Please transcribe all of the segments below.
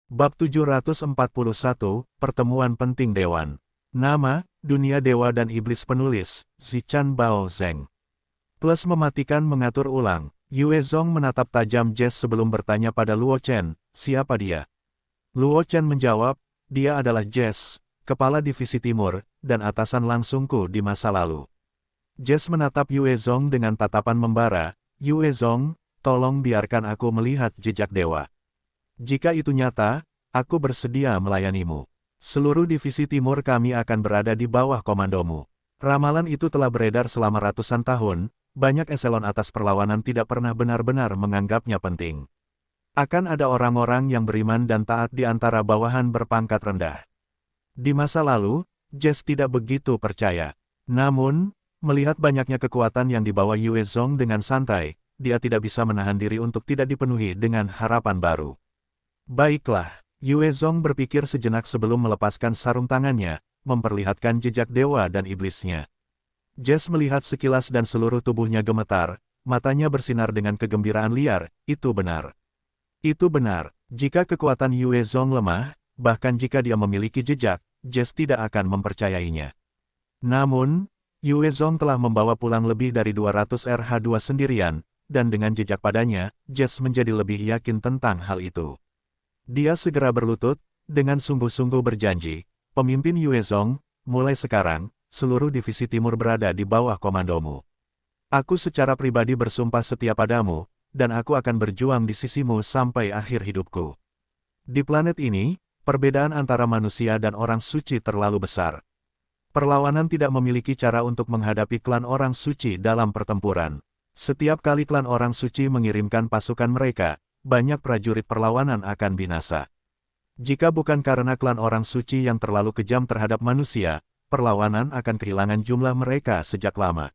Bab 741, Pertemuan Penting Dewan. Nama, Dunia Dewa dan Iblis. Penulis, Zichan Bao Zeng. Plus mematikan mengatur ulang. Yue Zong menatap tajam Jess sebelum bertanya pada Luo Chen, siapa dia? Luo Chen menjawab, dia adalah Jess, kepala divisi timur, dan atasan langsungku di masa lalu. Jess menatap Yue Zong dengan tatapan membara, Yue Zong, tolong biarkan aku melihat jejak dewa. Jika itu nyata, aku bersedia melayanimu. Seluruh divisi timur kami akan berada di bawah komandomu. Ramalan itu telah beredar selama ratusan tahun, banyak eselon atas perlawanan tidak pernah benar-benar menganggapnya penting. Akan ada orang-orang yang beriman dan taat di antara bawahan berpangkat rendah. Di masa lalu, Jess tidak begitu percaya. Namun, melihat banyaknya kekuatan yang dibawa Yue Zong dengan santai, dia tidak bisa menahan diri untuk tidak dipenuhi dengan harapan baru. Baiklah, Yue Zong berpikir sejenak sebelum melepaskan sarung tangannya, memperlihatkan jejak dewa dan iblisnya. Jess melihat sekilas dan seluruh tubuhnya gemetar, matanya bersinar dengan kegembiraan liar, itu benar. Itu benar, jika kekuatan Yue Zong lemah, bahkan jika dia memiliki jejak, Jess tidak akan mempercayainya. Namun, Yue Zong telah membawa pulang lebih dari 200 RH2 sendirian, dan dengan jejak padanya, Jess menjadi lebih yakin tentang hal itu. Dia segera berlutut, dengan sungguh-sungguh berjanji, pemimpin Yue Zong, mulai sekarang, seluruh divisi timur berada di bawah komandomu. Aku secara pribadi bersumpah setia padamu, dan aku akan berjuang di sisimu sampai akhir hidupku. Di planet ini, perbedaan antara manusia dan orang suci terlalu besar. Perlawanan tidak memiliki cara untuk menghadapi klan orang suci dalam pertempuran. Setiap kali klan orang suci mengirimkan pasukan mereka, banyak prajurit perlawanan akan binasa. Jika bukan karena klan orang suci yang terlalu kejam terhadap manusia, perlawanan akan kehilangan jumlah mereka sejak lama.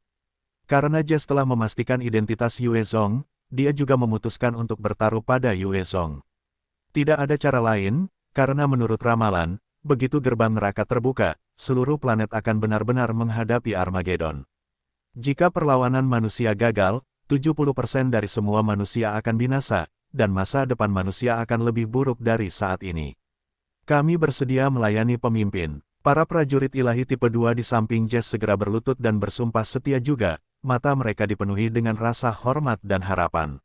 Karena Jess telah memastikan identitas Yue Zong, dia juga memutuskan untuk bertaruh pada Yue Zong. Tidak ada cara lain, karena menurut ramalan, begitu gerbang neraka terbuka, seluruh planet akan benar-benar menghadapi Armageddon. Jika perlawanan manusia gagal, 70% dari semua manusia akan binasa, dan masa depan manusia akan lebih buruk dari saat ini. Kami bersedia melayani pemimpin. Para prajurit ilahi tipe 2 di samping Jess segera berlutut dan bersumpah setia juga, mata mereka dipenuhi dengan rasa hormat dan harapan.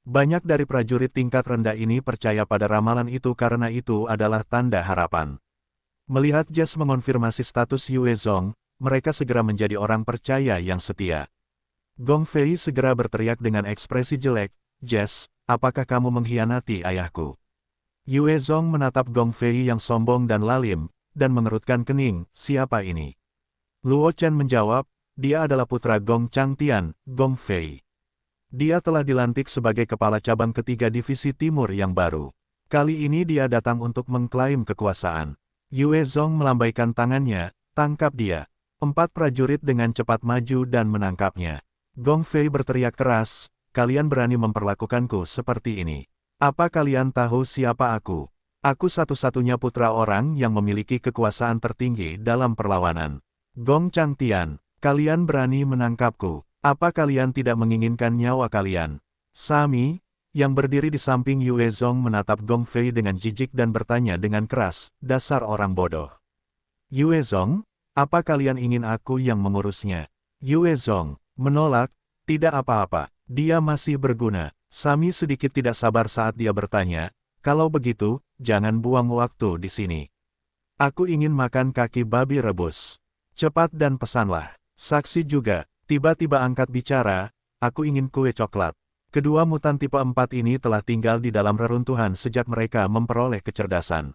Banyak dari prajurit tingkat rendah ini percaya pada ramalan itu karena itu adalah tanda harapan. Melihat Jess mengonfirmasi status Yue Zong, mereka segera menjadi orang percaya yang setia. Gong Fei segera berteriak dengan ekspresi jelek, Jess, apakah kamu mengkhianati ayahku? Yue Zong menatap Gong Fei yang sombong dan lalim, dan mengerutkan kening, siapa ini? Luo Chen menjawab, dia adalah putra Gong Changtian, Gong Fei. Dia telah dilantik sebagai kepala cabang ketiga divisi timur yang baru. Kali ini dia datang untuk mengklaim kekuasaan. Yue Zong melambaikan tangannya, tangkap dia. 4 prajurit dengan cepat maju dan menangkapnya. Gong Fei berteriak keras, kalian berani memperlakukanku seperti ini. Apa kalian tahu siapa aku? Aku satu-satunya putra orang yang memiliki kekuasaan tertinggi dalam perlawanan. Gong Changtian, kalian berani menangkapku. Apa kalian tidak menginginkan nyawa kalian? Sami, yang berdiri di samping Yue Zong menatap Gong Fei dengan jijik dan bertanya dengan keras, dasar orang bodoh. Yue Zong, apa kalian ingin aku yang mengurusnya? Yue Zong menolak, tidak apa-apa, dia masih berguna. Sami sedikit tidak sabar saat dia bertanya, kalau begitu, jangan buang waktu di sini. Aku ingin makan kaki babi rebus. Cepat dan pesanlah. Saksi juga, tiba-tiba angkat bicara, aku ingin kue coklat. Kedua mutan tipe 4 ini telah tinggal di dalam reruntuhan sejak mereka memperoleh kecerdasan.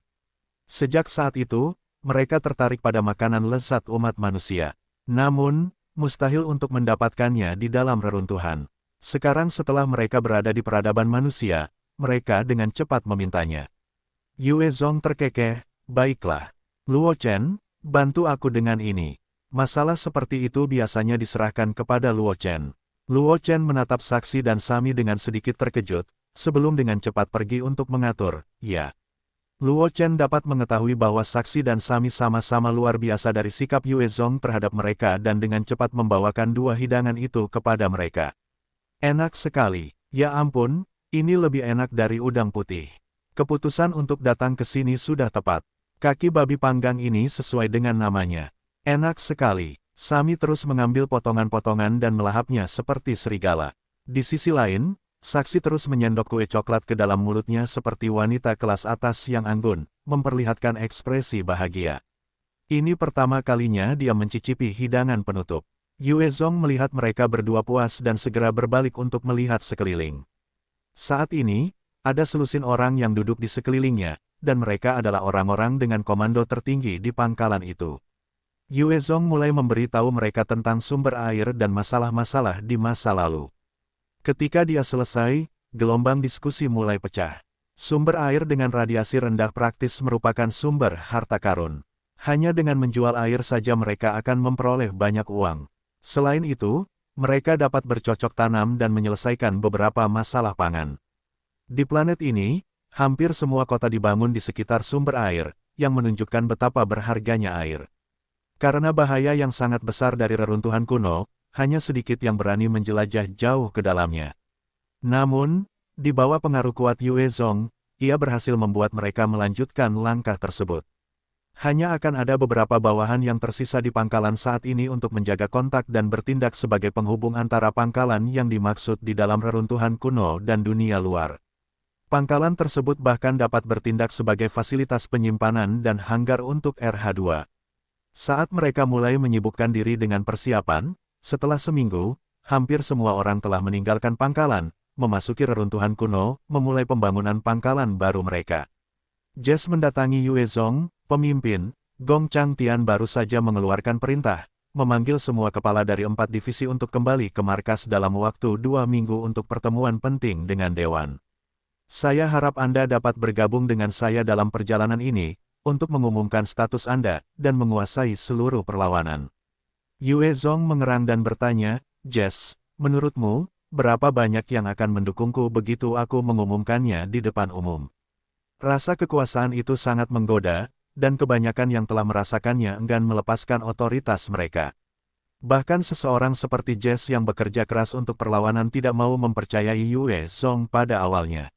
Sejak saat itu, mereka tertarik pada makanan lezat umat manusia. Namun, mustahil untuk mendapatkannya di dalam reruntuhan. Sekarang setelah mereka berada di peradaban manusia, mereka dengan cepat memintanya. Yue Zong terkekeh, baiklah. Luo Chen, bantu aku dengan ini. Masalah seperti itu biasanya diserahkan kepada Luo Chen. Luo Chen menatap saksi dan Sami dengan sedikit terkejut, sebelum dengan cepat pergi untuk mengatur, ya. Luo Chen dapat mengetahui bahwa saksi dan Sami sama-sama luar biasa dari sikap Yue Zong terhadap mereka dan dengan cepat membawakan 2 hidangan itu kepada mereka. Enak sekali, ya ampun, ini lebih enak dari udang putih. Keputusan untuk datang ke sini sudah tepat. Kaki babi panggang ini sesuai dengan namanya. Enak sekali. Sami terus mengambil potongan-potongan dan melahapnya seperti serigala. Di sisi lain, Saksi terus menyendok kue coklat ke dalam mulutnya seperti wanita kelas atas yang anggun, memperlihatkan ekspresi bahagia. Ini pertama kalinya dia mencicipi hidangan penutup. Yue Zong melihat mereka berdua puas dan segera berbalik untuk melihat sekeliling. Saat ini, ada selusin orang yang duduk di sekelilingnya, dan mereka adalah orang-orang dengan komando tertinggi di pangkalan itu. Yue Zong mulai memberitahu mereka tentang sumber air dan masalah-masalah di masa lalu. Ketika dia selesai, gelombang diskusi mulai pecah. Sumber air dengan radiasi rendah praktis merupakan sumber harta karun. Hanya dengan menjual air saja mereka akan memperoleh banyak uang. Selain itu, mereka dapat bercocok tanam dan menyelesaikan beberapa masalah pangan. Di planet ini, hampir semua kota dibangun di sekitar sumber air, yang menunjukkan betapa berharganya air. Karena bahaya yang sangat besar dari reruntuhan kuno, hanya sedikit yang berani menjelajah jauh ke dalamnya. Namun, di bawah pengaruh kuat Yue Zong, ia berhasil membuat mereka melanjutkan langkah tersebut. Hanya akan ada beberapa bawahan yang tersisa di pangkalan saat ini untuk menjaga kontak dan bertindak sebagai penghubung antara pangkalan yang dimaksud di dalam reruntuhan kuno dan dunia luar. Pangkalan tersebut bahkan dapat bertindak sebagai fasilitas penyimpanan dan hanggar untuk RH-2. Saat mereka mulai menyibukkan diri dengan persiapan, setelah seminggu, hampir semua orang telah meninggalkan pangkalan, memasuki reruntuhan kuno, memulai pembangunan pangkalan baru mereka. Jess mendatangi Yue Zong, pemimpin. Gong Changtian baru saja mengeluarkan perintah, memanggil semua kepala dari 4 divisi untuk kembali ke markas dalam waktu 2 minggu untuk pertemuan penting dengan Dewan. Saya harap Anda dapat bergabung dengan saya dalam perjalanan ini, untuk mengumumkan status Anda, dan menguasai seluruh perlawanan. Yue Zong mengerang dan bertanya, Jess, menurutmu, berapa banyak yang akan mendukungku begitu aku mengumumkannya di depan umum? Rasa kekuasaan itu sangat menggoda, dan kebanyakan yang telah merasakannya enggan melepaskan otoritas mereka. Bahkan seseorang seperti Jess yang bekerja keras untuk perlawanan tidak mau mempercayai Yue Zong pada awalnya.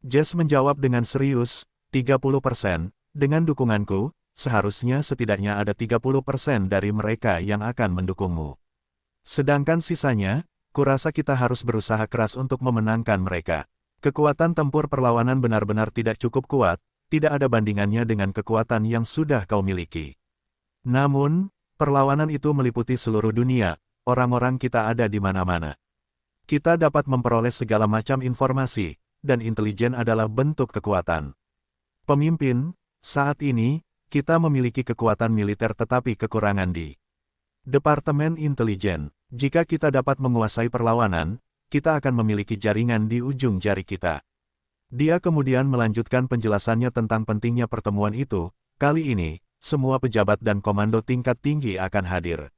Jess menjawab dengan serius, 30%, dengan dukunganku, seharusnya setidaknya ada 30% dari mereka yang akan mendukungmu. Sedangkan sisanya, kurasa kita harus berusaha keras untuk memenangkan mereka. Kekuatan tempur perlawanan benar-benar tidak cukup kuat, tidak ada bandingannya dengan kekuatan yang sudah kau miliki. Namun, perlawanan itu meliputi seluruh dunia, orang-orang kita ada di mana-mana. Kita dapat memperoleh segala macam informasi, dan intelijen adalah bentuk kekuatan. Pemimpin, saat ini, kita memiliki kekuatan militer tetapi kekurangan di Departemen Intelijen. Jika kita dapat menguasai perlawanan, kita akan memiliki jaringan di ujung jari kita. Dia kemudian melanjutkan penjelasannya tentang pentingnya pertemuan itu. Kali ini, semua pejabat dan komando tingkat tinggi akan hadir.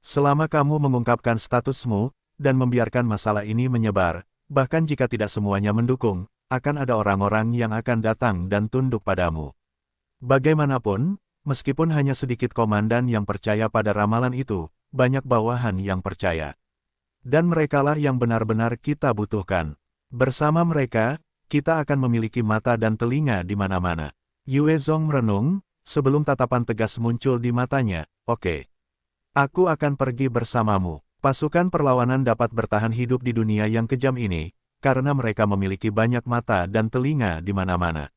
Selama kamu mengungkapkan statusmu, dan membiarkan masalah ini menyebar, bahkan jika tidak semuanya mendukung, akan ada orang-orang yang akan datang dan tunduk padamu. Bagaimanapun, meskipun hanya sedikit komandan yang percaya pada ramalan itu, banyak bawahan yang percaya. Dan merekalah yang benar-benar kita butuhkan. Bersama mereka, kita akan memiliki mata dan telinga di mana-mana. Yue Zong merenung, sebelum tatapan tegas muncul di matanya, oke. Aku akan pergi bersamamu. Pasukan perlawanan dapat bertahan hidup di dunia yang kejam ini, karena mereka memiliki banyak mata dan telinga di mana-mana.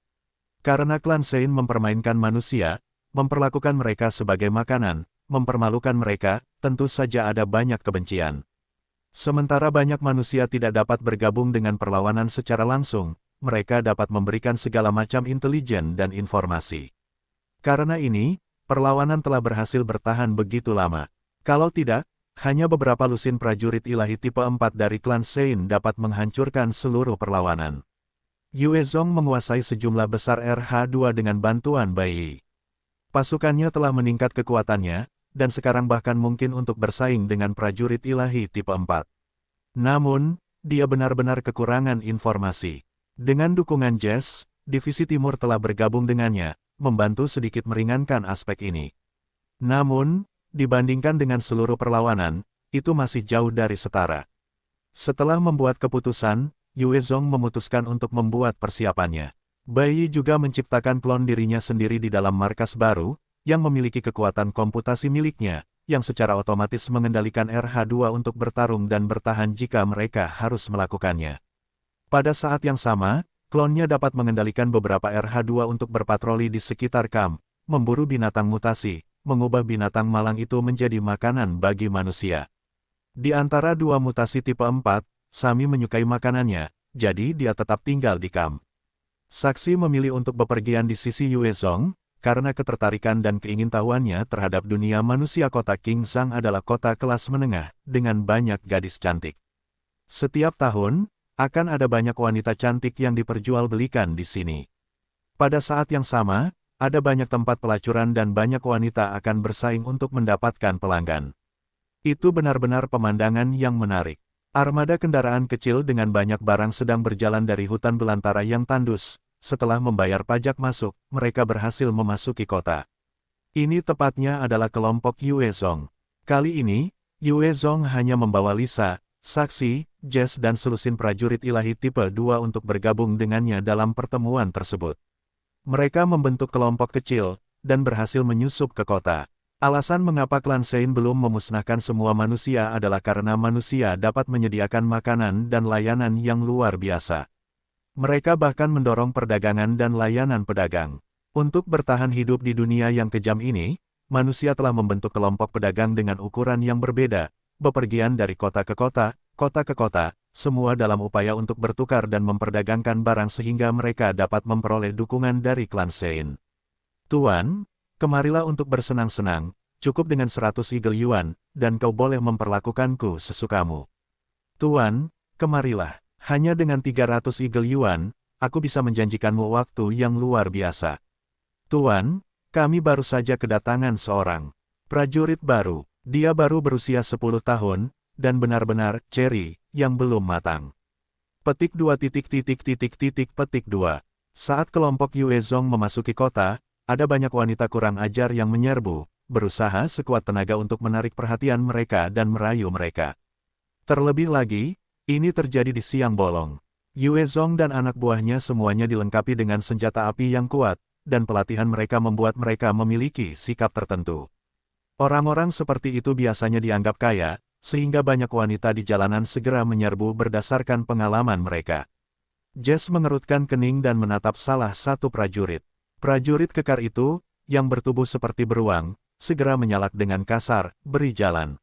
Karena klan Sein mempermainkan manusia, memperlakukan mereka sebagai makanan, mempermalukan mereka, tentu saja ada banyak kebencian. Sementara banyak manusia tidak dapat bergabung dengan perlawanan secara langsung, mereka dapat memberikan segala macam intelijen dan informasi. Karena ini, perlawanan telah berhasil bertahan begitu lama. Kalau tidak, hanya beberapa lusin prajurit ilahi tipe 4 dari klan Sein dapat menghancurkan seluruh perlawanan. Yue Zong menguasai sejumlah besar RH-2 dengan bantuan Bai Yi. Pasukannya telah meningkat kekuatannya, dan sekarang bahkan mungkin untuk bersaing dengan prajurit ilahi tipe 4. Namun, dia benar-benar kekurangan informasi. Dengan dukungan Jess, Divisi Timur telah bergabung dengannya, membantu sedikit meringankan aspek ini. Namun, dibandingkan dengan seluruh perlawanan, itu masih jauh dari setara. Setelah membuat keputusan, Yue Zong memutuskan untuk membuat persiapannya. Bai Yi juga menciptakan klon dirinya sendiri di dalam markas baru, yang memiliki kekuatan komputasi miliknya, yang secara otomatis mengendalikan RH-2 untuk bertarung dan bertahan jika mereka harus melakukannya. Pada saat yang sama, klonnya dapat mengendalikan beberapa RH-2 untuk berpatroli di sekitar kamp, memburu binatang mutasi, mengubah binatang malang itu menjadi makanan bagi manusia. Di antara dua mutasi tipe 4, Sami menyukai makanannya, jadi dia tetap tinggal di kamp. Saksi memilih untuk bepergian di sisi Yuezong, karena ketertarikan dan keingintahuannya terhadap dunia manusia. Kota Qingzhang adalah kota kelas menengah, dengan banyak gadis cantik. Setiap tahun, akan ada banyak wanita cantik yang diperjualbelikan di sini. Pada saat yang sama, ada banyak tempat pelacuran dan banyak wanita akan bersaing untuk mendapatkan pelanggan. Itu benar-benar pemandangan yang menarik. Armada kendaraan kecil dengan banyak barang sedang berjalan dari hutan belantara yang tandus. Setelah membayar pajak masuk, mereka berhasil memasuki kota. Ini tepatnya adalah kelompok Yuezong. Kali ini, Yuezong hanya membawa Lisa, Saksi, Jess dan selusin prajurit ilahi tipe 2 untuk bergabung dengannya dalam pertemuan tersebut. Mereka membentuk kelompok kecil, dan berhasil menyusup ke kota. Alasan mengapa klan Sein belum memusnahkan semua manusia adalah karena manusia dapat menyediakan makanan dan layanan yang luar biasa. Mereka bahkan mendorong perdagangan dan layanan pedagang. Untuk bertahan hidup di dunia yang kejam ini, manusia telah membentuk kelompok pedagang dengan ukuran yang berbeda, bepergian dari kota ke kota ke kota, semua dalam upaya untuk bertukar dan memperdagangkan barang sehingga mereka dapat memperoleh dukungan dari klan Sein. Tuan, kemarilah untuk bersenang-senang, cukup dengan 100 Eagle Yuan, dan kau boleh memperlakukanku sesukamu. Tuan, kemarilah. Hanya dengan 300 Eagle Yuan, aku bisa menjanjikanmu waktu yang luar biasa. Tuan, kami baru saja kedatangan seorang prajurit baru. Dia baru berusia 10 tahun, dan benar-benar cherry yang belum matang. Petik 2 petik 2. Saat kelompok Yuezong memasuki kota, ada banyak wanita kurang ajar yang menyerbu, berusaha sekuat tenaga untuk menarik perhatian mereka dan merayu mereka. Terlebih lagi, ini terjadi di siang bolong. Yuezong dan anak buahnya semuanya dilengkapi dengan senjata api yang kuat, dan pelatihan mereka membuat mereka memiliki sikap tertentu. Orang-orang seperti itu biasanya dianggap kaya, sehingga banyak wanita di jalanan segera menyerbu berdasarkan pengalaman mereka. Jess mengerutkan kening dan menatap salah satu prajurit. Prajurit kekar itu, yang bertubuh seperti beruang, segera menyalak dengan kasar, beri jalan.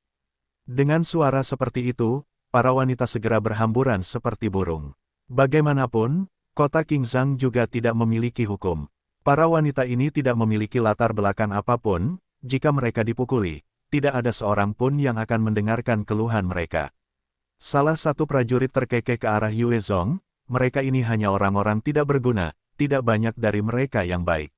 Dengan suara seperti itu, para wanita segera berhamburan seperti burung. Bagaimanapun, kota Qingzhang juga tidak memiliki hukum. Para wanita ini tidak memiliki latar belakang apapun, jika mereka dipukuli, tidak ada seorang pun yang akan mendengarkan keluhan mereka. Salah satu prajurit terkekeh ke arah Yuezong, mereka ini hanya orang-orang tidak berguna, tidak banyak dari mereka yang baik.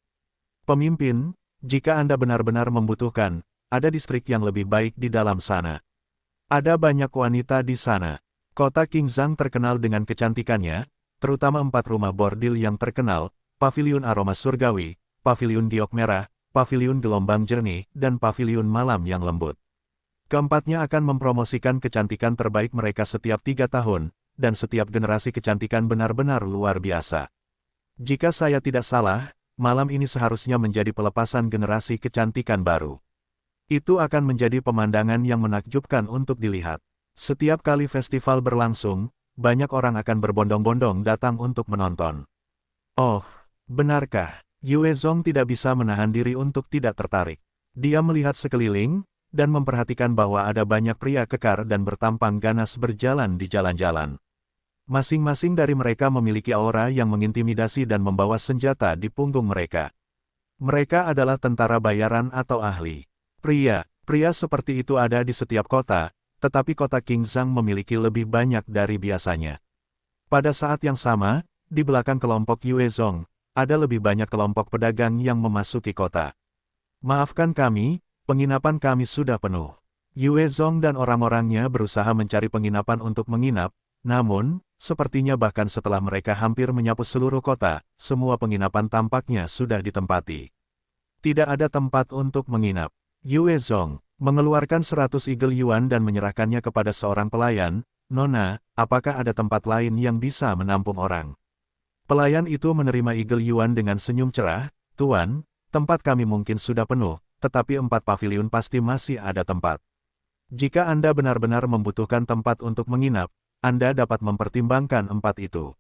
Pemimpin, jika Anda benar-benar membutuhkan, ada distrik yang lebih baik di dalam sana. Ada banyak wanita di sana. Kota Qingzhang terkenal dengan kecantikannya, terutama 4 rumah bordil yang terkenal, paviliun aroma surgawi, paviliun giok merah, paviliun gelombang jernih, dan paviliun malam yang lembut. Keempatnya akan mempromosikan kecantikan terbaik mereka setiap 3 tahun, dan setiap generasi kecantikan benar-benar luar biasa. Jika saya tidak salah, malam ini seharusnya menjadi pelepasan generasi kecantikan baru. Itu akan menjadi pemandangan yang menakjubkan untuk dilihat. Setiap kali festival berlangsung, banyak orang akan berbondong-bondong datang untuk menonton. Oh, benarkah? Yuezong tidak bisa menahan diri untuk tidak tertarik. Dia melihat sekeliling, dan memperhatikan bahwa ada banyak pria kekar dan bertampang ganas berjalan di jalan-jalan. Masing-masing dari mereka memiliki aura yang mengintimidasi dan membawa senjata di punggung mereka. Mereka adalah tentara bayaran atau ahli. Pria seperti itu ada di setiap kota, tetapi kota Qingzhang memiliki lebih banyak dari biasanya. Pada saat yang sama, di belakang kelompok Yuezong, ada lebih banyak kelompok pedagang yang memasuki kota. Maafkan kami, penginapan kami sudah penuh. Yuezong dan orang-orangnya berusaha mencari penginapan untuk menginap, namun, sepertinya bahkan setelah mereka hampir menyapu seluruh kota, semua penginapan tampaknya sudah ditempati. Tidak ada tempat untuk menginap. Yuezong mengeluarkan 100 Eagle Yuan dan menyerahkannya kepada seorang pelayan. Nona, apakah ada tempat lain yang bisa menampung orang? Pelayan itu menerima Eagle Yuan dengan senyum cerah, "Tuan, tempat kami mungkin sudah penuh, tetapi 4 paviliun pasti masih ada tempat. Jika Anda benar-benar membutuhkan tempat untuk menginap, Anda dapat mempertimbangkan 4 itu.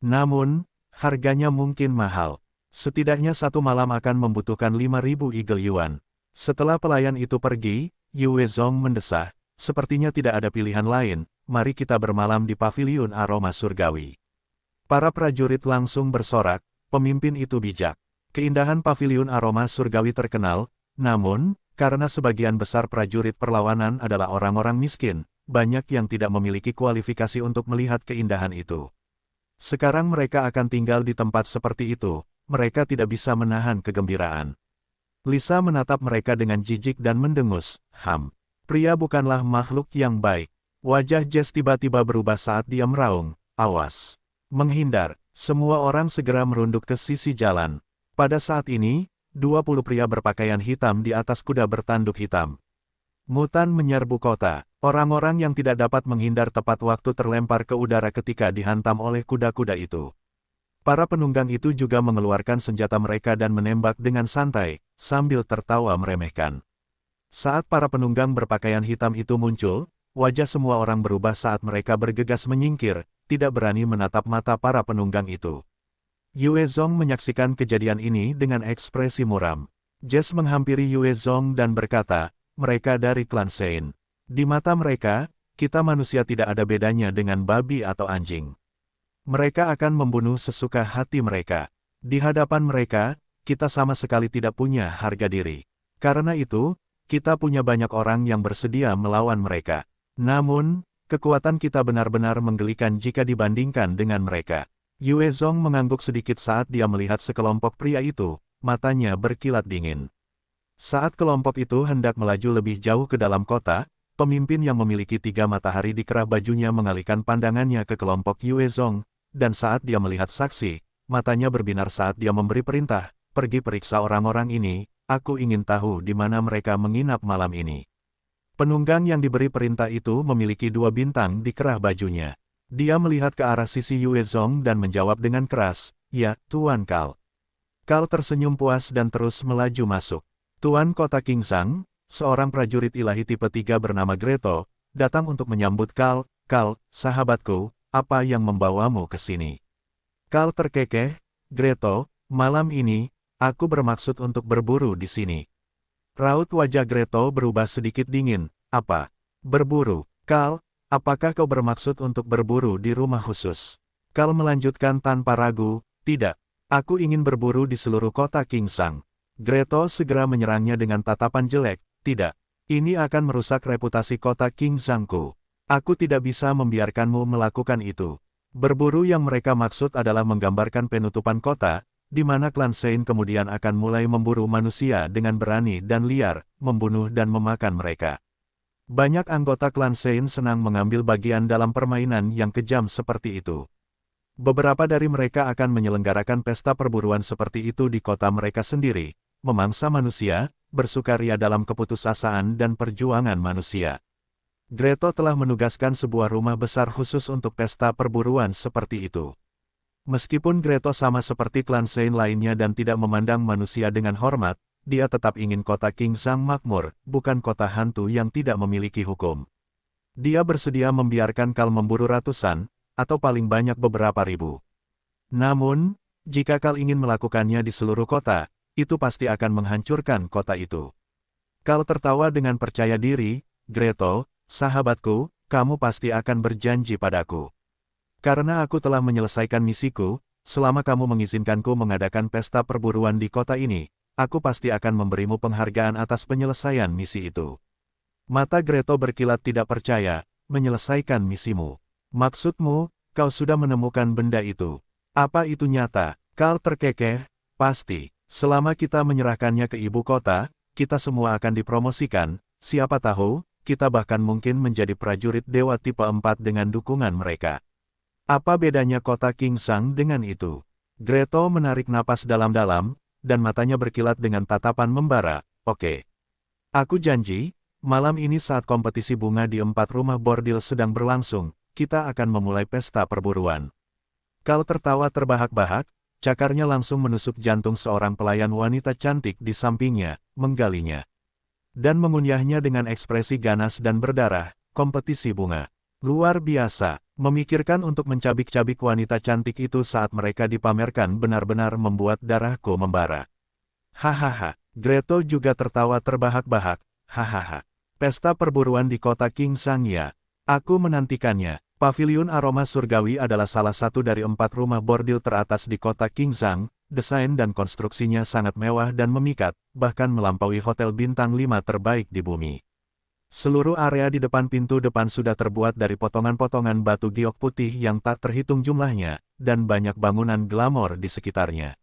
Namun, harganya mungkin mahal. Setidaknya 1 malam akan membutuhkan 5.000 Eagle Yuan." Setelah pelayan itu pergi, Yue Zong mendesah, "Sepertinya tidak ada pilihan lain, mari kita bermalam di paviliun aroma surgawi." Para prajurit langsung bersorak, pemimpin itu bijak. Keindahan paviliun aroma surgawi terkenal, namun, karena sebagian besar prajurit perlawanan adalah orang-orang miskin, banyak yang tidak memiliki kualifikasi untuk melihat keindahan itu. Sekarang mereka akan tinggal di tempat seperti itu, mereka tidak bisa menahan kegembiraan. Lisa menatap mereka dengan jijik dan mendengus, Pria bukanlah makhluk yang baik." Wajah Jess tiba-tiba berubah saat dia meraung, "Awas! Menghindar!" Semua orang segera merunduk ke sisi jalan. Pada saat ini, 20 pria berpakaian hitam di atas kuda bertanduk hitam. Mutan menyerbu kota. Orang-orang yang tidak dapat menghindar tepat waktu terlempar ke udara ketika dihantam oleh kuda-kuda itu. Para penunggang itu juga mengeluarkan senjata mereka dan menembak dengan santai, sambil tertawa meremehkan. Saat para penunggang berpakaian hitam itu muncul, wajah semua orang berubah saat mereka bergegas menyingkir, tidak berani menatap mata para penunggang itu. Yue Zong menyaksikan kejadian ini dengan ekspresi muram. Jess menghampiri Yue Zong dan berkata, "Mereka dari klan Sein. Di mata mereka, kita manusia tidak ada bedanya dengan babi atau anjing. Mereka akan membunuh sesuka hati mereka. Di hadapan mereka, kita sama sekali tidak punya harga diri. Karena itu, kita punya banyak orang yang bersedia melawan mereka. Namun, kekuatan kita benar-benar menggelikan jika dibandingkan dengan mereka." Yue Zong mengangguk sedikit saat dia melihat sekelompok pria itu, matanya berkilat dingin. Saat kelompok itu hendak melaju lebih jauh ke dalam kota, pemimpin yang memiliki 3 matahari di kerah bajunya mengalihkan pandangannya ke kelompok Yue Zong, dan saat dia melihat saksi, matanya berbinar saat dia memberi perintah, "Pergi periksa orang-orang ini, aku ingin tahu di mana mereka menginap malam ini." Penunggang yang diberi perintah itu memiliki 2 bintang di kerah bajunya. Dia melihat ke arah sisi Yue Zong dan menjawab dengan keras, "Ya, Tuan Kal." Kal tersenyum puas dan terus melaju masuk. "Tuan Kota Kingsang, seorang prajurit ilahi tipe 3 bernama Greto, datang untuk menyambut Kal." "Kal, sahabatku, apa yang membawamu ke sini?" Kal terkekeh, "Greto, malam ini, aku bermaksud untuk berburu di sini." Raut wajah Greto berubah sedikit dingin. "Apa? Berburu? Kal, apakah kau bermaksud untuk berburu di rumah khusus?" Kal melanjutkan tanpa ragu, "Tidak. Aku ingin berburu di seluruh kota Kingsang." Greto segera menyerangnya dengan tatapan jelek, "Tidak. Ini akan merusak reputasi kota Kingsangku. Aku tidak bisa membiarkanmu melakukan itu." Berburu yang mereka maksud adalah menggambarkan penutupan kota, di mana klan Sein kemudian akan mulai memburu manusia dengan berani dan liar, membunuh dan memakan mereka. Banyak anggota klan Sein senang mengambil bagian dalam permainan yang kejam seperti itu. Beberapa dari mereka akan menyelenggarakan pesta perburuan seperti itu di kota mereka sendiri, memangsa manusia, bersukaria dalam keputusasaan dan perjuangan manusia. Greto telah menugaskan sebuah rumah besar khusus untuk pesta perburuan seperti itu. Meskipun Greto sama seperti klan Sein lainnya dan tidak memandang manusia dengan hormat, dia tetap ingin kota Kingsang makmur, bukan kota hantu yang tidak memiliki hukum. Dia bersedia membiarkan Kal memburu ratusan, atau paling banyak beberapa ribu. Namun, jika Kal ingin melakukannya di seluruh kota, itu pasti akan menghancurkan kota itu. Kal tertawa dengan percaya diri, "Greto, sahabatku, kamu pasti akan berjanji padaku. Karena aku telah menyelesaikan misiku, selama kamu mengizinkanku mengadakan pesta perburuan di kota ini, aku pasti akan memberimu penghargaan atas penyelesaian misi itu." Mata Greto berkilat tidak percaya, "Menyelesaikan misimu? Maksudmu, kau sudah menemukan benda itu? Apa itu nyata?" Kal terkekeh, "Pasti. Selama kita menyerahkannya ke ibu kota, kita semua akan dipromosikan, siapa tahu, kita bahkan mungkin menjadi prajurit dewa tipe 4 dengan dukungan mereka. Apa bedanya kota Kingsang dengan itu?" Greto menarik napas dalam-dalam, dan matanya berkilat dengan tatapan membara. "Oke. Aku janji, malam ini saat kompetisi bunga di 4 rumah bordil sedang berlangsung, kita akan memulai pesta perburuan. Kal tertawa terbahak-bahak, cakarnya langsung menusuk jantung seorang pelayan wanita cantik di sampingnya, menggalinya. Dan mengunyahnya dengan ekspresi ganas dan berdarah, kompetisi bunga. Luar biasa, memikirkan untuk mencabik-cabik wanita cantik itu saat mereka dipamerkan benar-benar membuat darahku membara. Hahaha, Greto juga tertawa terbahak-bahak, hahaha. Pesta perburuan di kota Kingsang ya. Aku menantikannya. Paviliun Aroma Surgawi adalah salah satu dari 4 rumah bordil teratas di kota Kingsang. Desain dan konstruksinya sangat mewah dan memikat, bahkan melampaui hotel bintang 5 terbaik di bumi. Seluruh area di depan pintu depan sudah terbuat dari potongan-potongan batu giok putih yang tak terhitung jumlahnya, dan banyak bangunan glamor di sekitarnya.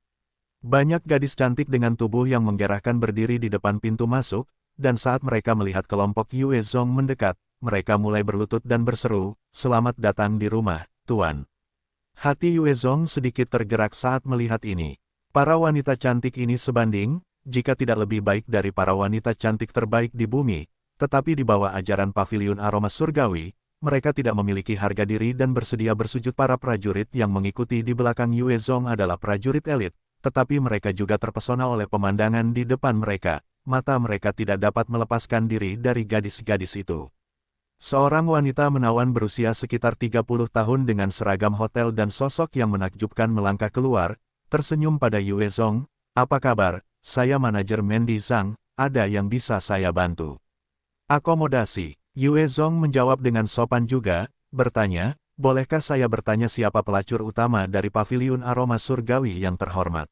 Banyak gadis cantik dengan tubuh yang menggerahkan berdiri di depan pintu masuk, dan saat mereka melihat kelompok Yue Zong mendekat, mereka mulai berlutut dan berseru, "Selamat datang di rumah, Tuan." Hati Yue Zong sedikit tergerak saat melihat ini. Para wanita cantik ini sebanding, jika tidak lebih baik dari para wanita cantik terbaik di bumi, tetapi di bawah ajaran Paviliun Aroma Surgawi, mereka tidak memiliki harga diri dan bersedia bersujud. Para prajurit yang mengikuti di belakang Yue Zong adalah prajurit elit, tetapi mereka juga terpesona oleh pemandangan di depan mereka. Mata mereka tidak dapat melepaskan diri dari gadis-gadis itu. Seorang wanita menawan berusia sekitar 30 tahun dengan seragam hotel dan sosok yang menakjubkan melangkah keluar, tersenyum pada Yue Zong. "Apa kabar? Saya manajer Mandy Zhang, ada yang bisa saya bantu?" "Akomodasi." Yue Zong menjawab dengan sopan juga, bertanya, "Bolehkah saya bertanya siapa pelacur utama dari Paviliun Aroma Surgawi yang terhormat?"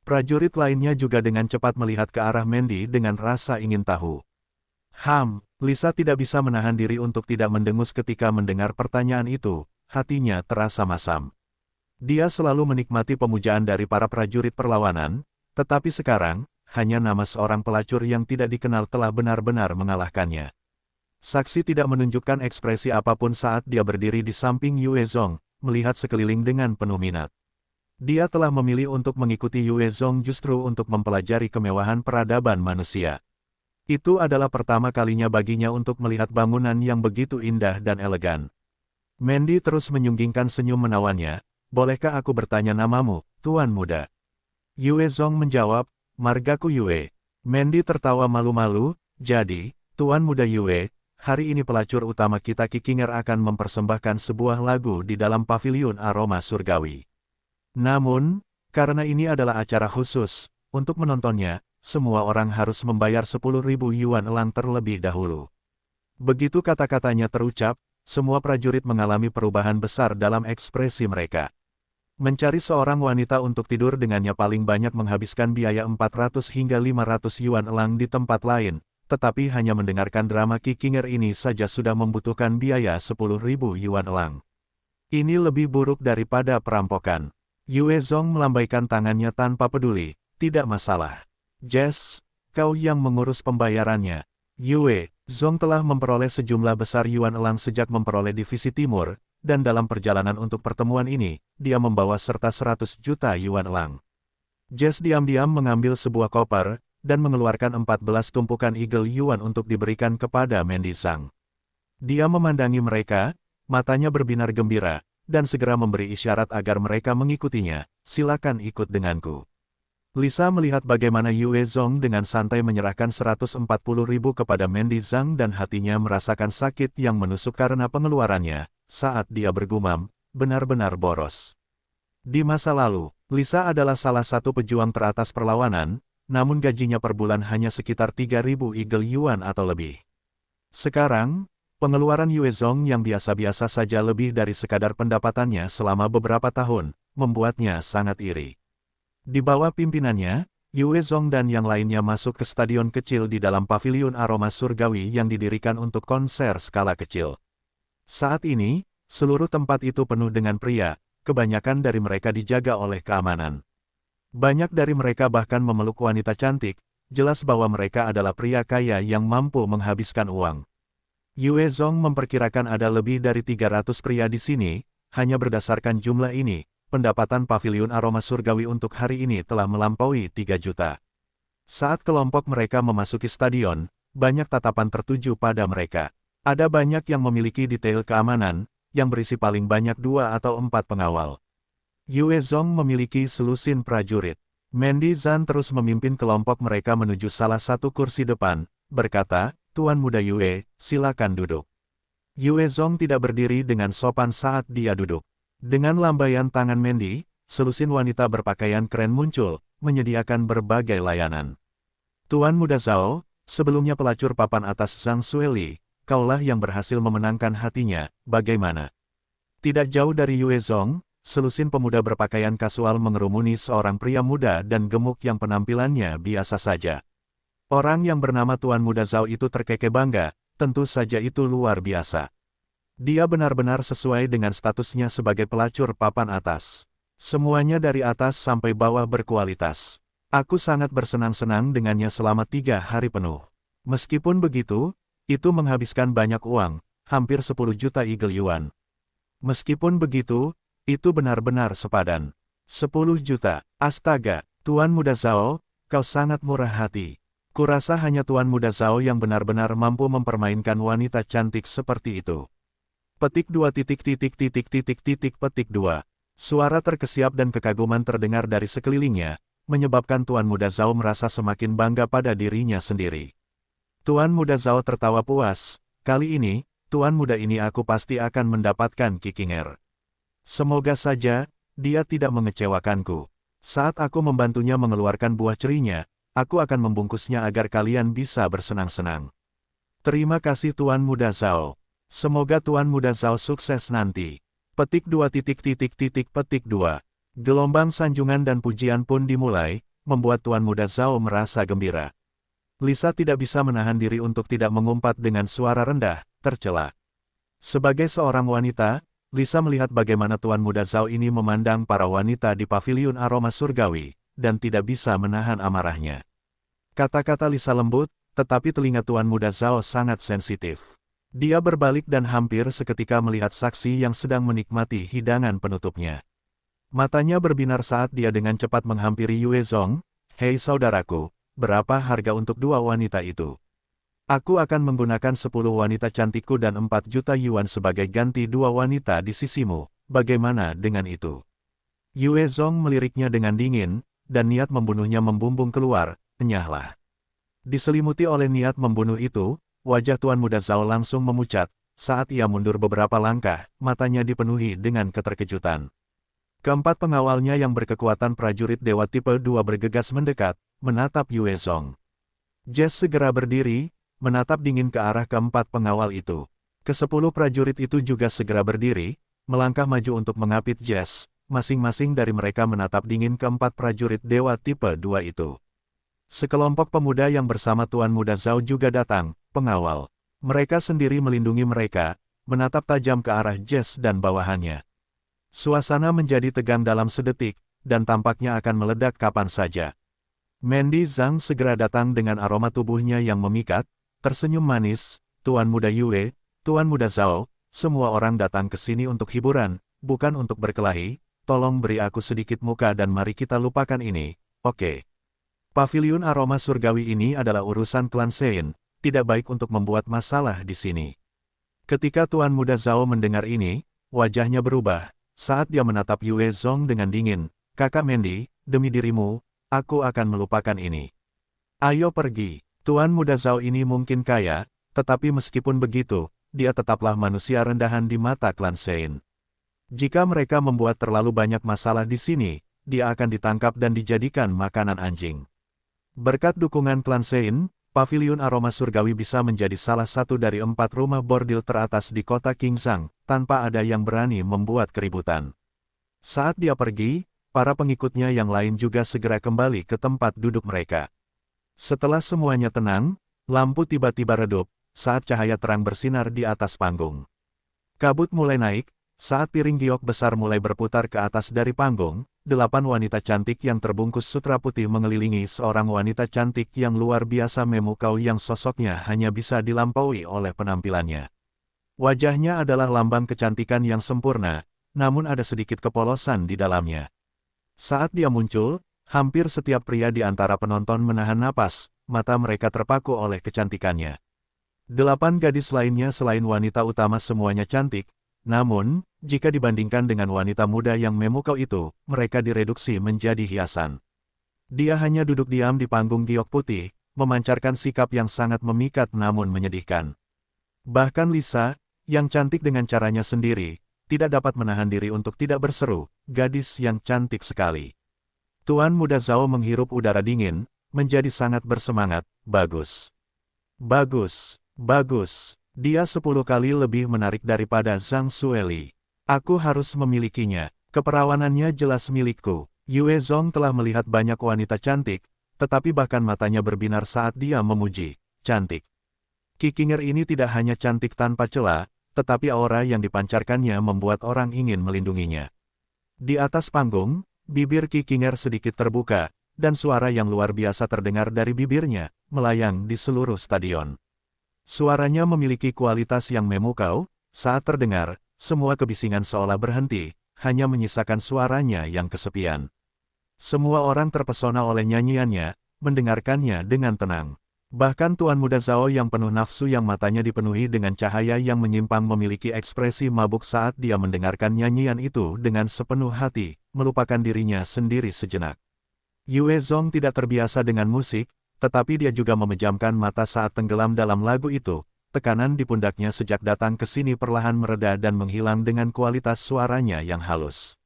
Prajurit lainnya juga dengan cepat melihat ke arah Mandy dengan rasa ingin tahu. Lisa tidak bisa menahan diri untuk tidak mendengus ketika mendengar pertanyaan itu, hatinya terasa masam. Dia selalu menikmati pemujaan dari para prajurit perlawanan, tetapi sekarang, hanya nama seorang pelacur yang tidak dikenal telah benar-benar mengalahkannya. Saksi tidak menunjukkan ekspresi apapun saat dia berdiri di samping Yue Zong, melihat sekeliling dengan penuh minat. Dia telah memilih untuk mengikuti Yue Zong justru untuk mempelajari kemewahan peradaban manusia. Itu adalah pertama kalinya baginya untuk melihat bangunan yang begitu indah dan elegan. Mandy terus menyunggingkan senyum menawannya, "Bolehkah aku bertanya namamu, Tuan Muda?" Yue Zong menjawab, "Margaku Yue." Mandy tertawa malu-malu, "Jadi, Tuan Muda Yue, hari ini pelacur utama kita Kikinger akan mempersembahkan sebuah lagu di dalam Paviliun Aroma Surgawi. Namun, karena ini adalah acara khusus, untuk menontonnya, semua orang harus membayar 10.000 yuan elang terlebih dahulu." Begitu kata-katanya terucap, semua prajurit mengalami perubahan besar dalam ekspresi mereka. Mencari seorang wanita untuk tidur dengannya paling banyak menghabiskan biaya 400 hingga 500 yuan elang di tempat lain, tetapi hanya mendengarkan drama Kikinger ini saja sudah membutuhkan biaya 10.000 yuan elang. Ini lebih buruk daripada perampokan. Yue Zong melambaikan tangannya tanpa peduli, "Tidak masalah. Jess, kau yang mengurus pembayarannya." Yue Zong telah memperoleh sejumlah besar yuan elang sejak memperoleh divisi timur, dan dalam perjalanan untuk pertemuan ini, dia membawa serta 100 juta yuan elang. Jess diam-diam mengambil sebuah koper, dan mengeluarkan 14 tumpukan Eagle Yuan untuk diberikan kepada Mandy Zhang. Dia memandangi mereka, matanya berbinar gembira, dan segera memberi isyarat agar mereka mengikutinya. "Silakan ikut denganku." Lisa melihat bagaimana Yue Zong dengan santai menyerahkan 140.000 kepada Mandy Zhang dan hatinya merasakan sakit yang menusuk karena pengeluarannya, saat dia bergumam, "Benar-benar boros." Di masa lalu, Lisa adalah salah satu pejuang teratas perlawanan, namun gajinya per bulan hanya sekitar 3.000 Eagle Yuan atau lebih. Sekarang, pengeluaran Yue Zong yang biasa-biasa saja lebih dari sekadar pendapatannya selama beberapa tahun, membuatnya sangat iri. Di bawah pimpinannya, Yue Zong dan yang lainnya masuk ke stadion kecil di dalam Paviliun Aroma Surgawi yang didirikan untuk konser skala kecil. Saat ini, seluruh tempat itu penuh dengan pria, kebanyakan dari mereka dijaga oleh keamanan. Banyak dari mereka bahkan memeluk wanita cantik, jelas bahwa mereka adalah pria kaya yang mampu menghabiskan uang. Yue Zong memperkirakan ada lebih dari 300 pria di sini, hanya berdasarkan jumlah ini. Pendapatan Paviliun Aroma Surgawi untuk hari ini telah melampaui 3 juta. Saat kelompok mereka memasuki stadion, banyak tatapan tertuju pada mereka. Ada banyak yang memiliki detail keamanan, yang berisi paling banyak 2 atau 4 pengawal. Yue Zhong memiliki selusin prajurit. Mandy Zhan terus memimpin kelompok mereka menuju salah satu kursi depan, berkata, Tuan Muda Yue, silakan duduk. Yue Zhong tidak berdiri dengan sopan saat dia duduk. Dengan lambaian tangan Mandy, selusin wanita berpakaian keren muncul, menyediakan berbagai layanan. Tuan Muda Zhao, sebelumnya pelacur papan atas Zhang Xueli, kaulah yang berhasil memenangkan hatinya, bagaimana? Tidak jauh dari Yue Zhong, selusin pemuda berpakaian kasual mengerumuni seorang pria muda dan gemuk yang penampilannya biasa saja. Orang yang bernama Tuan Muda Zhao itu terkekeh bangga, tentu saja itu luar biasa. Dia benar-benar sesuai dengan statusnya sebagai pelacur papan atas. Semuanya dari atas sampai bawah berkualitas. Aku sangat bersenang-senang dengannya selama 3 hari penuh. Meskipun begitu, itu menghabiskan banyak uang, hampir 10 juta Eagle Yuan. Meskipun begitu, itu benar-benar sepadan. 10 juta. Astaga, Tuan Muda Zhao, kau sangat murah hati. Kurasa hanya Tuan Muda Zhao yang benar-benar mampu mempermainkan wanita cantik seperti itu. Petik 2 petik 2. Suara terkesiap dan kekaguman terdengar dari sekelilingnya, menyebabkan Tuan Muda Zhao merasa semakin bangga pada dirinya sendiri. Tuan Muda Zhao tertawa puas, kali ini, Tuan Muda ini aku pasti akan mendapatkan kikinger. Semoga saja, dia tidak mengecewakanku. Saat aku membantunya mengeluarkan buah cerinya, aku akan membungkusnya agar kalian bisa bersenang-senang. Terima kasih Tuan Muda Zhao. Semoga Tuan Muda Zhao sukses nanti. Petik 2 petik 2. Gelombang sanjungan dan pujian pun dimulai, membuat Tuan Muda Zhao merasa gembira. Lisa tidak bisa menahan diri untuk tidak mengumpat dengan suara rendah, tercela. Sebagai seorang wanita, Lisa melihat bagaimana Tuan Muda Zhao ini memandang para wanita di paviliun aroma surgawi, dan tidak bisa menahan amarahnya. Kata-kata Lisa lembut, tetapi telinga Tuan Muda Zhao sangat sensitif. Dia berbalik dan hampir seketika melihat saksi yang sedang menikmati hidangan penutupnya. Matanya berbinar saat dia dengan cepat menghampiri Yue Zhong. Hei saudaraku, berapa harga untuk 2 wanita itu? Aku akan menggunakan 10 wanita cantikku dan 4 juta yuan sebagai ganti 2 wanita di sisimu, bagaimana dengan itu? Yue Zhong meliriknya dengan dingin, dan niat membunuhnya membumbung keluar, enyahlah. Diselimuti oleh niat membunuh itu, wajah Tuan Muda Zhao langsung memucat, saat ia mundur beberapa langkah, matanya dipenuhi dengan keterkejutan. Keempat pengawalnya yang berkekuatan prajurit Dewa Tipe 2 bergegas mendekat, menatap Yue Zhong. Jess segera berdiri, menatap dingin ke arah keempat pengawal itu. Ke-10 prajurit itu juga segera berdiri, melangkah maju untuk mengapit Jess, masing-masing dari mereka menatap dingin keempat prajurit Dewa Tipe 2 itu. Sekelompok pemuda yang bersama Tuan Muda Zhao juga datang, pengawal. Mereka sendiri melindungi mereka, menatap tajam ke arah Jess dan bawahannya. Suasana menjadi tegang dalam sedetik, dan tampaknya akan meledak kapan saja. Mandy Zhang segera datang dengan aroma tubuhnya yang memikat, tersenyum manis, Tuan Muda Yue, Tuan Muda Zhao, semua orang datang ke sini untuk hiburan, bukan untuk berkelahi, tolong beri aku sedikit muka dan mari kita lupakan ini, oke. Paviliun aroma surgawi ini adalah urusan klan Sein, tidak baik untuk membuat masalah di sini. Ketika Tuan Muda Zhao mendengar ini, wajahnya berubah, saat dia menatap Yue Zhong dengan dingin, Kakak Mandy, demi dirimu, aku akan melupakan ini. Ayo pergi. Tuan Muda Zhao ini mungkin kaya, tetapi meskipun begitu, dia tetaplah manusia rendahan di mata klan Sein. Jika mereka membuat terlalu banyak masalah di sini, dia akan ditangkap dan dijadikan makanan anjing. Berkat dukungan klan Sein, Paviliun Aroma Surgawi bisa menjadi salah satu dari 4 rumah bordil teratas di kota Qingzhang, tanpa ada yang berani membuat keributan. Saat dia pergi, para pengikutnya yang lain juga segera kembali ke tempat duduk mereka. Setelah semuanya tenang, lampu tiba-tiba redup, saat cahaya terang bersinar di atas panggung. Kabut mulai naik, saat piring giok besar mulai berputar ke atas dari panggung, 8 wanita cantik yang terbungkus sutra putih mengelilingi seorang wanita cantik yang luar biasa memukau yang sosoknya hanya bisa dilampaui oleh penampilannya. Wajahnya adalah lambang kecantikan yang sempurna, namun ada sedikit kepolosan di dalamnya. Saat dia muncul, hampir setiap pria di antara penonton menahan napas, mata mereka terpaku oleh kecantikannya. 8 gadis lainnya selain wanita utama semuanya cantik, namun, jika dibandingkan dengan wanita muda yang memukau itu, mereka direduksi menjadi hiasan. Dia hanya duduk diam di panggung giok putih, memancarkan sikap yang sangat memikat namun menyedihkan. Bahkan Lisa, yang cantik dengan caranya sendiri, tidak dapat menahan diri untuk tidak berseru, gadis yang cantik sekali. Tuan Muda Zhao menghirup udara dingin, menjadi sangat bersemangat, bagus. Bagus, bagus. Dia 10 kali lebih menarik daripada Zhang Xueli. Aku harus memilikinya. Keperawanannya jelas milikku. Yue Zong telah melihat banyak wanita cantik, tetapi bahkan matanya berbinar saat dia memuji. Cantik. Qi Qinger ini tidak hanya cantik tanpa cela, tetapi aura yang dipancarkannya membuat orang ingin melindunginya. Di atas panggung, bibir Qi Qinger sedikit terbuka, dan suara yang luar biasa terdengar dari bibirnya, melayang di seluruh stadion. Suaranya memiliki kualitas yang memukau, saat terdengar, semua kebisingan seolah berhenti, hanya menyisakan suaranya yang kesepian. Semua orang terpesona oleh nyanyiannya, mendengarkannya dengan tenang. Bahkan Tuan Muda Zhao yang penuh nafsu yang matanya dipenuhi dengan cahaya yang menyimpang memiliki ekspresi mabuk saat dia mendengarkan nyanyian itu dengan sepenuh hati, melupakan dirinya sendiri sejenak. Yue Zong tidak terbiasa dengan musik, tetapi dia juga memejamkan mata saat tenggelam dalam lagu itu. Tekanan di pundaknya sejak datang ke sini perlahan mereda dan menghilang dengan kualitas suaranya yang halus.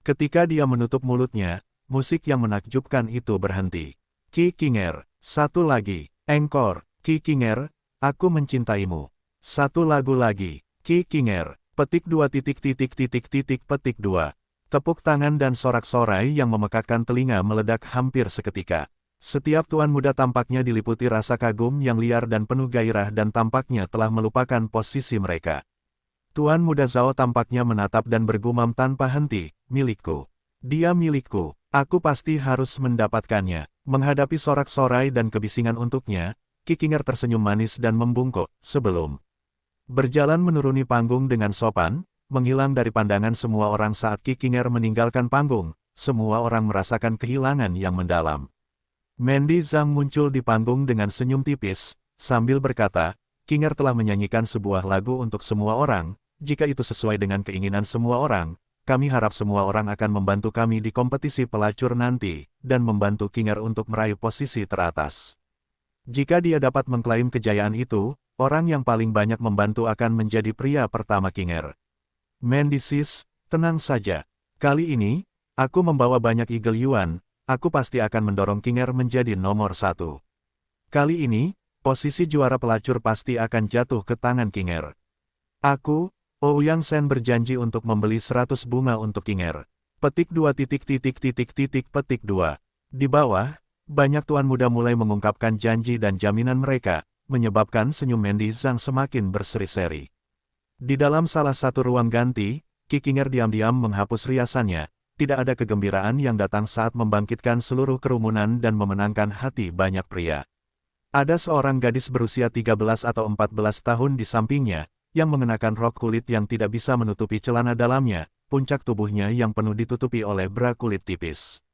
Ketika dia menutup mulutnya, musik yang menakjubkan itu berhenti. Qi Qinger, satu lagi, engkor, Qi Qinger, aku mencintaimu. Satu lagu lagi, Qi Qinger, petik 2 petik 2. Tepuk tangan dan sorak-sorai yang memekakkan telinga meledak hampir seketika. Setiap tuan muda tampaknya diliputi rasa kagum yang liar dan penuh gairah dan tampaknya telah melupakan posisi mereka. Tuan Muda Zhao tampaknya menatap dan bergumam tanpa henti, milikku. Dia milikku, aku pasti harus mendapatkannya. Menghadapi sorak-sorai dan kebisingan untuknya, Qi Qinger tersenyum manis dan membungkuk, sebelum berjalan menuruni panggung dengan sopan, menghilang dari pandangan semua orang saat Qi Qinger meninggalkan panggung, semua orang merasakan kehilangan yang mendalam. Mandy Zhang muncul di panggung dengan senyum tipis, sambil berkata, Qinger telah menyanyikan sebuah lagu untuk semua orang, jika itu sesuai dengan keinginan semua orang, kami harap semua orang akan membantu kami di kompetisi pelacur nanti, dan membantu Qinger untuk meraih posisi teratas. Jika dia dapat mengklaim kejayaan itu, orang yang paling banyak membantu akan menjadi pria pertama Qinger. Mandy Sis, tenang saja. Kali ini, aku membawa banyak Eagle Yuan. Aku pasti akan mendorong Qinger menjadi nomor 1. Kali ini, posisi juara pelacur pasti akan jatuh ke tangan Qinger. Aku, Ouyang Shen berjanji untuk membeli 100 bunga untuk Qinger. Petik 2 petik 2. Di bawah, banyak tuan muda mulai mengungkapkan janji dan jaminan mereka, menyebabkan senyum Mandy Zhang semakin berseri-seri. Di dalam salah satu ruang ganti, Qi Qinger diam-diam menghapus riasannya. Tidak ada kegembiraan yang datang saat membangkitkan seluruh kerumunan dan memenangkan hati banyak pria. Ada seorang gadis berusia 13 atau 14 tahun di sampingnya, yang mengenakan rok kulit yang tidak bisa menutupi celana dalamnya, puncak tubuhnya yang penuh ditutupi oleh bra kulit tipis.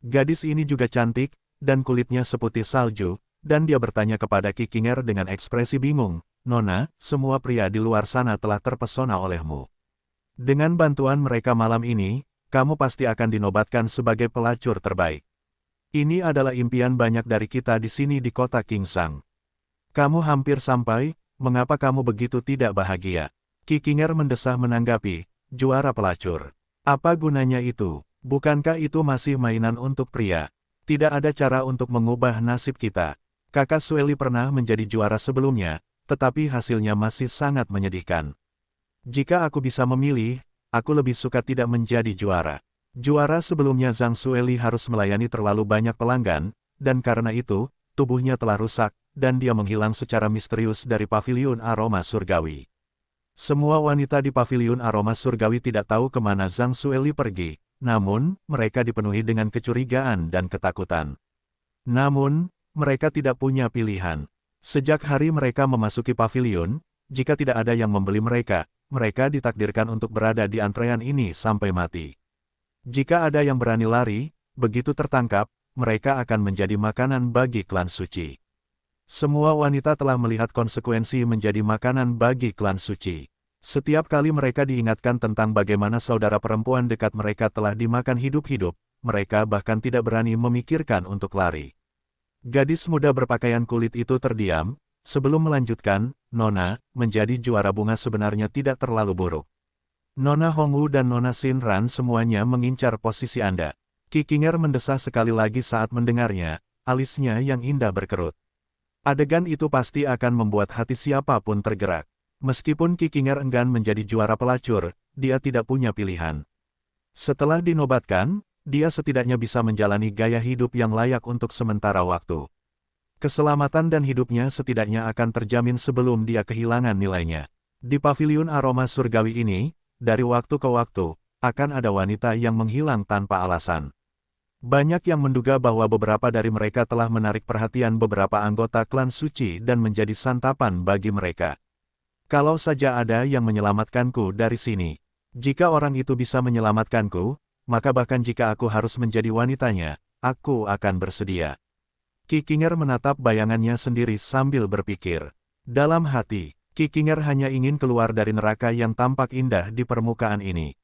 Gadis ini juga cantik, dan kulitnya seputih salju, dan dia bertanya kepada Qi Qinger dengan ekspresi bingung, Nona, semua pria di luar sana telah terpesona olehmu. Dengan bantuan mereka malam ini, kamu pasti akan dinobatkan sebagai pelacur terbaik. Ini adalah impian banyak dari kita di sini di kota Qingshan. Kamu hampir sampai, mengapa kamu begitu tidak bahagia? Qi Qinger mendesah menanggapi, juara pelacur. Apa gunanya itu? Bukankah itu masih mainan untuk pria? Tidak ada cara untuk mengubah nasib kita. Kakak Xueli pernah menjadi juara sebelumnya, tetapi hasilnya masih sangat menyedihkan. Jika aku bisa memilih, aku lebih suka tidak menjadi juara. Juara sebelumnya Zhang Xueli harus melayani terlalu banyak pelanggan, dan karena itu, tubuhnya telah rusak, dan dia menghilang secara misterius dari paviliun aroma surgawi. Semua wanita di paviliun aroma surgawi tidak tahu kemana Zhang Xueli pergi, namun, mereka dipenuhi dengan kecurigaan dan ketakutan. Namun, mereka tidak punya pilihan. Sejak hari mereka memasuki paviliun, jika tidak ada yang membeli mereka ditakdirkan untuk berada di antrean ini sampai mati. Jika ada yang berani lari, begitu tertangkap, mereka akan menjadi makanan bagi klan suci. Semua wanita telah melihat konsekuensi menjadi makanan bagi klan suci. Setiap kali mereka diingatkan tentang bagaimana saudara perempuan dekat mereka telah dimakan hidup-hidup, mereka bahkan tidak berani memikirkan untuk lari. Gadis muda berpakaian kulit itu terdiam, sebelum melanjutkan, Nona, menjadi juara bunga sebenarnya tidak terlalu buruk. Nona Hongwu dan Nona Shinran semuanya mengincar posisi Anda. Kikinger mendesah sekali lagi saat mendengarnya, alisnya yang indah berkerut. Adegan itu pasti akan membuat hati siapapun tergerak. Meskipun Kikinger enggan menjadi juara pelacur, dia tidak punya pilihan. Setelah dinobatkan, dia setidaknya bisa menjalani gaya hidup yang layak untuk sementara waktu. Keselamatan dan hidupnya setidaknya akan terjamin sebelum dia kehilangan nilainya. Di paviliun aroma surgawi ini, dari waktu ke waktu, akan ada wanita yang menghilang tanpa alasan. Banyak yang menduga bahwa beberapa dari mereka telah menarik perhatian beberapa anggota klan suci dan menjadi santapan bagi mereka. Kalau saja ada yang menyelamatkanku dari sini. Jika orang itu bisa menyelamatkanku, maka bahkan jika aku harus menjadi wanitanya, aku akan bersedia. Kikinger menatap bayangannya sendiri sambil berpikir. Dalam hati, Kikinger hanya ingin keluar dari neraka yang tampak indah di permukaan ini.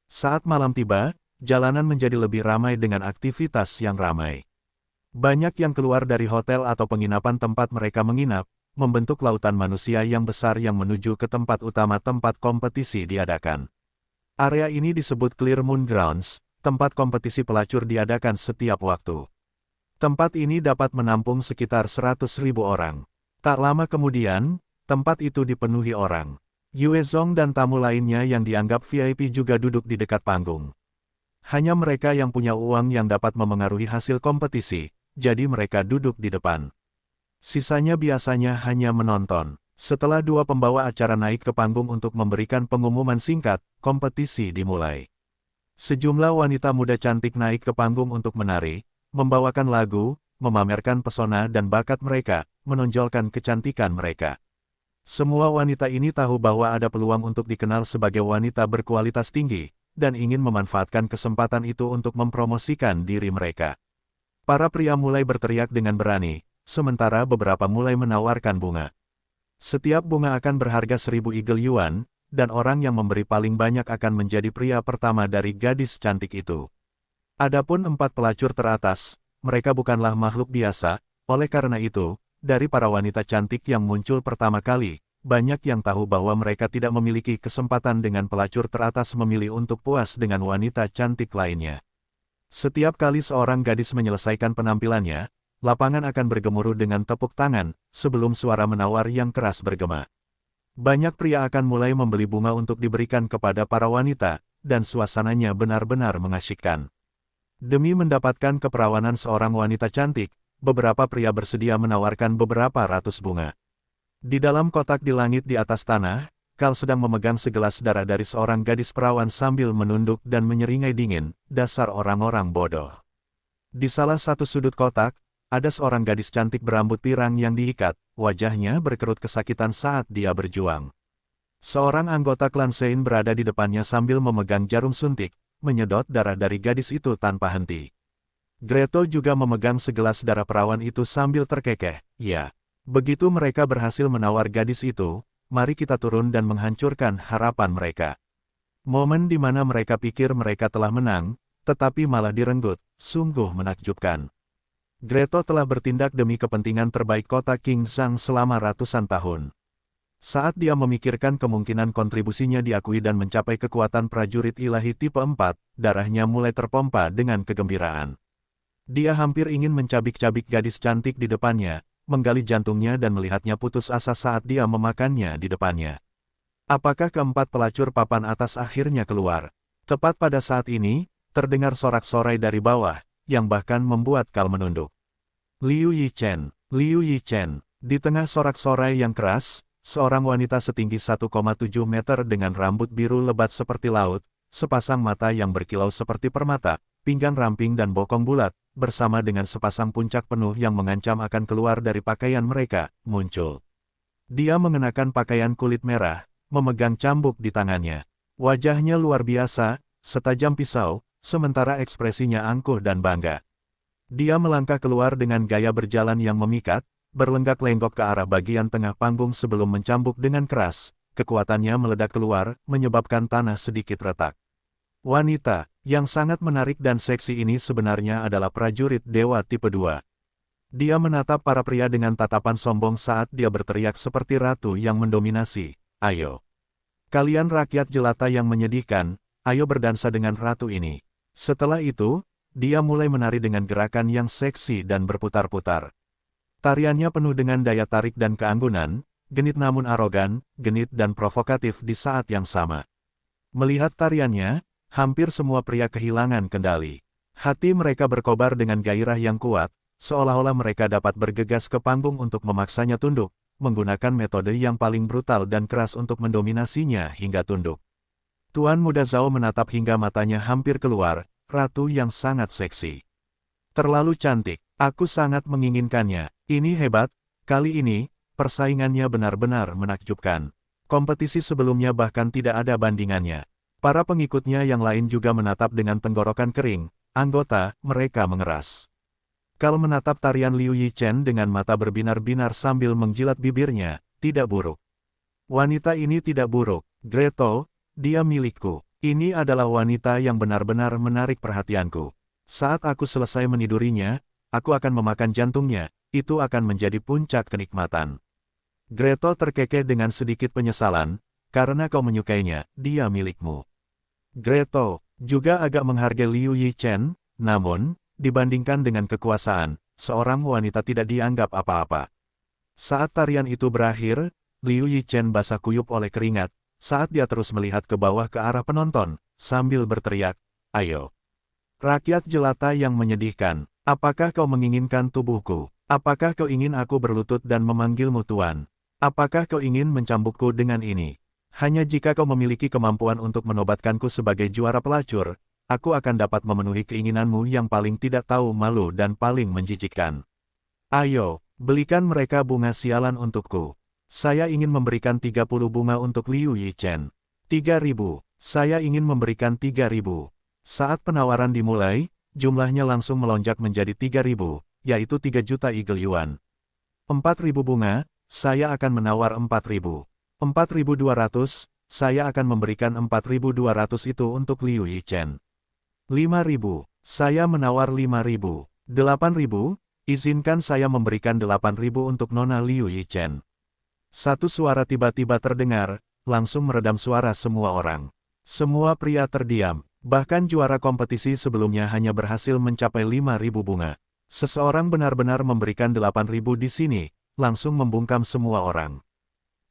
Saat malam tiba, jalanan menjadi lebih ramai dengan aktivitas yang ramai. Banyak yang keluar dari hotel atau penginapan tempat mereka menginap, membentuk lautan manusia yang besar yang menuju ke tempat utama tempat kompetisi diadakan. Area ini disebut Clear Moon Grounds, tempat kompetisi pelacur diadakan setiap waktu. Tempat ini dapat menampung sekitar 100.000 orang. Tak lama kemudian, tempat itu dipenuhi orang. Yue Zong dan tamu lainnya yang dianggap VIP juga duduk di dekat panggung. Hanya mereka yang punya uang yang dapat memengaruhi hasil kompetisi, jadi mereka duduk di depan. Sisanya biasanya hanya menonton. Setelah dua pembawa acara naik ke panggung untuk memberikan pengumuman singkat, kompetisi dimulai. Sejumlah wanita muda cantik naik ke panggung untuk menari, membawakan lagu, memamerkan pesona dan bakat mereka, menonjolkan kecantikan mereka. Semua wanita ini tahu bahwa ada peluang untuk dikenal sebagai wanita berkualitas tinggi, dan ingin memanfaatkan kesempatan itu untuk mempromosikan diri mereka. Para pria mulai berteriak dengan berani, sementara beberapa mulai menawarkan bunga. Setiap bunga akan berharga 1.000 Eagle Yuan, dan orang yang memberi paling banyak akan menjadi pria pertama dari gadis cantik itu. Adapun 4 pelacur teratas, mereka bukanlah makhluk biasa, oleh karena itu, dari para wanita cantik yang muncul pertama kali, banyak yang tahu bahwa mereka tidak memiliki kesempatan dengan pelacur teratas memilih untuk puas dengan wanita cantik lainnya. Setiap kali seorang gadis menyelesaikan penampilannya, lapangan akan bergemuruh dengan tepuk tangan, sebelum suara menawar yang keras bergema. Banyak pria akan mulai membeli bunga untuk diberikan kepada para wanita, dan suasananya benar-benar mengasyikkan. Demi mendapatkan keperawanan seorang wanita cantik, beberapa pria bersedia menawarkan beberapa ratus bunga. Di dalam kotak di langit di atas tanah, Kal sedang memegang segelas darah dari seorang gadis perawan sambil menunduk dan menyeringai dingin, dasar orang-orang bodoh. Di salah satu sudut kotak, ada seorang gadis cantik berambut pirang yang diikat, wajahnya berkerut kesakitan saat dia berjuang. Seorang anggota klan Sein berada di depannya sambil memegang jarum suntik, menyedot darah dari gadis itu tanpa henti. Greto juga memegang segelas darah perawan itu sambil terkekeh, ya. Begitu mereka berhasil menawar gadis itu, mari kita turun dan menghancurkan harapan mereka. Momen di mana mereka pikir mereka telah menang, tetapi malah direnggut, sungguh menakjubkan. Greto telah bertindak demi kepentingan terbaik kota King Zhang selama ratusan tahun. Saat dia memikirkan kemungkinan kontribusinya diakui dan mencapai kekuatan prajurit ilahi tipe 4, darahnya mulai terpompa dengan kegembiraan. Dia hampir ingin mencabik-cabik gadis cantik di depannya, menggali jantungnya dan melihatnya putus asa saat dia memakannya di depannya. Apakah keempat pelacur papan atas akhirnya keluar? Tepat pada saat ini, terdengar sorak-sorai dari bawah, yang bahkan membuat Kal menunduk. Liu Yichen, Liu Yichen. Di tengah sorak-sorai yang keras, seorang wanita setinggi 1,7 meter dengan rambut biru lebat seperti laut, sepasang mata yang berkilau seperti permata, pinggang ramping dan bokong bulat, bersama dengan sepasang puncak penuh yang mengancam akan keluar dari pakaian mereka, muncul. Dia mengenakan pakaian kulit merah, memegang cambuk di tangannya. Wajahnya luar biasa, setajam pisau, sementara ekspresinya angkuh dan bangga. Dia melangkah keluar dengan gaya berjalan yang memikat, berlenggak-lenggok ke arah bagian tengah panggung sebelum mencambuk dengan keras, kekuatannya meledak keluar, menyebabkan tanah sedikit retak. Wanita yang sangat menarik dan seksi ini sebenarnya adalah prajurit dewa tipe 2. Dia menatap para pria dengan tatapan sombong saat dia berteriak seperti ratu yang mendominasi. Ayo. Kalian rakyat jelata yang menyedihkan, ayo berdansa dengan ratu ini. Setelah itu, dia mulai menari dengan gerakan yang seksi dan berputar-putar. Tariannya penuh dengan daya tarik dan keanggunan, genit namun arogan, genit dan provokatif di saat yang sama. Melihat tariannya, hampir semua pria kehilangan kendali. Hati mereka berkobar dengan gairah yang kuat, seolah-olah mereka dapat bergegas ke panggung untuk memaksanya tunduk, menggunakan metode yang paling brutal dan keras untuk mendominasinya hingga tunduk. Tuan Muda Zhao menatap hingga matanya hampir keluar, ratu yang sangat seksi. Terlalu cantik, aku sangat menginginkannya. Ini hebat, kali ini, persaingannya benar-benar menakjubkan. Kompetisi sebelumnya bahkan tidak ada bandingannya. Para pengikutnya yang lain juga menatap dengan tenggorokan kering, anggota, mereka mengeras. Kalau menatap tarian Liu Yichen dengan mata berbinar-binar sambil menjilat bibirnya, tidak buruk. Wanita ini tidak buruk, Gretel, dia milikku. Ini adalah wanita yang benar-benar menarik perhatianku. Saat aku selesai menidurinya, aku akan memakan jantungnya, itu akan menjadi puncak kenikmatan. Gretel terkekeh dengan sedikit penyesalan, karena kau menyukainya, dia milikmu. Gretel juga agak menghargai Liu Yichen, namun, dibandingkan dengan kekuasaan, seorang wanita tidak dianggap apa-apa. Saat tarian itu berakhir, Liu Yichen basah kuyup oleh keringat, saat dia terus melihat ke bawah ke arah penonton, sambil berteriak, ayo. Rakyat jelata yang menyedihkan, apakah kau menginginkan tubuhku? Apakah kau ingin aku berlutut dan memanggilmu tuan? Apakah kau ingin mencambukku dengan ini? Hanya jika kau memiliki kemampuan untuk menobatkanku sebagai juara pelacur, aku akan dapat memenuhi keinginanmu yang paling tidak tahu malu dan paling menjijikkan. Ayo, belikan mereka bunga sialan untukku. Saya ingin memberikan 30 bunga untuk Liu Yichen. 3.000, saya ingin memberikan 3.000. Saat penawaran dimulai, jumlahnya langsung melonjak menjadi 3.000, yaitu 3 juta Eagle Yuan. 4.000 bunga, saya akan menawar 4.000. 4.200, saya akan memberikan 4.200 itu untuk Liu Yichen. 5.000, saya menawar 5.000. 8.000, izinkan saya memberikan 8.000 untuk Nona Liu Yichen. Satu suara tiba-tiba terdengar, langsung meredam suara semua orang. Semua pria terdiam, bahkan juara kompetisi sebelumnya hanya berhasil mencapai 5.000 bunga. Seseorang benar-benar memberikan 8.000 di sini, langsung membungkam semua orang.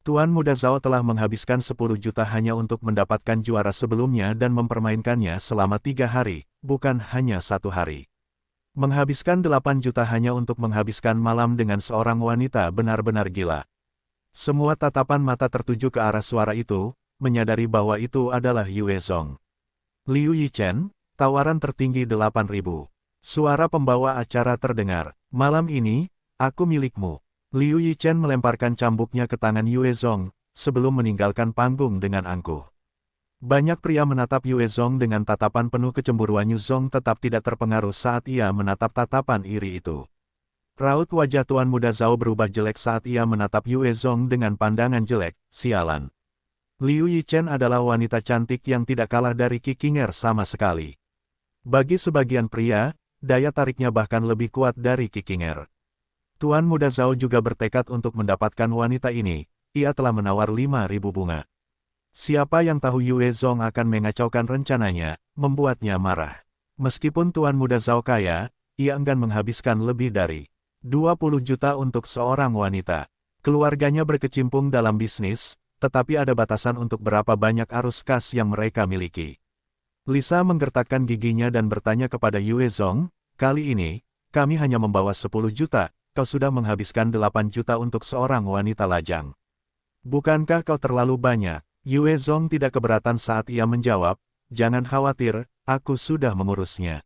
Tuan Muda Zhao telah menghabiskan 10 juta hanya untuk mendapatkan juara sebelumnya dan mempermainkannya selama 3 hari, bukan hanya 1 hari. Menghabiskan 8 juta hanya untuk menghabiskan malam dengan seorang wanita benar-benar gila. Semua tatapan mata tertuju ke arah suara itu, menyadari bahwa itu adalah Yue Zong. Liu Yichen, tawaran tertinggi 8.000. Suara pembawa acara terdengar, malam ini, aku milikmu. Liu Yichen melemparkan cambuknya ke tangan Yue Zong, sebelum meninggalkan panggung dengan angkuh. Banyak pria menatap Yue Zong dengan tatapan penuh kecemburuan. Yue Zong tetap tidak terpengaruh saat ia menatap tatapan iri itu. Raut wajah Tuan Muda Zhao berubah jelek saat ia menatap Yue Zong dengan pandangan jelek, sialan. Liu Yichen adalah wanita cantik yang tidak kalah dari Qi Qinger sama sekali. Bagi sebagian pria, daya tariknya bahkan lebih kuat dari Qi Qinger. Tuan Muda Zhao juga bertekad untuk mendapatkan wanita ini, ia telah menawar 5.000 bunga. Siapa yang tahu Yue Zong akan mengacaukan rencananya, membuatnya marah. Meskipun Tuan Muda Zhao kaya, ia enggan menghabiskan lebih dari 20 juta untuk seorang wanita. Keluarganya berkecimpung dalam bisnis, tetapi ada batasan untuk berapa banyak arus kas yang mereka miliki. Lisa menggertakkan giginya dan bertanya kepada Yue Zong, kali ini, kami hanya membawa 10 juta. Kau sudah menghabiskan 8 juta untuk seorang wanita lajang. Bukankah kau terlalu banyak? Yue Zong tidak keberatan saat ia menjawab, jangan khawatir, aku sudah mengurusnya.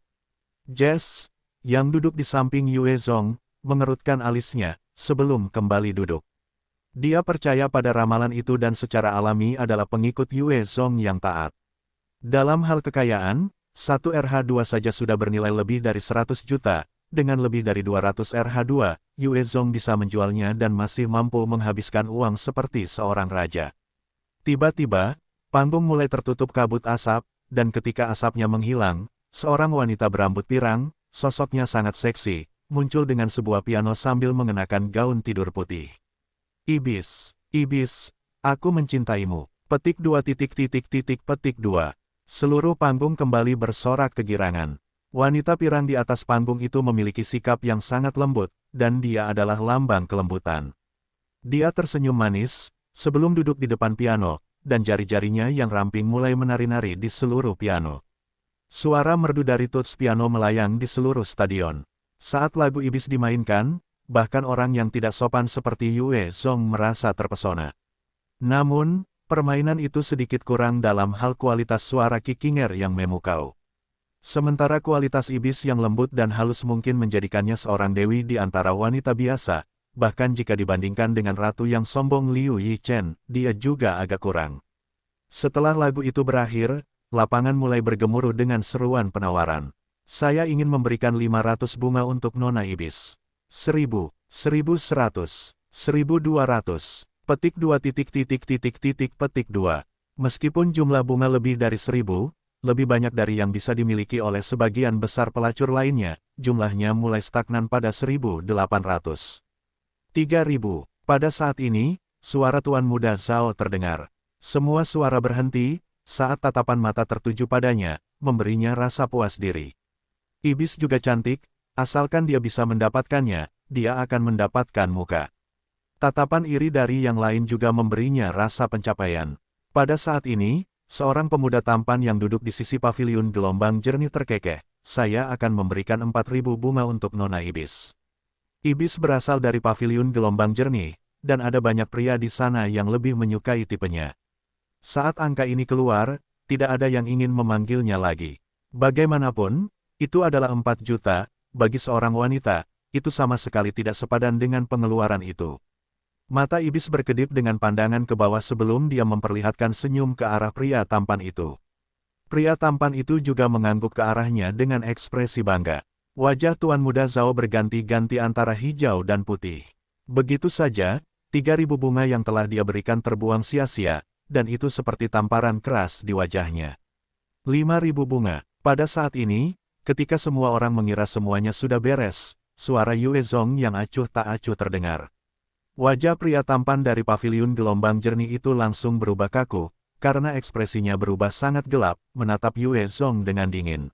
Jess, yang duduk di samping Yue Zong, mengerutkan alisnya, sebelum kembali duduk. Dia percaya pada ramalan itu dan secara alami adalah pengikut Yue Zong yang taat. Dalam hal kekayaan, 1 RH2 saja sudah bernilai lebih dari 100 juta. Dengan lebih dari 200 RH2, Yue Zong bisa menjualnya dan masih mampu menghabiskan uang seperti seorang raja. Tiba-tiba, panggung mulai tertutup kabut asap, dan ketika asapnya menghilang, seorang wanita berambut pirang, sosoknya sangat seksi, muncul dengan sebuah piano sambil mengenakan gaun tidur putih. Ibis, ibis, aku mencintaimu. Petik 2. Seluruh panggung kembali bersorak kegirangan. Wanita pirang di atas panggung itu memiliki sikap yang sangat lembut, dan dia adalah lambang kelembutan. Dia tersenyum manis, sebelum duduk di depan piano, dan jari-jarinya yang ramping mulai menari-nari di seluruh piano. Suara merdu dari tuts piano melayang di seluruh stadion. Saat lagu Ibis dimainkan, bahkan orang yang tidak sopan seperti Yue Zong merasa terpesona. Namun, permainan itu sedikit kurang dalam hal kualitas suara Kikinger yang memukau. Sementara kualitas Ibis yang lembut dan halus mungkin menjadikannya seorang dewi di antara wanita biasa, bahkan jika dibandingkan dengan ratu yang sombong Liu Yichen, dia juga agak kurang. Setelah lagu itu berakhir, lapangan mulai bergemuruh dengan seruan penawaran. Saya ingin memberikan 500 bunga untuk Nona Ibis. 1000, 1100, 1200. Petik 2. Meskipun jumlah bunga lebih dari 1000, lebih banyak dari yang bisa dimiliki oleh sebagian besar pelacur lainnya, jumlahnya mulai stagnan pada 1800. 3000. Pada saat ini, suara Tuan Muda Zhao terdengar. Semua suara berhenti, saat tatapan mata tertuju padanya, memberinya rasa puas diri. Ibis juga cantik, asalkan dia bisa mendapatkannya, dia akan mendapatkan muka. Tatapan iri dari yang lain juga memberinya rasa pencapaian. Pada saat ini, seorang pemuda tampan yang duduk di sisi paviliun gelombang jernih terkekeh, saya akan memberikan 4000 bunga untuk Nona Ibis. Ibis berasal dari paviliun gelombang jernih, dan ada banyak pria di sana yang lebih menyukai tipenya. Saat angka ini keluar, tidak ada yang ingin memanggilnya lagi. Bagaimanapun, itu adalah 4 juta, bagi seorang wanita, itu sama sekali tidak sepadan dengan pengeluaran itu. Mata Ibis berkedip dengan pandangan ke bawah sebelum dia memperlihatkan senyum ke arah pria tampan itu. Pria tampan itu juga mengangguk ke arahnya dengan ekspresi bangga. Wajah Tuan Muda Zhao berganti-ganti antara hijau dan putih. Begitu saja, 3000 bunga yang telah dia berikan terbuang sia-sia, dan itu seperti tamparan keras di wajahnya. 5000 bunga. Pada saat ini, ketika semua orang mengira semuanya sudah beres, suara Yue Zong yang acuh tak acuh terdengar. Wajah pria tampan dari paviliun gelombang jernih itu langsung berubah kaku, karena ekspresinya berubah sangat gelap, menatap Yue Zong dengan dingin.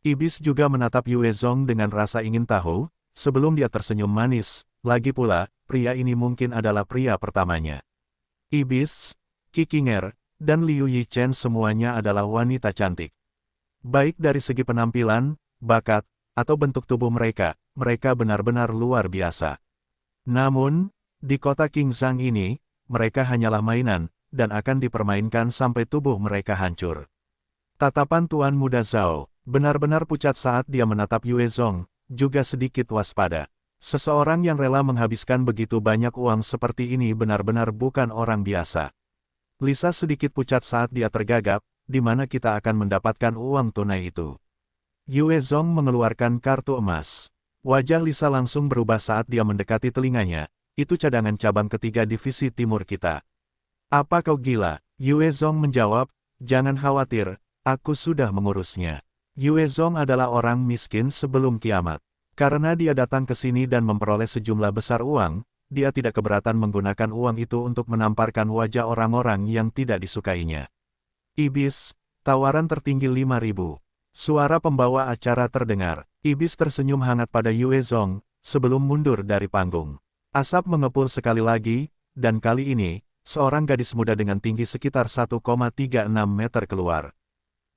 Ibis juga menatap Yue Zong dengan rasa ingin tahu, sebelum dia tersenyum manis, lagi pula, pria ini mungkin adalah pria pertamanya. Ibis, Kikinger, dan Liu Yichen semuanya adalah wanita cantik. Baik dari segi penampilan, bakat, atau bentuk tubuh mereka benar-benar luar biasa. Namun, di kota Qingzhang ini, mereka hanyalah mainan, dan akan dipermainkan sampai tubuh mereka hancur. Tatapan Tuan Muda Zhao benar-benar pucat saat dia menatap Yue Zong, juga sedikit waspada. Seseorang yang rela menghabiskan begitu banyak uang seperti ini benar-benar bukan orang biasa. Lisa sedikit pucat saat dia tergagap, di mana kita akan mendapatkan uang tunai itu. Yue Zong mengeluarkan kartu emas. Wajah Lisa langsung berubah saat dia mendekati telinganya. Itu cadangan cabang ketiga divisi timur kita. Apa kau gila? Yue Zong menjawab, jangan khawatir, aku sudah mengurusnya. Yue Zong adalah orang miskin sebelum kiamat. Karena dia datang ke sini dan memperoleh sejumlah besar uang, dia tidak keberatan menggunakan uang itu untuk menamparkan wajah orang-orang yang tidak disukainya. Ibis, tawaran tertinggi 5000. Suara pembawa acara terdengar. Ibis tersenyum hangat pada Yue Zong, sebelum mundur dari panggung. Asap mengepul sekali lagi, dan kali ini, seorang gadis muda dengan tinggi sekitar 1,36 meter keluar.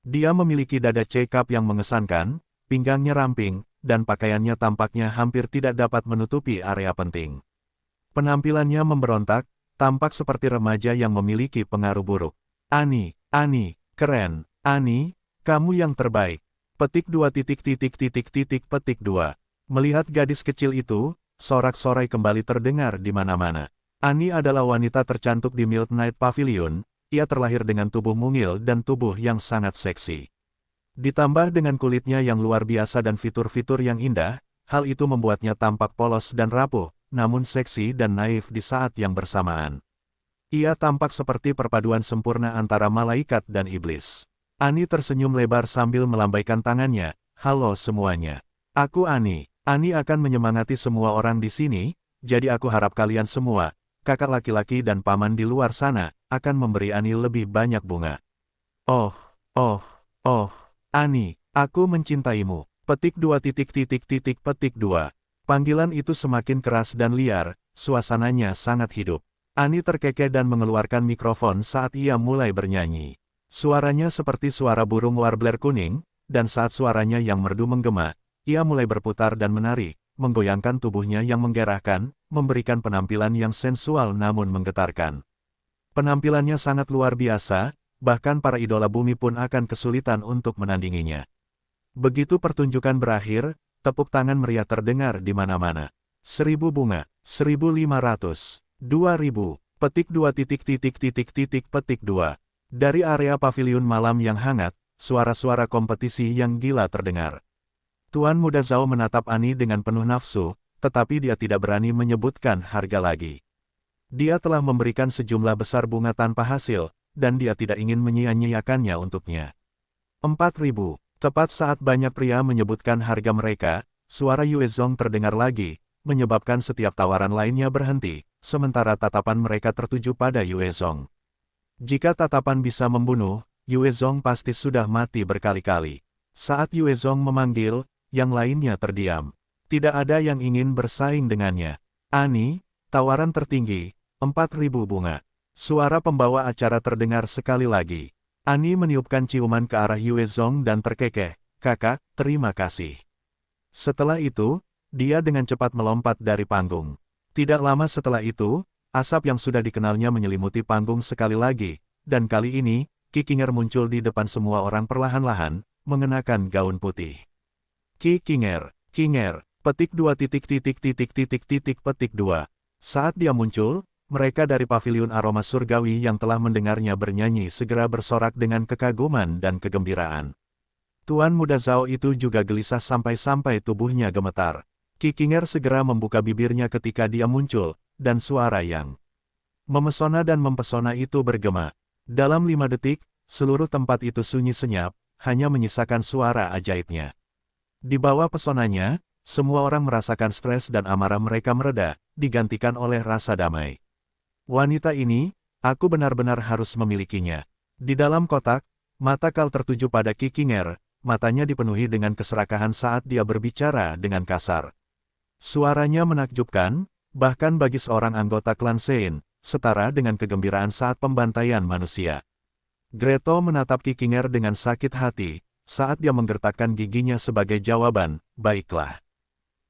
Dia memiliki dada cekap yang mengesankan, pinggangnya ramping, dan pakaiannya tampaknya hampir tidak dapat menutupi area penting. Penampilannya memberontak, tampak seperti remaja yang memiliki pengaruh buruk. Ani, keren, Ani, kamu yang terbaik. Petik 2. Melihat gadis kecil itu, sorak-sorai kembali terdengar di mana-mana. Ani adalah wanita tercantik di Midnight Pavilion, ia terlahir dengan tubuh mungil dan tubuh yang sangat seksi. Ditambah dengan kulitnya yang luar biasa dan fitur-fitur yang indah, hal itu membuatnya tampak polos dan rapuh, namun seksi dan naif di saat yang bersamaan. Ia tampak seperti perpaduan sempurna antara malaikat dan iblis. Ani tersenyum lebar sambil melambaikan tangannya. Halo semuanya. Aku Ani. Ani akan menyemangati semua orang di sini, jadi aku harap kalian semua, kakak laki-laki dan paman di luar sana, akan memberi Ani lebih banyak bunga. Oh, oh, oh, Ani, aku mencintaimu. Petik 2. Panggilan itu semakin keras dan liar, suasananya sangat hidup. Ani terkekeh dan mengeluarkan mikrofon saat ia mulai bernyanyi. Suaranya seperti suara burung warbler kuning, dan saat suaranya yang merdu menggema, ia mulai berputar dan menari, menggoyangkan tubuhnya yang menggerahkan, memberikan penampilan yang sensual namun menggetarkan. Penampilannya sangat luar biasa, bahkan para idola bumi pun akan kesulitan untuk menandinginya. Begitu pertunjukan berakhir, tepuk tangan meriah terdengar di mana-mana. 1000 bunga, 1500, 2000, petik 2. Dari area paviliun malam yang hangat, suara-suara kompetisi yang gila terdengar. Tuan Muda Zhao menatap Ani dengan penuh nafsu, tetapi dia tidak berani menyebutkan harga lagi. Dia telah memberikan sejumlah besar bunga tanpa hasil, dan dia tidak ingin menyia-nyiakannya untuknya. 4000. Tepat saat banyak pria menyebutkan harga mereka, suara Yue Zong terdengar lagi, menyebabkan setiap tawaran lainnya berhenti, sementara tatapan mereka tertuju pada Yue Zong. Jika tatapan bisa membunuh, Yue Zong pasti sudah mati berkali-kali. Saat Yue Zong memanggil, yang lainnya terdiam. Tidak ada yang ingin bersaing dengannya. Ani, tawaran tertinggi, 4000 bunga. Suara pembawa acara terdengar sekali lagi. Ani meniupkan ciuman ke arah Yue Zong dan terkekeh, kakak, terima kasih. Setelah itu, dia dengan cepat melompat dari panggung. Tidak lama setelah itu, asap yang sudah dikenalnya menyelimuti panggung sekali lagi, dan kali ini, Qi Qinger muncul di depan semua orang perlahan-lahan, mengenakan gaun putih. Qi Qinger, petik 2. Saat dia muncul, mereka dari paviliun aroma surgawi yang telah mendengarnya bernyanyi segera bersorak dengan kekaguman dan kegembiraan. Tuan Muda Zhao itu juga gelisah sampai-sampai tubuhnya gemetar. Qi Qinger segera membuka bibirnya ketika dia muncul, dan suara yang memesona dan mempesona itu bergema. Dalam 5 detik, seluruh tempat itu sunyi senyap, hanya menyisakan suara ajaibnya. Di bawah pesonanya, semua orang merasakan stres dan amarah mereka mereda, digantikan oleh rasa damai. Wanita ini, aku benar-benar harus memilikinya. Di dalam kotak, mata Kal tertuju pada Qi Qinger, matanya dipenuhi dengan keserakahan saat dia berbicara dengan kasar. Suaranya menakjubkan, bahkan bagi seorang anggota klan Sein, setara dengan kegembiraan saat pembantaian manusia. Greto menatap Qi Qinger dengan sakit hati, saat dia menggertakkan giginya sebagai jawaban, baiklah.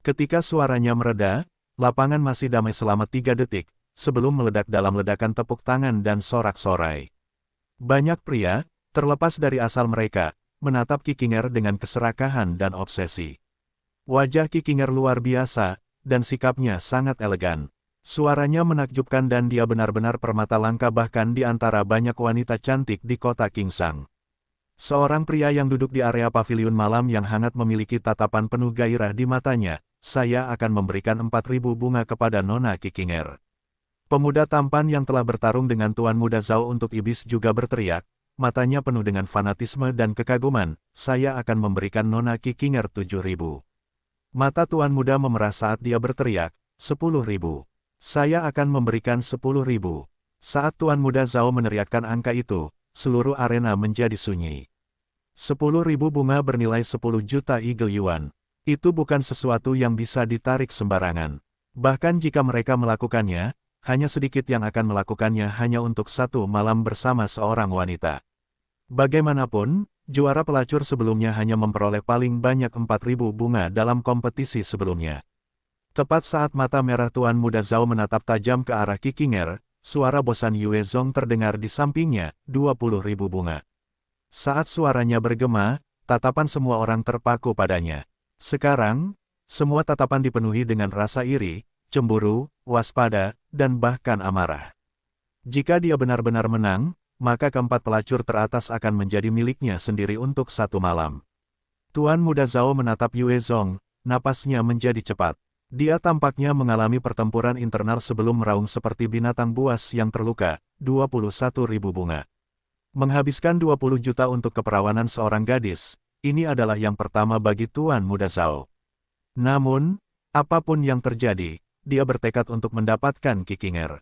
Ketika suaranya mereda, lapangan masih damai selama 3 detik, sebelum meledak dalam ledakan tepuk tangan dan sorak-sorai. Banyak pria, terlepas dari asal mereka, menatap Qi Qinger dengan keserakahan dan obsesi. Wajah Qi Qinger luar biasa, dan sikapnya sangat elegan. Suaranya menakjubkan dan dia benar-benar permata langka bahkan di antara banyak wanita cantik di kota Qingsang. Seorang pria yang duduk di area paviliun malam yang hangat memiliki tatapan penuh gairah di matanya, saya akan memberikan 4000 bunga kepada Nona Qi Qinger. Pemuda tampan yang telah bertarung dengan Tuan Muda Zhao untuk iblis juga berteriak, matanya penuh dengan fanatisme dan kekaguman, saya akan memberikan Nona Qi Qinger 7000. Mata Tuan Muda memerah saat dia berteriak, 10.000. Saya akan memberikan 10.000. Saat Tuan Muda Zhao meneriakkan angka itu, seluruh arena menjadi sunyi. 10.000 bunga bernilai 10 juta Eagle Yuan. Itu bukan sesuatu yang bisa ditarik sembarangan. Bahkan jika mereka melakukannya, hanya sedikit yang akan melakukannya hanya untuk 1 malam bersama seorang wanita. Bagaimanapun, juara pelacur sebelumnya hanya memperoleh paling banyak 4.000 bunga dalam kompetisi sebelumnya. Tepat saat mata merah Tuan Muda Zhao menatap tajam ke arah Qi Qinger, suara bosan Yue Zong terdengar di sampingnya, 20.000 bunga. Saat suaranya bergema, tatapan semua orang terpaku padanya. Sekarang, semua tatapan dipenuhi dengan rasa iri, cemburu, waspada, dan bahkan amarah. Jika dia benar-benar menang, maka keempat pelacur teratas akan menjadi miliknya sendiri untuk 1 malam. Tuan Muda Zhao menatap Yue Zong, napasnya menjadi cepat. Dia tampaknya mengalami pertempuran internal sebelum meraung seperti binatang buas yang terluka, 21.000 bunga. Menghabiskan 20 juta untuk keperawanan seorang gadis, ini adalah yang pertama bagi Tuan Muda Zhao. Namun, apapun yang terjadi, dia bertekad untuk mendapatkan Kikinger.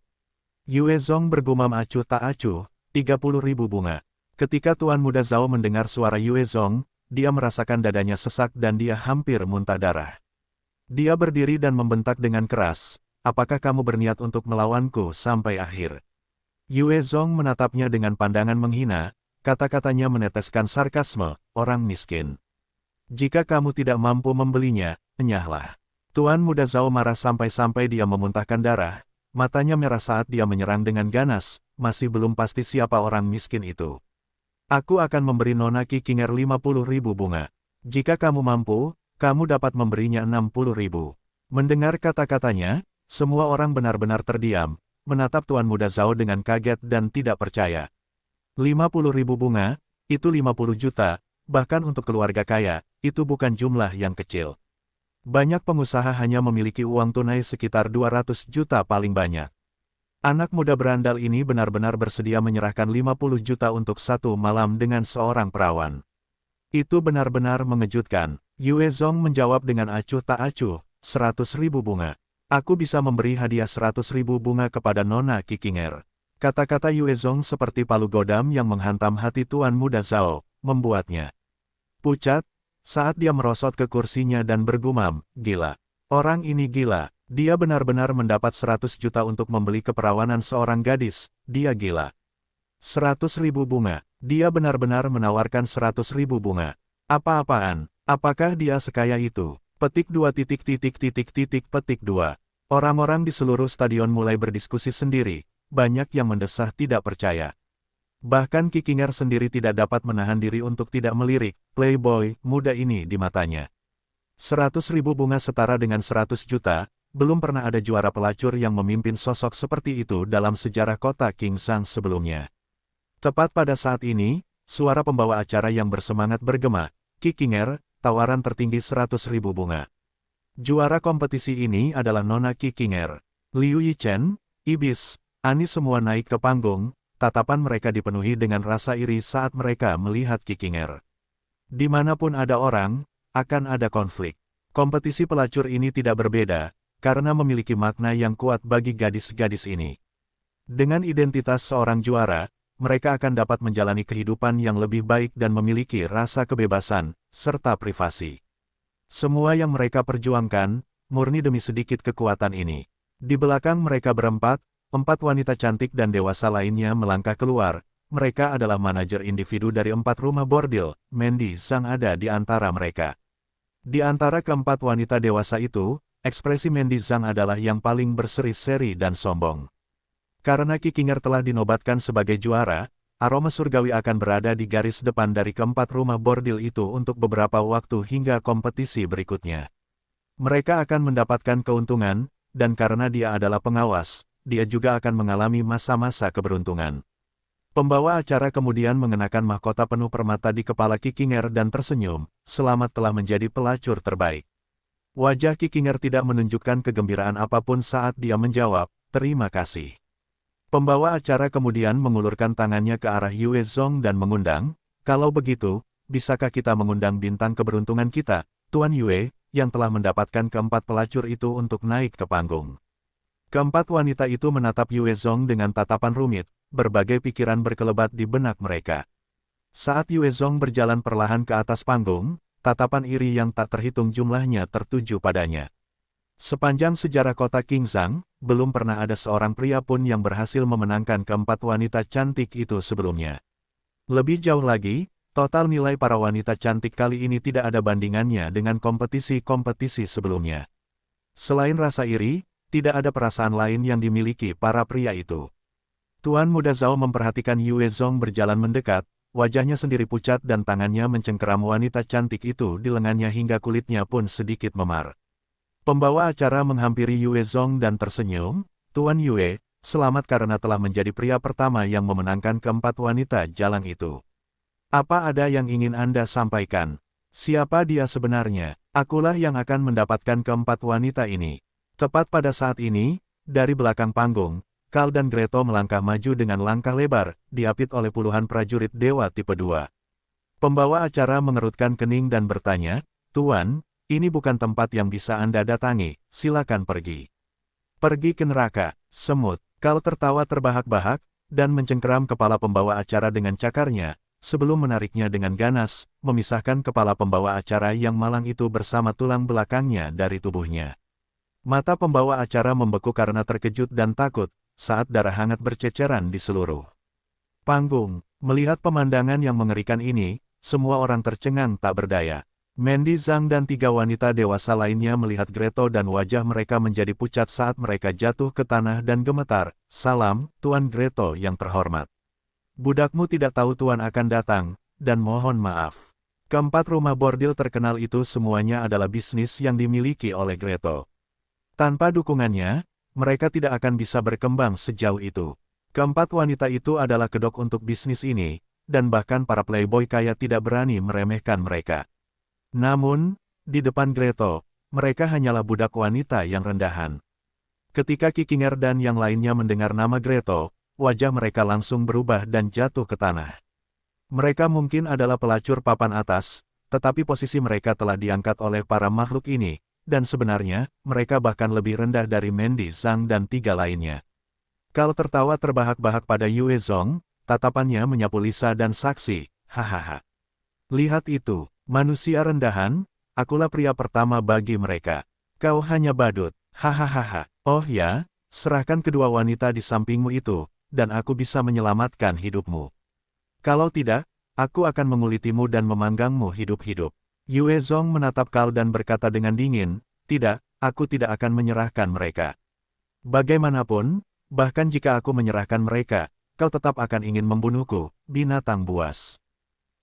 Yue Zong bergumam acuh tak acuh, 30.000 bunga. Ketika Tuan Muda Zhao mendengar suara Yue Zong, dia merasakan dadanya sesak dan dia hampir muntah darah. Dia berdiri dan membentak dengan keras, apakah kamu berniat untuk melawanku sampai akhir? Yue Zong menatapnya dengan pandangan menghina, kata-katanya meneteskan sarkasme, orang miskin. Jika kamu tidak mampu membelinya, enyahlah. Tuan Muda Zhao marah sampai-sampai dia memuntahkan darah, matanya merah saat dia menyerang dengan ganas, masih belum pasti siapa orang miskin itu. Aku akan memberi Nona Kikinger 50.000 bunga. Jika kamu mampu, kamu dapat memberinya 60.000. Mendengar kata-katanya, semua orang benar-benar terdiam, menatap Tuan Muda Zhao dengan kaget dan tidak percaya. 50.000 bunga, itu 50 juta, bahkan untuk keluarga kaya, itu bukan jumlah yang kecil. Banyak pengusaha hanya memiliki uang tunai sekitar 200 juta paling banyak. Anak muda berandal ini benar-benar bersedia menyerahkan 50 juta untuk satu malam dengan seorang perawan. Itu benar-benar mengejutkan. Yue Zong menjawab dengan acuh tak acuh, 100.000 bunga. Aku bisa memberi hadiah 100.000 bunga kepada Nona Kikinger. Kata-kata Yue Zong seperti palu godam yang menghantam hati Tuan Muda Zhao, membuatnya pucat, saat dia merosot ke kursinya dan bergumam, gila. Orang ini gila, dia benar-benar mendapat 100 juta untuk membeli keperawanan seorang gadis, dia gila. 100.000 bunga, dia benar-benar menawarkan 100.000 bunga. Apa-apaan? Apakah dia sekaya itu? Petik 2 petik 2. Orang-orang di seluruh stadion mulai berdiskusi sendiri, banyak yang mendesah tidak percaya. Bahkan Kikinger sendiri tidak dapat menahan diri untuk tidak melirik, playboy muda ini di matanya. 100.000 bunga setara dengan 100 juta, belum pernah ada juara pelacur yang memimpin sosok seperti itu dalam sejarah kota Kingshan sebelumnya. Tepat pada saat ini, suara pembawa acara yang bersemangat bergema, Kikinger, tawaran tertinggi 100.000 bunga. Juara kompetisi ini adalah Nona Kikinger. Liu Yichen, Ibis, Ani semua naik ke panggung, tatapan mereka dipenuhi dengan rasa iri saat mereka melihat Kikinger. Dimanapun ada orang, akan ada konflik. Kompetisi pelacur ini tidak berbeda, karena memiliki makna yang kuat bagi gadis-gadis ini. Dengan identitas seorang juara, mereka akan dapat menjalani kehidupan yang lebih baik dan memiliki rasa kebebasan, serta privasi. Semua yang mereka perjuangkan, murni demi sedikit kekuatan ini. Di belakang mereka berempat, 4 wanita cantik dan dewasa lainnya melangkah keluar. Mereka adalah manajer individu dari 4 rumah bordil, Mandy Zhang ada di antara mereka. Di antara keempat wanita dewasa itu, ekspresi Mandy Zhang adalah yang paling berseri-seri dan sombong. Karena Kikinger telah dinobatkan sebagai juara, aroma surgawi akan berada di garis depan dari keempat rumah bordil itu untuk beberapa waktu hingga kompetisi berikutnya. Mereka akan mendapatkan keuntungan, dan karena dia adalah pengawas, dia juga akan mengalami masa-masa keberuntungan. Pembawa acara kemudian mengenakan mahkota penuh permata di kepala Kikinger dan tersenyum, selamat telah menjadi pelacur terbaik. Wajah Kikinger tidak menunjukkan kegembiraan apapun saat dia menjawab, terima kasih. Pembawa acara kemudian mengulurkan tangannya ke arah Yue Zong dan mengundang, kalau begitu, bisakah kita mengundang bintang keberuntungan kita, Tuan Yue, yang telah mendapatkan keempat pelacur itu untuk naik ke panggung. Keempat wanita itu menatap Yue Zong dengan tatapan rumit, berbagai pikiran berkelebat di benak mereka. Saat Yue Zong berjalan perlahan ke atas panggung, tatapan iri yang tak terhitung jumlahnya tertuju padanya. Sepanjang sejarah kota Kingshan, belum pernah ada seorang pria pun yang berhasil memenangkan keempat wanita cantik itu sebelumnya. Lebih jauh lagi, total nilai para wanita cantik kali ini tidak ada bandingannya dengan kompetisi-kompetisi sebelumnya. Selain rasa iri, tidak ada perasaan lain yang dimiliki para pria itu. Tuan Muda Zhao memperhatikan Yue Zong berjalan mendekat, wajahnya sendiri pucat dan tangannya mencengkeram wanita cantik itu di lengannya hingga kulitnya pun sedikit memar. Pembawa acara menghampiri Yue Zong dan tersenyum, Tuan Yue, selamat karena telah menjadi pria pertama yang memenangkan keempat wanita jalan itu. Apa ada yang ingin Anda sampaikan? Siapa dia sebenarnya? Akulah yang akan mendapatkan keempat wanita ini. Tepat pada saat ini, dari belakang panggung, Karl dan Greto melangkah maju dengan langkah lebar, diapit oleh puluhan prajurit dewa tipe 2. Pembawa acara mengerutkan kening dan bertanya, "Tuan, ini bukan tempat yang bisa Anda datangi, silakan pergi." "Pergi ke neraka, semut." Karl tertawa terbahak-bahak, dan mencengkeram kepala pembawa acara dengan cakarnya, sebelum menariknya dengan ganas, memisahkan kepala pembawa acara yang malang itu bersama tulang belakangnya dari tubuhnya. Mata pembawa acara membeku karena terkejut dan takut, saat darah hangat berceceran di seluruh panggung. Melihat pemandangan yang mengerikan ini, semua orang tercengang tak berdaya. Mandy Zhang dan 3 wanita dewasa lainnya melihat Greto dan wajah mereka menjadi pucat saat mereka jatuh ke tanah dan gemetar. "Salam, Tuan Greto yang terhormat. Budakmu tidak tahu Tuan akan datang, dan mohon maaf." Keempat rumah bordil terkenal itu semuanya adalah bisnis yang dimiliki oleh Greto. Tanpa dukungannya, mereka tidak akan bisa berkembang sejauh itu. Keempat wanita itu adalah kedok untuk bisnis ini, dan bahkan para playboy kaya tidak berani meremehkan mereka. Namun, di depan Greto, mereka hanyalah budak wanita yang rendahan. Ketika Kikinger dan yang lainnya mendengar nama Greto, wajah mereka langsung berubah dan jatuh ke tanah. Mereka mungkin adalah pelacur papan atas, tetapi posisi mereka telah diangkat oleh para makhluk ini, dan sebenarnya, mereka bahkan lebih rendah dari Mandy Zhang dan 3 lainnya. Karl tertawa terbahak-bahak pada Yue Zong, tatapannya menyapu Lisa dan saksi, "Hahaha. Lihat itu, manusia rendahan, akulah pria pertama bagi mereka. Kau hanya badut, hahaha. Oh ya, serahkan kedua wanita di sampingmu itu, dan aku bisa menyelamatkan hidupmu. Kalau tidak, aku akan mengulitimu dan memanggangmu hidup-hidup." Yue Zong menatap Karl dan berkata dengan dingin, "Tidak, aku tidak akan menyerahkan mereka. Bagaimanapun, bahkan jika aku menyerahkan mereka, kau tetap akan ingin membunuhku, binatang buas."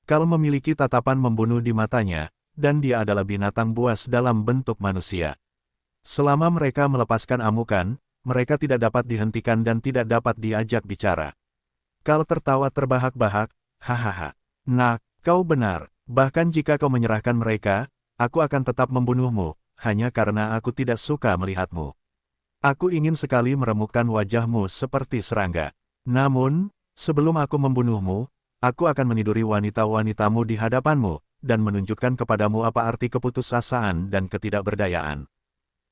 Karl memiliki tatapan membunuh di matanya, dan dia adalah binatang buas dalam bentuk manusia. Selama mereka melepaskan amukan, mereka tidak dapat dihentikan dan tidak dapat diajak bicara. Karl tertawa terbahak-bahak, "Hahaha. Nah, kau benar. Bahkan jika kau menyerahkan mereka, aku akan tetap membunuhmu, hanya karena aku tidak suka melihatmu. Aku ingin sekali meremukkan wajahmu seperti serangga. Namun, sebelum aku membunuhmu, aku akan meniduri wanita-wanitamu di hadapanmu, dan menunjukkan kepadamu apa arti keputusasaan dan ketidakberdayaan.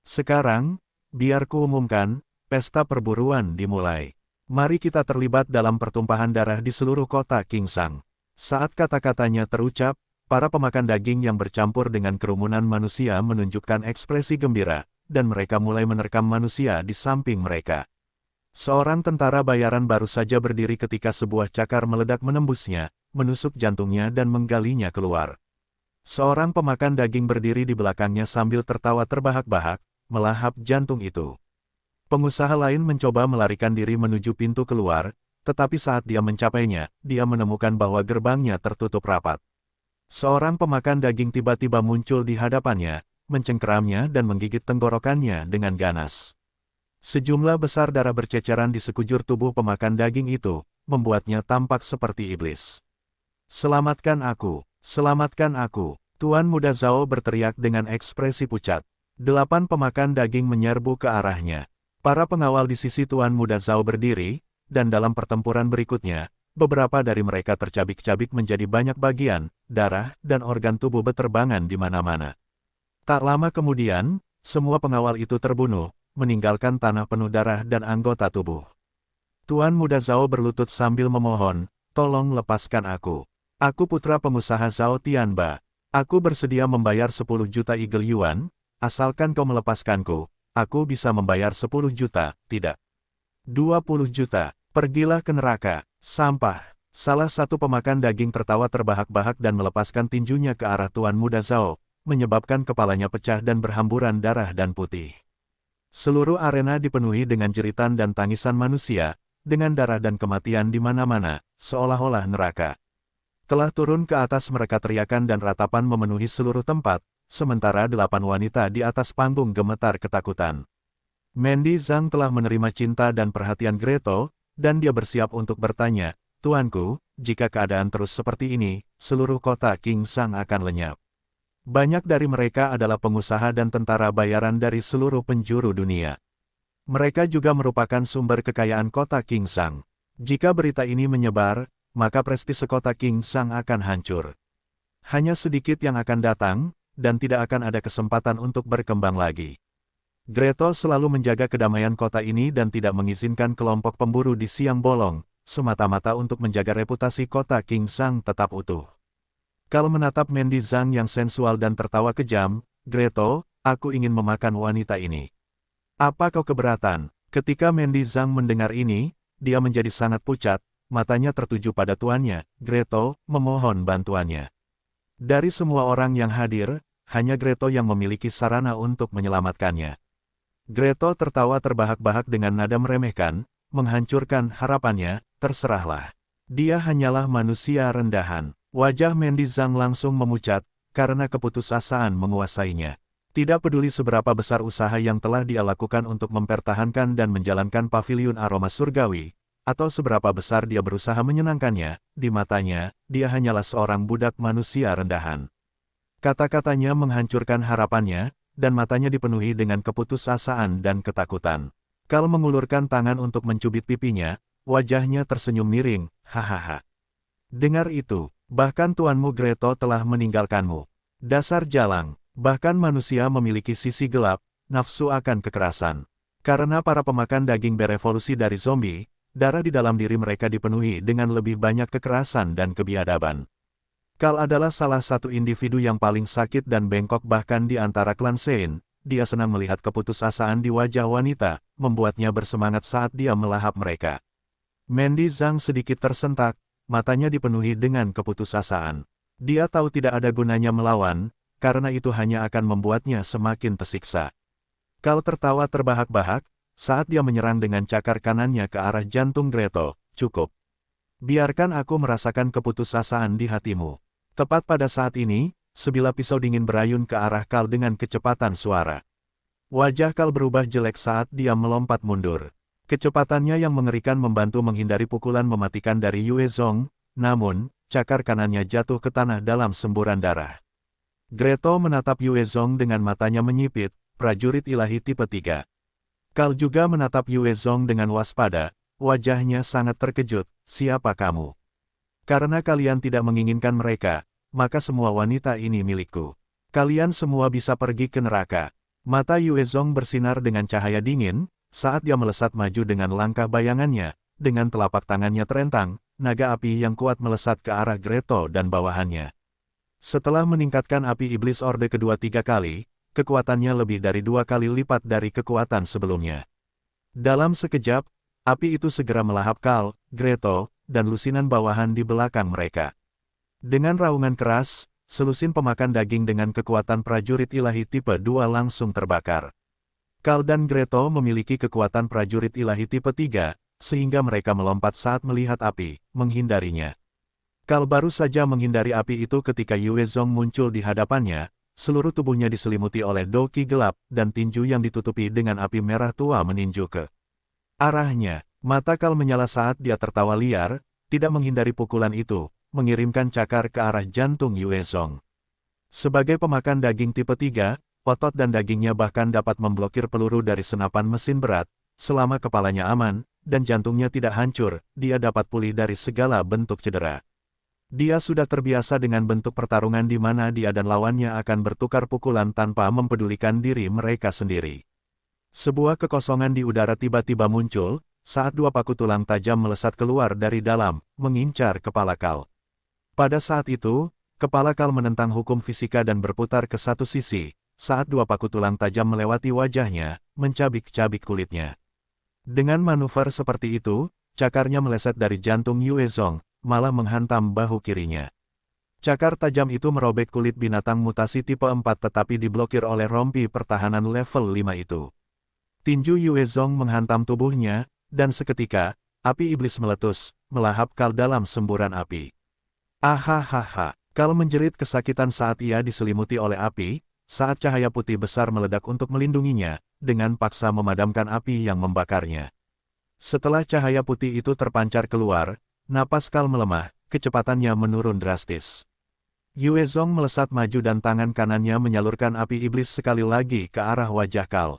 Sekarang, biar kuumumkan, pesta perburuan dimulai. Mari kita terlibat dalam pertumpahan darah di seluruh kota Kingsang." Saat kata-katanya terucap, para pemakan daging yang bercampur dengan kerumunan manusia menunjukkan ekspresi gembira, dan mereka mulai menerkam manusia di samping mereka. Seorang tentara bayaran baru saja berdiri ketika sebuah cakar meledak menembusnya, menusuk jantungnya dan menggalinya keluar. Seorang pemakan daging berdiri di belakangnya sambil tertawa terbahak-bahak, melahap jantung itu. Pengusaha lain mencoba melarikan diri menuju pintu keluar, tetapi saat dia mencapainya, dia menemukan bahwa gerbangnya tertutup rapat. Seorang pemakan daging tiba-tiba muncul di hadapannya, mencengkeramnya dan menggigit tenggorokannya dengan ganas. Sejumlah besar darah berceceran di sekujur tubuh pemakan daging itu, membuatnya tampak seperti iblis. "Selamatkan aku! Selamatkan aku!" Tuan Muda Zhao berteriak dengan ekspresi pucat. 8 pemakan daging menyerbu ke arahnya. Para pengawal di sisi Tuan Muda Zhao berdiri, dan dalam pertempuran berikutnya, beberapa dari mereka tercabik-cabik menjadi banyak bagian, darah dan organ tubuh beterbangan di mana-mana. Tak lama kemudian, semua pengawal itu terbunuh, meninggalkan tanah penuh darah dan anggota tubuh. Tuan Muda Zhao berlutut sambil memohon, "Tolong lepaskan aku. Aku putra pengusaha Zhao Tianba. Aku bersedia membayar 10 juta Eagle Yuan, asalkan kau melepaskanku. Aku bisa membayar 10 juta, tidak 20 juta. Pergilah ke neraka, sampah." Salah satu pemakan daging tertawa terbahak-bahak dan melepaskan tinjunya ke arah Tuan Muda Zhao, menyebabkan kepalanya pecah dan berhamburan darah dan putih. Seluruh arena dipenuhi dengan jeritan dan tangisan manusia, dengan darah dan kematian di mana-mana, seolah-olah neraka. Telah turun ke atas mereka teriakan dan ratapan memenuhi seluruh tempat, sementara 8 wanita di atas panggung gemetar ketakutan. Mandy Zhang telah menerima cinta dan perhatian Greto, dan dia bersiap untuk bertanya, "Tuanku, jika keadaan terus seperti ini, seluruh kota Kingsang akan lenyap." Banyak dari mereka adalah pengusaha dan tentara bayaran dari seluruh penjuru dunia. Mereka juga merupakan sumber kekayaan kota Qingshan. Jika berita ini menyebar, maka prestise kota Qingshan akan hancur. Hanya sedikit yang akan datang, dan tidak akan ada kesempatan untuk berkembang lagi. Greto selalu menjaga kedamaian kota ini dan tidak mengizinkan kelompok pemburu di siang bolong, semata-mata untuk menjaga reputasi kota Qingshan tetap utuh. Kal menatap Mandy Zhang yang sensual dan tertawa kejam, Greto, aku ingin memakan wanita ini. Apa kau keberatan? Ketika Mandy Zhang mendengar ini, dia menjadi sangat pucat, matanya tertuju pada tuannya, Greto, memohon bantuannya. Dari semua orang yang hadir, hanya Greto yang memiliki sarana untuk menyelamatkannya. Greto tertawa terbahak-bahak dengan nada meremehkan, menghancurkan harapannya, terserahlah. Dia hanyalah manusia rendahan. Wajah Mandy Zhang langsung memucat, karena keputusasaan menguasainya. Tidak peduli seberapa besar usaha yang telah dia lakukan untuk mempertahankan dan menjalankan paviliun aroma surgawi, atau seberapa besar dia berusaha menyenangkannya, di matanya, dia hanyalah seorang budak manusia rendahan. Kata-katanya menghancurkan harapannya, dan matanya dipenuhi dengan keputusasaan dan ketakutan. Kal mengulurkan tangan untuk mencubit pipinya, wajahnya tersenyum miring, hahaha. Dengar itu, bahkan tuanmu Greto telah meninggalkanmu. Dasar jalang. Bahkan manusia memiliki sisi gelap, nafsu akan kekerasan. Karena para pemakan daging berevolusi dari zombie, darah di dalam diri mereka dipenuhi dengan lebih banyak kekerasan dan kebiadaban. Kal adalah salah satu individu yang paling sakit dan bengkok bahkan di antara klan Sein. Dia senang melihat keputusasaan di wajah wanita, membuatnya bersemangat saat dia melahap mereka. Mandy Zhang sedikit tersentak, matanya dipenuhi dengan keputusasaan. Dia tahu tidak ada gunanya melawan, karena itu hanya akan membuatnya semakin tersiksa. Kal tertawa terbahak-bahak, saat dia menyerang dengan cakar kanannya ke arah jantung Greto. Cukup. Biarkan aku merasakan keputusasaan di hatimu. Tepat pada saat ini, sebilah pisau dingin berayun ke arah Kal dengan kecepatan suara. Wajah Kal berubah jelek saat dia melompat mundur. Kecepatannya yang mengerikan membantu menghindari pukulan mematikan dari Yue Zong, namun, cakar kanannya jatuh ke tanah dalam semburan darah. Greto menatap Yue Zong dengan matanya menyipit, prajurit ilahi tipe 3. Kal juga menatap Yue Zong dengan waspada, wajahnya sangat terkejut, siapa kamu? Karena kalian tidak menginginkan mereka, maka semua wanita ini milikku. Kalian semua bisa pergi ke neraka. Mata Yue Zong bersinar dengan cahaya dingin, saat dia melesat maju dengan langkah bayangannya, dengan telapak tangannya terentang, naga api yang kuat melesat ke arah Greto dan bawahannya. Setelah meningkatkan api iblis orde kedua 3 kali, kekuatannya lebih dari 2 kali lipat dari kekuatan sebelumnya. Dalam sekejap, api itu segera melahap Kal, Greto, dan lusinan bawahan di belakang mereka. Dengan raungan keras, selusin pemakan daging dengan kekuatan prajurit ilahi tipe 2 langsung terbakar. Kal dan Greto memiliki kekuatan prajurit ilahi tipe 3, sehingga mereka melompat saat melihat api, menghindarinya. Kal baru saja menghindari api itu ketika Yue Zong muncul di hadapannya, seluruh tubuhnya diselimuti oleh doki gelap, dan tinju yang ditutupi dengan api merah tua meninju ke arahnya. Mata Kal menyala saat dia tertawa liar, tidak menghindari pukulan itu, mengirimkan cakar ke arah jantung Yue Zong. Sebagai pemakan daging tipe 3, otot dan dagingnya bahkan dapat memblokir peluru dari senapan mesin berat, selama kepalanya aman, dan jantungnya tidak hancur, dia dapat pulih dari segala bentuk cedera. Dia sudah terbiasa dengan bentuk pertarungan di mana dia dan lawannya akan bertukar pukulan tanpa mempedulikan diri mereka sendiri. Sebuah kekosongan di udara tiba-tiba muncul, saat 2 paku tulang tajam melesat keluar dari dalam, mengincar kepala Kal. Pada saat itu, kepala Kal menentang hukum fisika dan berputar ke satu sisi, saat 2 paku tulang tajam melewati wajahnya, mencabik-cabik kulitnya. Dengan manuver seperti itu, cakarnya meleset dari jantung Yue Zong, malah menghantam bahu kirinya. Cakar tajam itu merobek kulit binatang mutasi tipe 4 tetapi diblokir oleh rompi pertahanan level 5 itu. Tinju Yue Zong menghantam tubuhnya, dan seketika, api iblis meletus, melahap Kal dalam semburan api. Ahahaha, Kal menjerit kesakitan saat ia diselimuti oleh api, saat cahaya putih besar meledak untuk melindunginya, dengan paksa memadamkan api yang membakarnya. Setelah cahaya putih itu terpancar keluar, napas Kal melemah, kecepatannya menurun drastis. Yue Zong melesat maju dan tangan kanannya menyalurkan api iblis sekali lagi ke arah wajah Kal.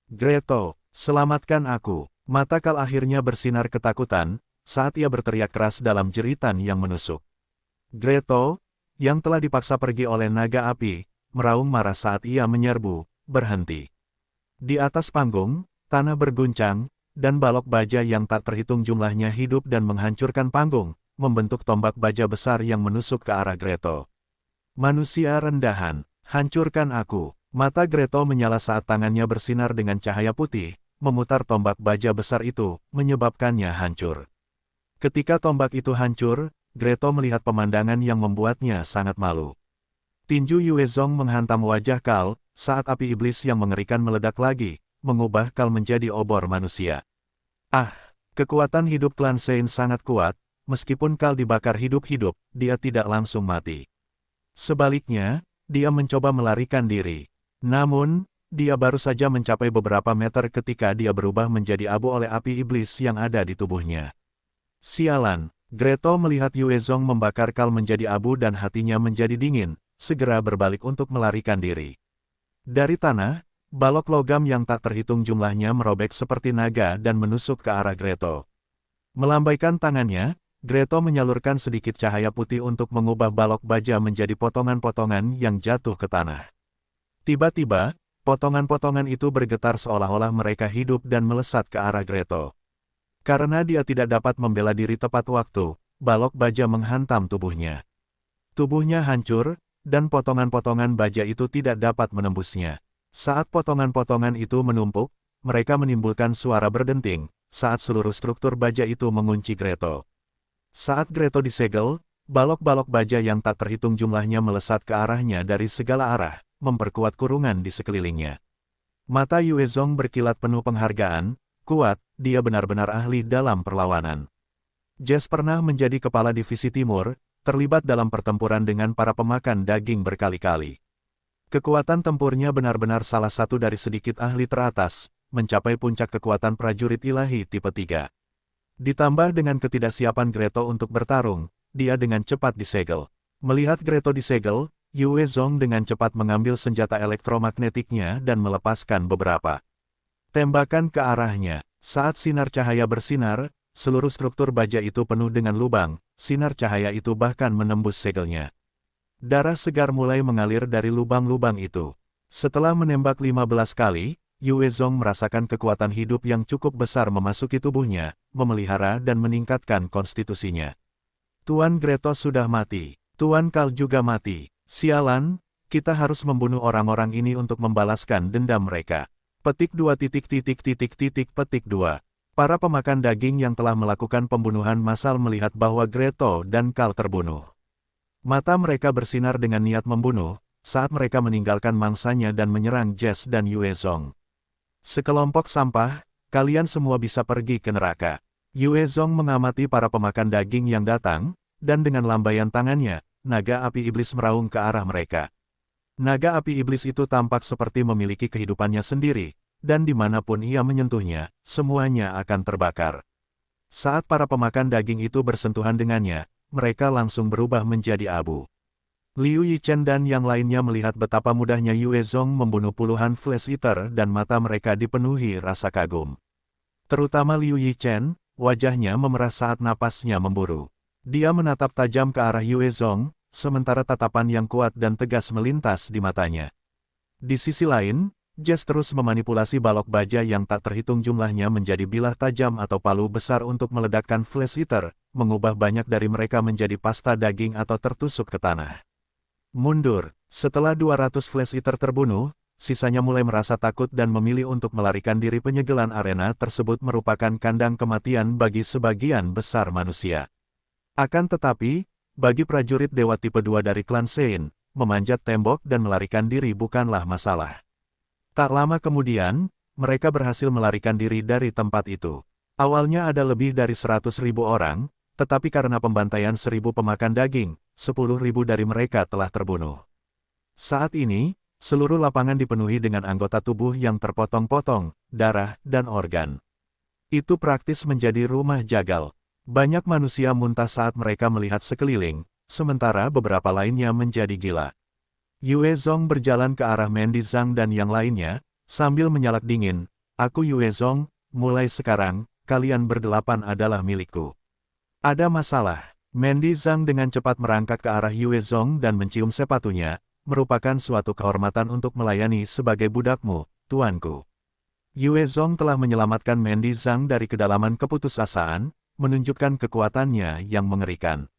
Greto, Selamatkan aku. Mata Kal akhirnya bersinar ketakutan, saat ia berteriak keras dalam jeritan yang menusuk. Greto, yang telah dipaksa pergi oleh naga api, meraung marah saat ia menyerbu, berhenti. Di atas panggung, tanah berguncang, dan balok baja yang tak terhitung jumlahnya hidup dan menghancurkan panggung, membentuk tombak baja besar yang menusuk ke arah Greto. Manusia rendahan, hancurkan aku. Mata Greto menyala saat tangannya bersinar dengan cahaya putih, memutar tombak baja besar itu, menyebabkannya hancur. Ketika tombak itu hancur, Greto melihat pemandangan yang membuatnya sangat malu. Tinju Yuezong menghantam wajah Kal, saat api iblis yang mengerikan meledak lagi, mengubah Kal menjadi obor manusia. Ah, kekuatan hidup klan Sein sangat kuat, meskipun Kal dibakar hidup-hidup, dia tidak langsung mati. Sebaliknya, dia mencoba melarikan diri. Namun, dia baru saja mencapai beberapa meter ketika dia berubah menjadi abu oleh api iblis yang ada di tubuhnya. Sialan, Greto melihat Yuezong membakar Kal menjadi abu dan hatinya menjadi dingin, segera berbalik untuk melarikan diri. Dari tanah, balok logam yang tak terhitung jumlahnya merobek seperti naga dan menusuk ke arah Greto. Melambaikan tangannya, Greto menyalurkan sedikit cahaya putih untuk mengubah balok baja menjadi potongan-potongan yang jatuh ke tanah. Tiba-tiba, potongan-potongan itu bergetar seolah-olah mereka hidup dan melesat ke arah Greto. Karena dia tidak dapat membela diri tepat waktu, balok baja menghantam tubuhnya. Tubuhnya hancur, dan potongan-potongan baja itu tidak dapat menembusnya. Saat potongan-potongan itu menumpuk, mereka menimbulkan suara berdenting, saat seluruh struktur baja itu mengunci Greto. Saat Greto disegel, balok-balok baja yang tak terhitung jumlahnya melesat ke arahnya dari segala arah, memperkuat kurungan di sekelilingnya. Mata Yuezong berkilat penuh penghargaan, kuat, dia benar-benar ahli dalam perlawanan. Jess pernah menjadi kepala divisi timur, terlibat dalam pertempuran dengan para pemakan daging berkali-kali. Kekuatan tempurnya benar-benar salah satu dari sedikit ahli teratas, mencapai puncak kekuatan prajurit ilahi tipe 3. Ditambah dengan ketidaksiapan Greto untuk bertarung, dia dengan cepat disegel. Melihat Greto disegel, Yuezong dengan cepat mengambil senjata elektromagnetiknya dan melepaskan beberapa tembakan ke arahnya. Saat sinar cahaya bersinar, seluruh struktur baja itu penuh dengan lubang, sinar cahaya itu bahkan menembus segelnya. Darah segar mulai mengalir dari lubang-lubang itu. Setelah menembak 15 kali, Yuezong merasakan kekuatan hidup yang cukup besar memasuki tubuhnya, memelihara dan meningkatkan konstitusinya. Tuan Greto sudah mati. Tuan Kal juga mati. Sialan, kita harus membunuh orang-orang ini untuk membalaskan dendam mereka. Petik 2 petik 2. Para pemakan daging yang telah melakukan pembunuhan massal melihat bahwa Greto dan Kal terbunuh. Mata mereka bersinar dengan niat membunuh, saat mereka meninggalkan mangsanya dan menyerang Jess dan Yuezong. Sekelompok sampah, kalian semua bisa pergi ke neraka. Yuezong mengamati para pemakan daging yang datang, dan dengan lambaian tangannya, naga api iblis meraung ke arah mereka. Naga api iblis itu tampak seperti memiliki kehidupannya sendiri, dan dimanapun ia menyentuhnya, semuanya akan terbakar. Saat para pemakan daging itu bersentuhan dengannya, mereka langsung berubah menjadi abu. Liu Yichen dan yang lainnya melihat betapa mudahnya Yuezong membunuh puluhan Flash Eater dan mata mereka dipenuhi rasa kagum. Terutama Liu Yichen, wajahnya memerah saat napasnya memburu. Dia menatap tajam ke arah Yuezong, sementara tatapan yang kuat dan tegas melintas di matanya. Di sisi lain, Jess terus memanipulasi balok baja yang tak terhitung jumlahnya menjadi bilah tajam atau palu besar untuk meledakkan Flash Eater, mengubah banyak dari mereka menjadi pasta daging atau tertusuk ke tanah. Mundur, setelah 200 Flash Eater terbunuh, sisanya mulai merasa takut dan memilih untuk melarikan diri. Penyegelan arena tersebut merupakan kandang kematian bagi sebagian besar manusia. Akan tetapi, bagi prajurit Dewa Tipe 2 dari klan Sein, memanjat tembok dan melarikan diri bukanlah masalah. Tak lama kemudian, mereka berhasil melarikan diri dari tempat itu. Awalnya ada lebih dari 100.000 orang, tetapi karena pembantaian 1.000 pemakan daging, 10.000 dari mereka telah terbunuh. Saat ini, seluruh lapangan dipenuhi dengan anggota tubuh yang terpotong-potong, darah, dan organ. Itu praktis menjadi rumah jagal. Banyak manusia muntah saat mereka melihat sekeliling, sementara beberapa lainnya menjadi gila. Yuezong berjalan ke arah Mandy Zhang dan yang lainnya, sambil menyalak dingin, Aku Yue Zong, mulai sekarang, kalian berdelapan adalah milikku. Ada masalah. Mandy Zhang dengan cepat merangkak ke arah Yue Zong dan mencium sepatunya, merupakan suatu kehormatan untuk melayani sebagai budakmu, tuanku. Yue Zong telah menyelamatkan Mandy Zhang dari kedalaman keputusasaan, menunjukkan kekuatannya yang mengerikan.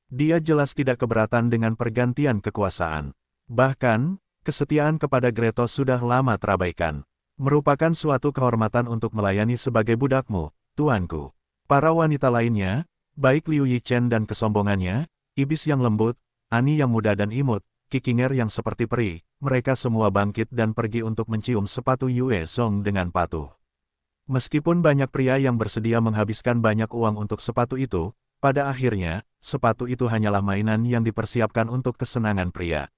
Dia jelas tidak keberatan dengan pergantian kekuasaan. Bahkan, kesetiaan kepada Gretos sudah lama terabaikan. Merupakan suatu kehormatan untuk melayani sebagai budakmu, tuanku. Para wanita lainnya, baik Liu Yichen dan kesombongannya, iblis yang lembut, Ani yang muda dan imut, Kikinger yang seperti peri, mereka semua bangkit dan pergi untuk mencium sepatu Yue Zong dengan patuh. Meskipun banyak pria yang bersedia menghabiskan banyak uang untuk sepatu itu, pada akhirnya, sepatu itu hanyalah mainan yang dipersiapkan untuk kesenangan pria.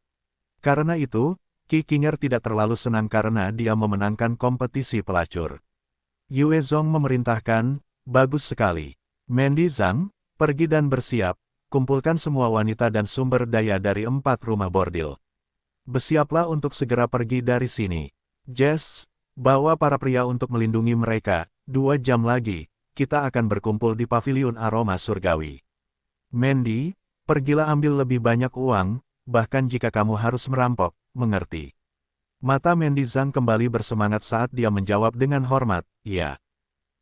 Karena itu, Kikinger tidak terlalu senang karena dia memenangkan kompetisi pelacur. Yue Zong memerintahkan, bagus sekali. Mandy Zhang, pergi dan bersiap, kumpulkan semua wanita dan sumber daya dari 4 rumah bordil. Bersiaplah untuk segera pergi dari sini. Jess, bawa para pria untuk melindungi mereka, 2 jam lagi. Kita akan berkumpul di paviliun aroma surgawi. Mandy, pergilah ambil lebih banyak uang, bahkan jika kamu harus merampok, mengerti. Mata Mandy Zhang kembali bersemangat saat dia menjawab dengan hormat, ya.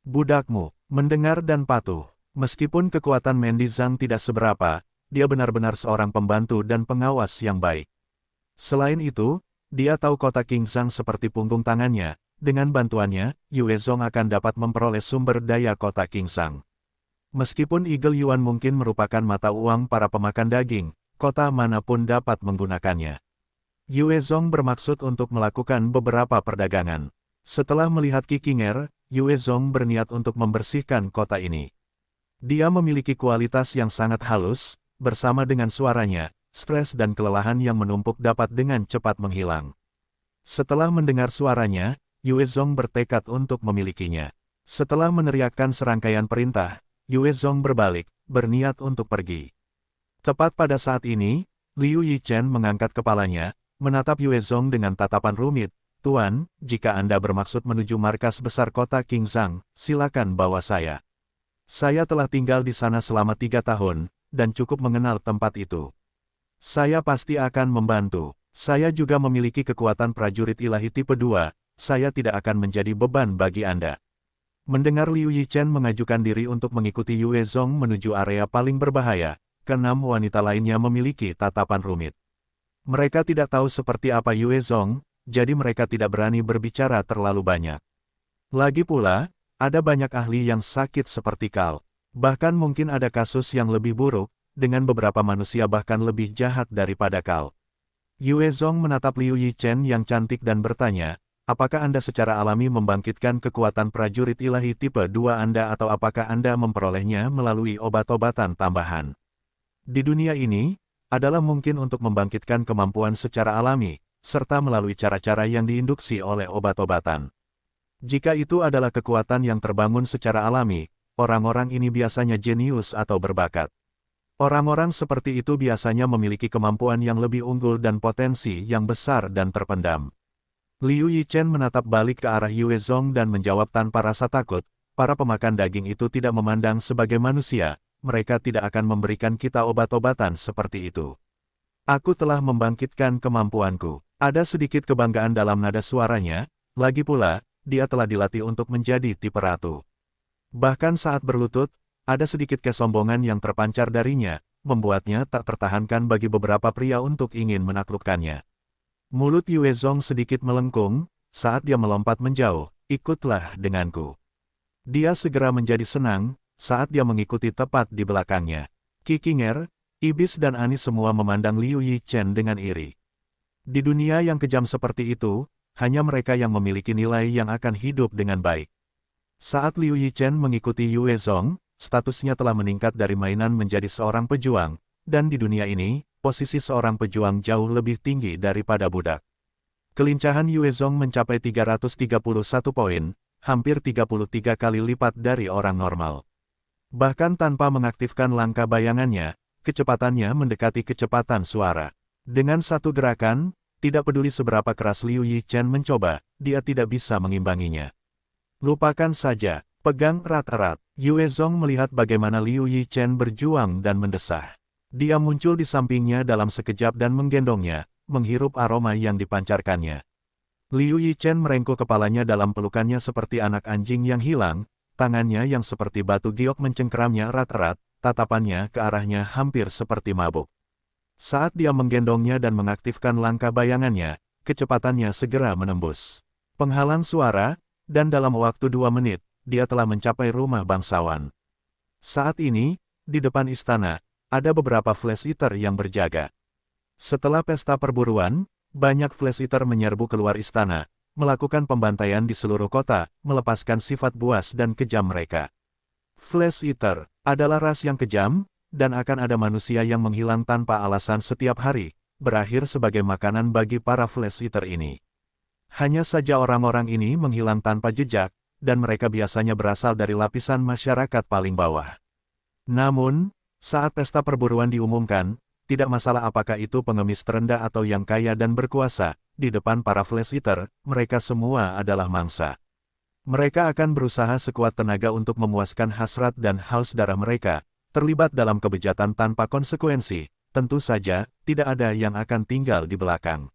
Budakmu, mendengar dan patuh. Meskipun kekuatan Mandy Zhang tidak seberapa, dia benar-benar seorang pembantu dan pengawas yang baik. Selain itu, dia tahu kota King Zhang seperti punggung tangannya. Dengan bantuannya, Yue Zong akan dapat memperoleh sumber daya kota King Zhang. Meskipun Eagle Yuan mungkin merupakan mata uang para pemakan daging, kota manapun dapat menggunakannya. Yue Zong bermaksud untuk melakukan beberapa perdagangan. Setelah melihat Kikinger, Yue Zong berniat untuk membersihkan kota ini. Dia memiliki kualitas yang sangat halus, bersama dengan suaranya, stres dan kelelahan yang menumpuk dapat dengan cepat menghilang. Setelah mendengar suaranya, Yue Zong bertekad untuk memilikinya. Setelah meneriakkan serangkaian perintah, Yue Zong berbalik, berniat untuk pergi. Tepat pada saat ini, Liu Yichen mengangkat kepalanya, menatap Yue Zong dengan tatapan rumit. Tuan, jika Anda bermaksud menuju markas besar kota King Zhang, silakan bawa saya. Saya telah tinggal di sana selama 3 tahun, dan cukup mengenal tempat itu. Saya pasti akan membantu. Saya juga memiliki kekuatan prajurit ilahi tipe 2, saya tidak akan menjadi beban bagi Anda. Mendengar Liu Yichen mengajukan diri untuk mengikuti Yue Zong menuju area paling berbahaya, ke-6 wanita lainnya memiliki tatapan rumit. Mereka tidak tahu seperti apa Yue Zong, jadi mereka tidak berani berbicara terlalu banyak. Lagi pula, ada banyak ahli yang sakit seperti Kal. Bahkan mungkin ada kasus yang lebih buruk, dengan beberapa manusia bahkan lebih jahat daripada Kal. Yue Zong menatap Liu Yichen yang cantik dan bertanya, apakah Anda secara alami membangkitkan kekuatan prajurit ilahi tipe 2 Anda atau apakah Anda memperolehnya melalui obat-obatan tambahan? Di dunia ini, adalah mungkin untuk membangkitkan kemampuan secara alami, serta melalui cara-cara yang diinduksi oleh obat-obatan. Jika itu adalah kekuatan yang terbangun secara alami, orang-orang ini biasanya jenius atau berbakat. Orang-orang seperti itu biasanya memiliki kemampuan yang lebih unggul dan potensi yang besar dan terpendam. Liu Yichen menatap balik ke arah Yue Zong dan menjawab tanpa rasa takut, para pemakan daging itu tidak memandang sebagai manusia, mereka tidak akan memberikan kita obat-obatan seperti itu. Aku telah membangkitkan kemampuanku. Ada sedikit kebanggaan dalam nada suaranya, lagi pula, dia telah dilatih untuk menjadi tipe ratu. Bahkan saat berlutut, ada sedikit kesombongan yang terpancar darinya, membuatnya tak tertahankan bagi beberapa pria untuk ingin menaklukkannya. Mulut Yue Zong sedikit melengkung, saat dia melompat menjauh, ikutlah denganku. Dia segera menjadi senang, saat dia mengikuti tepat di belakangnya. Kikinger, Ibis dan Ani semua memandang Liu Yichen dengan iri. Di dunia yang kejam seperti itu, hanya mereka yang memiliki nilai yang akan hidup dengan baik. Saat Liu Yichen mengikuti Yue Zong, statusnya telah meningkat dari mainan menjadi seorang pejuang, dan di dunia ini, posisi seorang pejuang jauh lebih tinggi daripada budak. Kelincahan Yue Zong mencapai 331 poin, hampir 33 kali lipat dari orang normal. Bahkan tanpa mengaktifkan langkah bayangannya, kecepatannya mendekati kecepatan suara. Dengan satu gerakan, tidak peduli seberapa keras Liu Yichen mencoba, dia tidak bisa mengimbanginya. Lupakan saja, pegang erat-erat. Yue Zong melihat bagaimana Liu Yichen berjuang dan mendesah. Dia muncul di sampingnya dalam sekejap dan menggendongnya, menghirup aroma yang dipancarkannya. Liu Yichen merengkuh kepalanya dalam pelukannya seperti anak anjing yang hilang, tangannya yang seperti batu giok mencengkeramnya erat-erat, tatapannya ke arahnya hampir seperti mabuk. Saat dia menggendongnya dan mengaktifkan langkah bayangannya, kecepatannya segera menembus penghalang suara, dan dalam waktu 2 menit, dia telah mencapai rumah bangsawan. Saat ini, di depan istana, ada beberapa Flash Eater yang berjaga. Setelah pesta perburuan, banyak Flash Eater menyerbu keluar istana, melakukan pembantaian di seluruh kota, melepaskan sifat buas dan kejam mereka. Flash Eater adalah ras yang kejam, dan akan ada manusia yang menghilang tanpa alasan setiap hari, berakhir sebagai makanan bagi para Flash Eater ini. Hanya saja orang-orang ini menghilang tanpa jejak, dan mereka biasanya berasal dari lapisan masyarakat paling bawah. Namun, saat pesta perburuan diumumkan, tidak masalah apakah itu pengemis terendah atau yang kaya dan berkuasa, di depan para Flash Eater, mereka semua adalah mangsa. Mereka akan berusaha sekuat tenaga untuk memuaskan hasrat dan haus darah mereka, terlibat dalam kebejatan tanpa konsekuensi, tentu saja, tidak ada yang akan tinggal di belakang.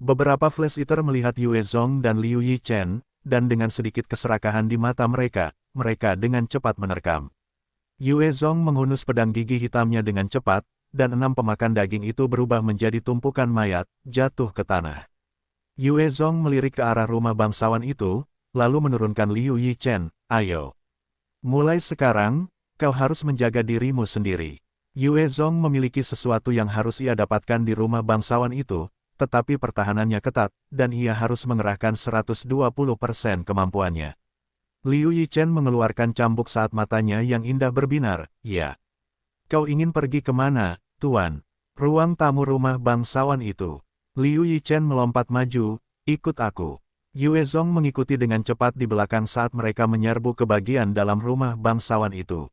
Beberapa Flash Eater melihat Yue Zong dan Liu Yichen, dan dengan sedikit keserakahan di mata mereka, mereka dengan cepat menerkam. Yue Zong menghunus pedang gigi hitamnya dengan cepat, dan 6 pemakan daging itu berubah menjadi tumpukan mayat, jatuh ke tanah. Yue Zong melirik ke arah rumah bangsawan itu, lalu menurunkan Liu Yichen, ayo. Mulai sekarang, kau harus menjaga dirimu sendiri. Yue Zong memiliki sesuatu yang harus ia dapatkan di rumah bangsawan itu, tetapi pertahanannya ketat, dan ia harus mengerahkan 120% kemampuannya. Liu Yichen mengeluarkan cambuk saat matanya yang indah berbinar, ya. Kau ingin pergi kemana, Tuan? Ruang tamu rumah bangsawan itu. Liu Yichen melompat maju, ikut aku. Yue Zong mengikuti dengan cepat di belakang saat mereka menyerbu ke bagian dalam rumah bangsawan itu.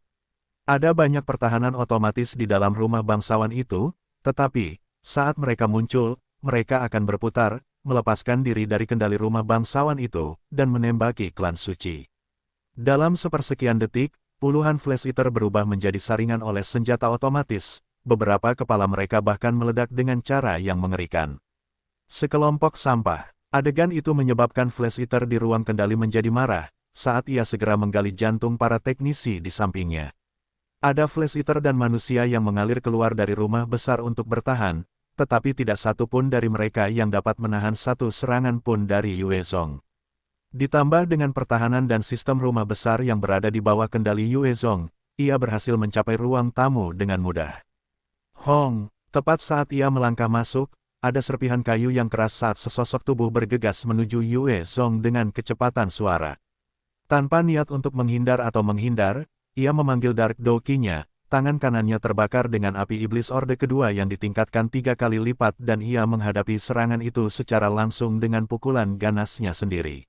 Ada banyak pertahanan otomatis di dalam rumah bangsawan itu, tetapi, saat mereka muncul, mereka akan berputar, melepaskan diri dari kendali rumah bangsawan itu, dan menembaki klan suci. Dalam sepersekian detik, puluhan Flash Eater berubah menjadi saringan oleh senjata otomatis, beberapa kepala mereka bahkan meledak dengan cara yang mengerikan. Sekelompok sampah. Adegan itu menyebabkan Flash Eater di ruang kendali menjadi marah, saat ia segera menggali jantung para teknisi di sampingnya. Ada Flash Eater dan manusia yang mengalir keluar dari rumah besar untuk bertahan, tetapi tidak satu pun dari mereka yang dapat menahan satu serangan pun dari Yue Zong. Ditambah dengan pertahanan dan sistem rumah besar yang berada di bawah kendali Yue Zong, ia berhasil mencapai ruang tamu dengan mudah. Hong, tepat saat ia melangkah masuk, ada serpihan kayu yang keras saat sesosok tubuh bergegas menuju Yue Zong dengan kecepatan suara. Tanpa niat untuk menghindar atau menghindar, ia memanggil Dark Doki-nya. Tangan kanannya terbakar dengan api iblis Orde kedua yang ditingkatkan 3 kali lipat dan ia menghadapi serangan itu secara langsung dengan pukulan ganasnya sendiri.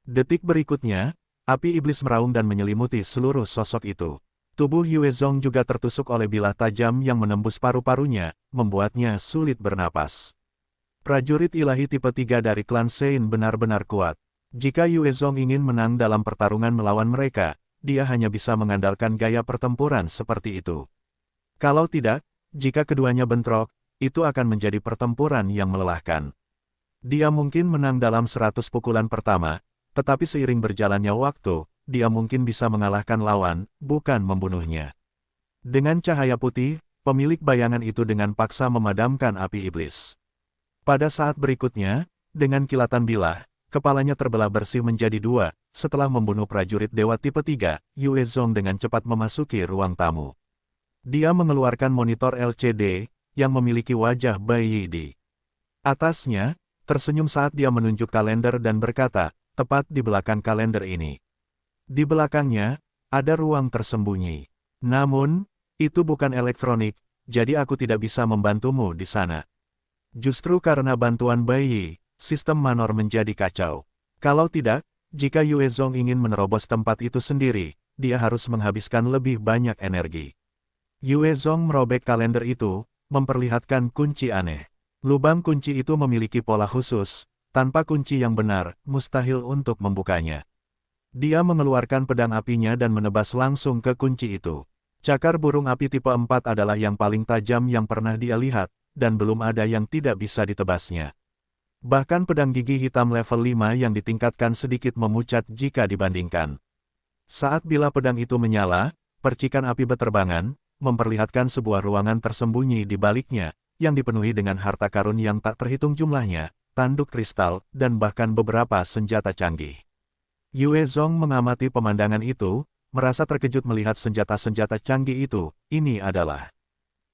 Detik berikutnya, api iblis meraung dan menyelimuti seluruh sosok itu. Tubuh Yue Zong juga tertusuk oleh bilah tajam yang menembus paru-parunya, membuatnya sulit bernapas. Prajurit ilahi tipe 3 dari klan Sein benar-benar kuat. Jika Yue Zong ingin menang dalam pertarungan melawan mereka, dia hanya bisa mengandalkan gaya pertempuran seperti itu. Kalau tidak, jika keduanya bentrok, itu akan menjadi pertempuran yang melelahkan. Dia mungkin menang dalam 100 pukulan pertama, tetapi seiring berjalannya waktu, dia mungkin bisa mengalahkan lawan, bukan membunuhnya. Dengan cahaya putih, pemilik bayangan itu dengan paksa memadamkan api iblis. Pada saat berikutnya, dengan kilatan bilah, kepalanya terbelah bersih menjadi 2, setelah membunuh prajurit Dewa Tipe 3, Yue Zong dengan cepat memasuki ruang tamu. Dia mengeluarkan monitor LCD, yang memiliki wajah bayi di atasnya, tersenyum saat dia menunjuk kalender dan berkata, tepat di belakang kalender ini. Di belakangnya, ada ruang tersembunyi. Namun, itu bukan elektronik, jadi aku tidak bisa membantumu di sana. Justru karena bantuan bayi, sistem Manor menjadi kacau. Kalau tidak, jika Yue Zong ingin menerobos tempat itu sendiri, dia harus menghabiskan lebih banyak energi. Yue Zong merobek kalender itu, memperlihatkan kunci aneh. Lubang kunci itu memiliki pola khusus, tanpa kunci yang benar, mustahil untuk membukanya. Dia mengeluarkan pedang apinya dan menebas langsung ke kunci itu. Cakar burung api tipe 4 adalah yang paling tajam yang pernah dia lihat, dan belum ada yang tidak bisa ditebasnya. Bahkan pedang gigi hitam level 5 yang ditingkatkan sedikit memucat jika dibandingkan. Saat bila pedang itu menyala, percikan api beterbangan, memperlihatkan sebuah ruangan tersembunyi di baliknya, yang dipenuhi dengan harta karun yang tak terhitung jumlahnya, tanduk kristal, dan bahkan beberapa senjata canggih. Yue Zong mengamati pemandangan itu, merasa terkejut melihat senjata-senjata canggih itu. Ini adalah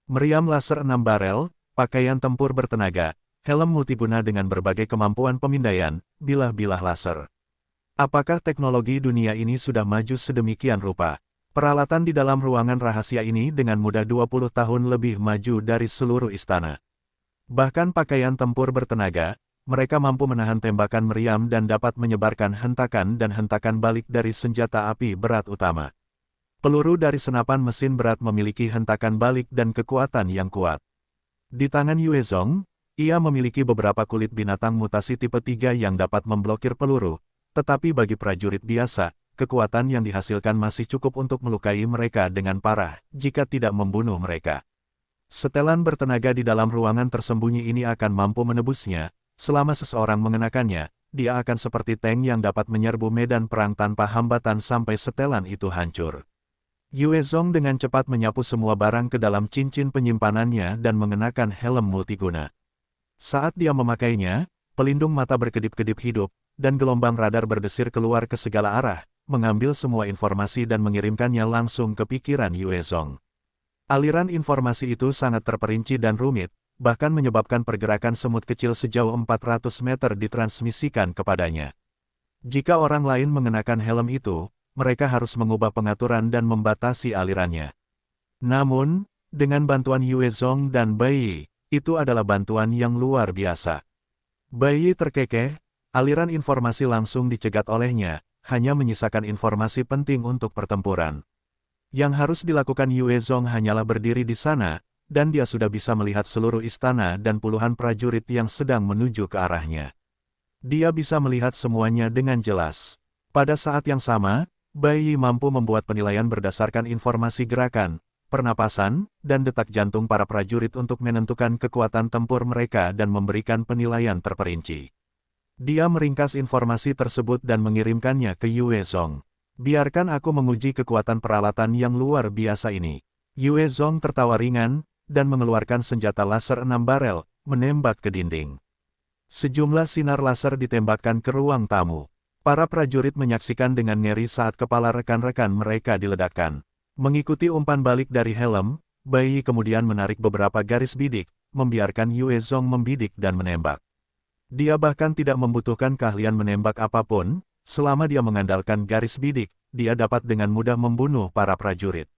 meriam laser 6 barel, pakaian tempur bertenaga, helm multiguna dengan berbagai kemampuan pemindaian, bilah-bilah laser. Apakah teknologi dunia ini sudah maju sedemikian rupa? Peralatan di dalam ruangan rahasia ini dengan mudah 20 tahun lebih maju dari seluruh istana. Bahkan pakaian tempur bertenaga, mereka mampu menahan tembakan meriam dan dapat menyebarkan hentakan dan hentakan balik dari senjata api berat utama. Peluru dari senapan mesin berat memiliki hentakan balik dan kekuatan yang kuat. Di tangan Yue Zong, ia memiliki beberapa kulit binatang mutasi tipe 3 yang dapat memblokir peluru, tetapi bagi prajurit biasa, kekuatan yang dihasilkan masih cukup untuk melukai mereka dengan parah, jika tidak membunuh mereka. Setelan bertenaga di dalam ruangan tersembunyi ini akan mampu menebusnya. Selama seseorang mengenakannya, dia akan seperti tank yang dapat menyerbu medan perang tanpa hambatan sampai setelan itu hancur. Yue Zong dengan cepat menyapu semua barang ke dalam cincin penyimpanannya dan mengenakan helm multiguna. Saat dia memakainya, pelindung mata berkedip-kedip hidup, dan gelombang radar berdesir keluar ke segala arah, mengambil semua informasi dan mengirimkannya langsung ke pikiran Yue Zong. Aliran informasi itu sangat terperinci dan rumit, bahkan menyebabkan pergerakan semut kecil sejauh 400 meter ditransmisikan kepadanya. Jika orang lain mengenakan helm itu, mereka harus mengubah pengaturan dan membatasi alirannya. Namun, dengan bantuan Yue Zong dan Bai Yi, itu adalah bantuan yang luar biasa. Bai Yi terkekeh, aliran informasi langsung dicegat olehnya, hanya menyisakan informasi penting untuk pertempuran. Yang harus dilakukan Yue Zong hanyalah berdiri di sana, dan dia sudah bisa melihat seluruh istana dan puluhan prajurit yang sedang menuju ke arahnya. Dia bisa melihat semuanya dengan jelas. Pada saat yang sama, Bai Yi mampu membuat penilaian berdasarkan informasi gerakan, pernapasan, dan detak jantung para prajurit untuk menentukan kekuatan tempur mereka dan memberikan penilaian terperinci. Dia meringkas informasi tersebut dan mengirimkannya ke Yue Zong. Biarkan aku menguji kekuatan peralatan yang luar biasa ini. Yue Zong tertawa ringan, dan mengeluarkan senjata laser 6 barel, menembak ke dinding. Sejumlah sinar laser ditembakkan ke ruang tamu. Para prajurit menyaksikan dengan ngeri saat kepala rekan-rekan mereka diledakkan. Mengikuti umpan balik dari helm, Bai Yi kemudian menarik beberapa garis bidik, membiarkan Yue Zong membidik dan menembak. Dia bahkan tidak membutuhkan keahlian menembak apapun, selama dia mengandalkan garis bidik, dia dapat dengan mudah membunuh para prajurit.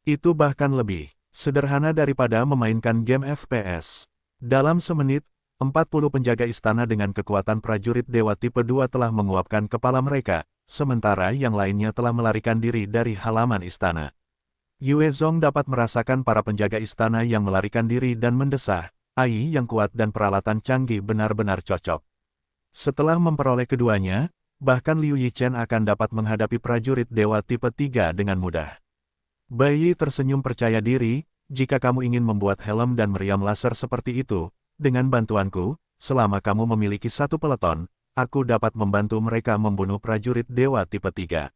Itu bahkan lebih sederhana daripada memainkan game FPS. Dalam semenit, 40 penjaga istana dengan kekuatan prajurit Dewa Tipe 2 telah menguapkan kepala mereka, sementara yang lainnya telah melarikan diri dari halaman istana. Yue Zong dapat merasakan para penjaga istana yang melarikan diri dan mendesah, AI yang kuat dan peralatan canggih benar-benar cocok. Setelah memperoleh keduanya, bahkan Liu Yichen akan dapat menghadapi prajurit Dewa Tipe 3 dengan mudah. Bai Yi tersenyum percaya diri, jika kamu ingin membuat helm dan meriam laser seperti itu, dengan bantuanku, selama kamu memiliki satu peleton, aku dapat membantu mereka membunuh prajurit Dewa Tipe 3.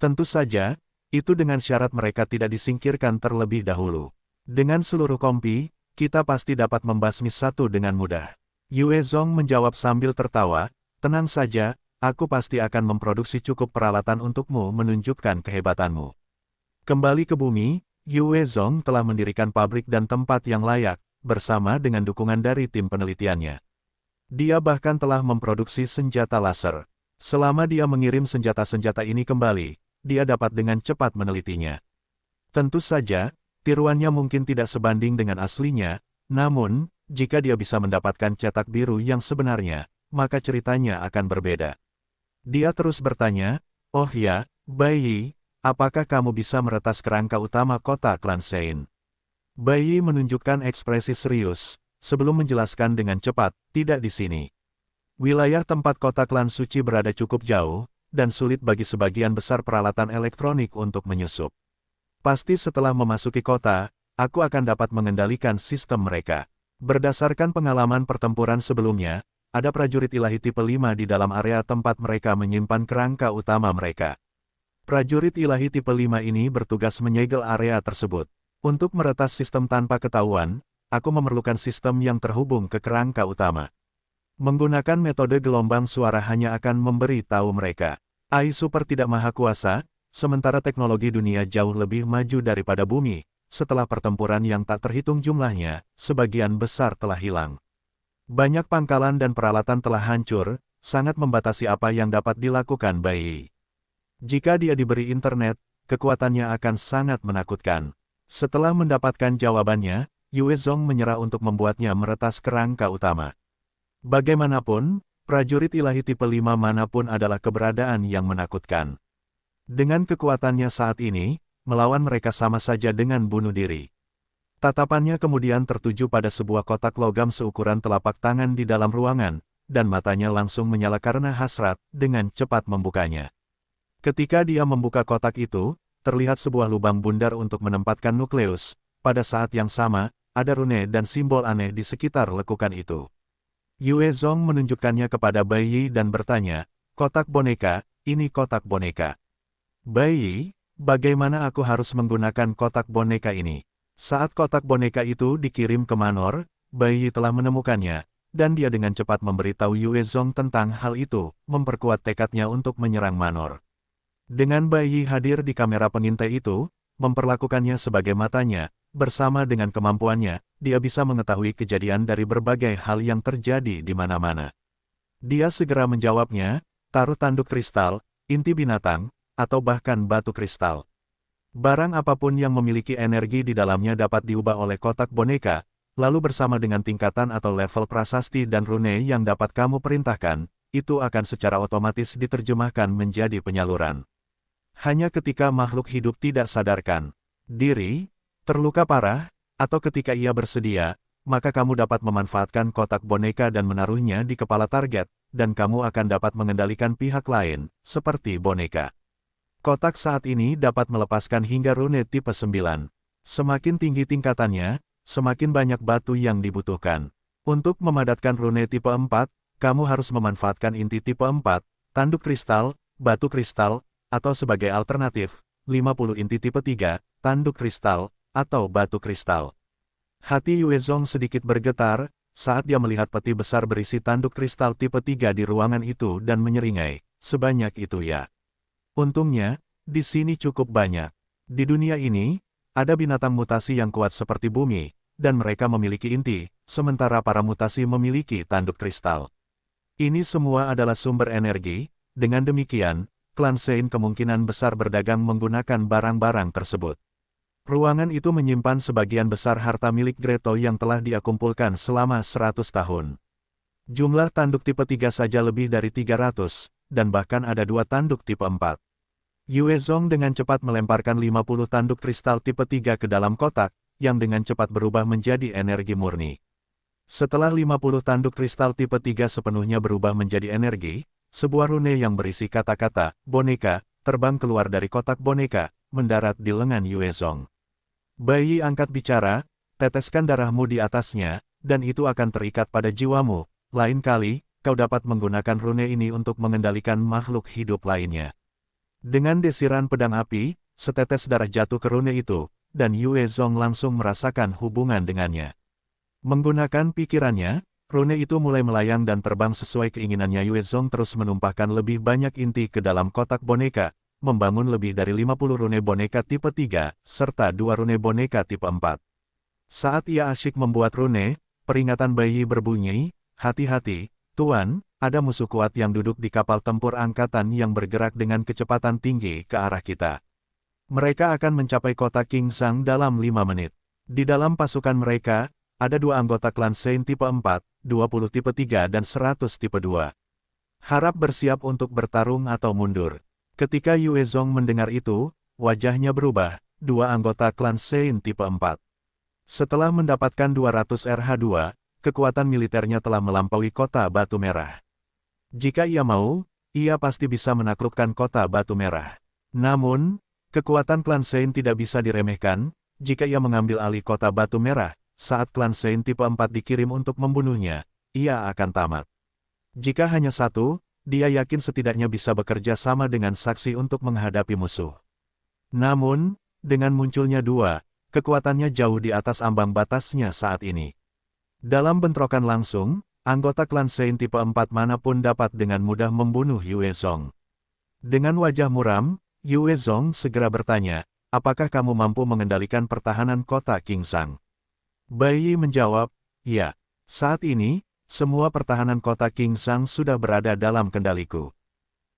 Tentu saja, itu dengan syarat mereka tidak disingkirkan terlebih dahulu. Dengan seluruh kompi, kita pasti dapat membasmi satu dengan mudah. Yue Zong menjawab sambil tertawa, tenang saja, aku pasti akan memproduksi cukup peralatan untukmu menunjukkan kehebatanmu. Kembali ke bumi, Yue Zong telah mendirikan pabrik dan tempat yang layak, bersama dengan dukungan dari tim penelitiannya. Dia bahkan telah memproduksi senjata laser. Selama dia mengirim senjata-senjata ini kembali, dia dapat dengan cepat menelitinya. Tentu saja, tiruannya mungkin tidak sebanding dengan aslinya, namun, jika dia bisa mendapatkan cetak biru yang sebenarnya, maka ceritanya akan berbeda. Dia terus bertanya, "Oh ya, Bai Yi, apakah kamu bisa meretas kerangka utama kota klan Sein?" Bai Yi menunjukkan ekspresi serius, sebelum menjelaskan dengan cepat, "Tidak di sini. Wilayah tempat kota klan suci berada cukup jauh, dan sulit bagi sebagian besar peralatan elektronik untuk menyusup. Pasti setelah memasuki kota, aku akan dapat mengendalikan sistem mereka. Berdasarkan pengalaman pertempuran sebelumnya, ada prajurit ilahi tipe 5 di dalam area tempat mereka menyimpan kerangka utama mereka. Prajurit ilahi tipe 5 ini bertugas menyegel area tersebut. Untuk meretas sistem tanpa ketahuan, aku memerlukan sistem yang terhubung ke kerangka utama. Menggunakan metode gelombang suara hanya akan memberi tahu mereka. AI Super tidak maha kuasa, sementara teknologi dunia jauh lebih maju daripada bumi. Setelah pertempuran yang tak terhitung jumlahnya, sebagian besar telah hilang. Banyak pangkalan dan peralatan telah hancur, sangat membatasi apa yang dapat dilakukan Bai. Jika dia diberi internet, kekuatannya akan sangat menakutkan. Setelah mendapatkan jawabannya, Yue Zong menyerah untuk membuatnya meretas kerangka utama. Bagaimanapun, prajurit ilahi tipe 5 manapun adalah keberadaan yang menakutkan. Dengan kekuatannya saat ini, melawan mereka sama saja dengan bunuh diri. Tatapannya kemudian tertuju pada sebuah kotak logam seukuran telapak tangan di dalam ruangan, dan matanya langsung menyala karena hasrat, dengan cepat membukanya. Ketika dia membuka kotak itu, terlihat sebuah lubang bundar untuk menempatkan nukleus. Pada saat yang sama, ada rune dan simbol aneh di sekitar lekukan itu. Yue Zong menunjukkannya kepada Bai Yi dan bertanya, "Kotak boneka, ini kotak boneka." "Bai Yi, bagaimana aku harus menggunakan kotak boneka ini?" Saat kotak boneka itu dikirim ke Manor, Bai Yi telah menemukannya, dan dia dengan cepat memberitahu Yue Zong tentang hal itu, memperkuat tekadnya untuk menyerang Manor. Dengan Bai Yi hadir di kamera pengintai itu, memperlakukannya sebagai matanya, bersama dengan kemampuannya, dia bisa mengetahui kejadian dari berbagai hal yang terjadi di mana-mana. Dia segera menjawabnya, taruh tanduk kristal, inti binatang, atau bahkan batu kristal. Barang apapun yang memiliki energi di dalamnya dapat diubah oleh kotak boneka, lalu bersama dengan tingkatan atau level prasasti dan rune yang dapat kamu perintahkan, itu akan secara otomatis diterjemahkan menjadi penyaluran. Hanya ketika makhluk hidup tidak sadarkan diri, terluka parah, atau ketika ia bersedia, maka kamu dapat memanfaatkan kotak boneka dan menaruhnya di kepala target, dan kamu akan dapat mengendalikan pihak lain, seperti boneka. Kotak saat ini dapat melepaskan hingga rune tipe 9. Semakin tinggi tingkatannya, semakin banyak batu yang dibutuhkan. Untuk memadatkan rune tipe 4, kamu harus memanfaatkan inti tipe 4, tanduk kristal, batu kristal, atau sebagai alternatif, 50 inti tipe 3, tanduk kristal, atau batu kristal. Hati Yue Zong sedikit bergetar, saat dia melihat peti besar berisi tanduk kristal tipe 3 di ruangan itu dan menyeringai, sebanyak itu ya. Untungnya, di sini cukup banyak. Di dunia ini, ada binatang mutasi yang kuat seperti bumi, dan mereka memiliki inti, sementara para mutasi memiliki tanduk kristal. Ini semua adalah sumber energi, dengan demikian, klan Sein kemungkinan besar berdagang menggunakan barang-barang tersebut. Ruangan itu menyimpan sebagian besar harta milik Greto yang telah dia kumpulkan selama 100 tahun. Jumlah tanduk tipe 3 saja lebih dari 300, dan bahkan ada 2 tanduk tipe 4. Yue Zong dengan cepat melemparkan 50 tanduk kristal tipe 3 ke dalam kotak, yang dengan cepat berubah menjadi energi murni. Setelah 50 tanduk kristal tipe 3 sepenuhnya berubah menjadi energi, sebuah rune yang berisi kata-kata, boneka, terbang keluar dari kotak boneka, mendarat di lengan Yue Zong. Bai Yi angkat bicara, teteskan darahmu di atasnya, dan itu akan terikat pada jiwamu, lain kali, kau dapat menggunakan rune ini untuk mengendalikan makhluk hidup lainnya. Dengan desiran pedang api, setetes darah jatuh ke rune itu, dan Yue Zong langsung merasakan hubungan dengannya. Menggunakan pikirannya, rune itu mulai melayang dan terbang sesuai keinginannya. Yue Zong terus menumpahkan lebih banyak inti ke dalam kotak boneka, membangun lebih dari 50 rune boneka tipe 3, serta 2 rune boneka tipe 4. Saat ia asyik membuat rune, peringatan Bai Yi berbunyi, hati-hati, Tuan, ada musuh kuat yang duduk di kapal tempur angkatan yang bergerak dengan kecepatan tinggi ke arah kita. Mereka akan mencapai kota King Zhang dalam 5 menit. Di dalam pasukan mereka, ada 2 anggota klan Sein tipe 4, 20 tipe 3 dan 100 tipe 2. Harap bersiap untuk bertarung atau mundur. Ketika Yue Zong mendengar itu, wajahnya berubah, 2 anggota klan Sein tipe 4. Setelah mendapatkan 200 RH2, kekuatan militernya telah melampaui kota Batu Merah. Jika ia mau, ia pasti bisa menaklukkan kota Batu Merah. Namun, kekuatan klan Sein tidak bisa diremehkan, jika ia mengambil alih kota Batu Merah, saat klan Sein tipe 4 dikirim untuk membunuhnya, ia akan tamat. Jika hanya satu, dia yakin setidaknya bisa bekerja sama dengan saksi untuk menghadapi musuh. Namun, dengan munculnya dua, kekuatannya jauh di atas ambang batasnya saat ini. Dalam bentrokan langsung, anggota klan Sein tipe 4 manapun dapat dengan mudah membunuh Yue Zong. Dengan wajah muram, Yue Zong segera bertanya, apakah kamu mampu mengendalikan pertahanan kota Qingsang? Bai Yi menjawab, ya, saat ini, semua pertahanan kota Qingsang sudah berada dalam kendaliku.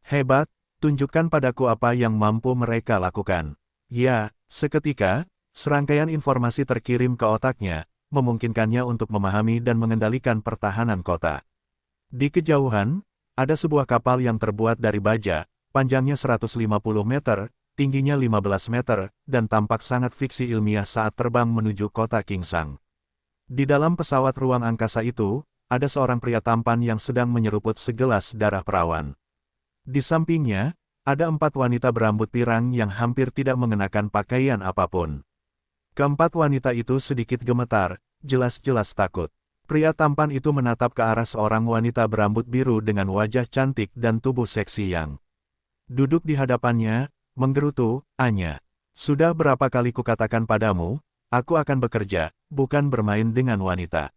Hebat, tunjukkan padaku apa yang mampu mereka lakukan. Ya, seketika, serangkaian informasi terkirim ke otaknya, memungkinkannya untuk memahami dan mengendalikan pertahanan kota. Di kejauhan, ada sebuah kapal yang terbuat dari baja, panjangnya 150 meter, tingginya 15 meter, dan tampak sangat fiksi ilmiah saat terbang menuju kota Qingsang. Di dalam pesawat ruang angkasa itu, ada seorang pria tampan yang sedang menyeruput segelas darah perawan. Di sampingnya, ada 4 wanita berambut pirang yang hampir tidak mengenakan pakaian apapun. Keempat wanita itu sedikit gemetar, jelas-jelas takut. Pria tampan itu menatap ke arah seorang wanita berambut biru dengan wajah cantik dan tubuh seksi yang duduk di hadapannya, menggerutu, Anya. Sudah berapa kali kukatakan padamu, aku akan bekerja, bukan bermain dengan wanita.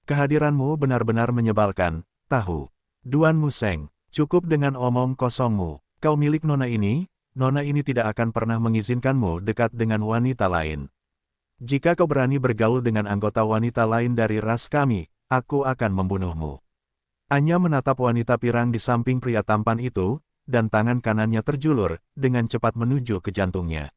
Kehadiranmu benar-benar menyebalkan, tahu. Duan Museng, cukup dengan omong kosongmu. Kau milik nona ini tidak akan pernah mengizinkanmu dekat dengan wanita lain. Jika kau berani bergaul dengan anggota wanita lain dari ras kami, aku akan membunuhmu. Anya menatap wanita pirang di samping pria tampan itu, dan tangan kanannya terjulur, dengan cepat menuju ke jantungnya.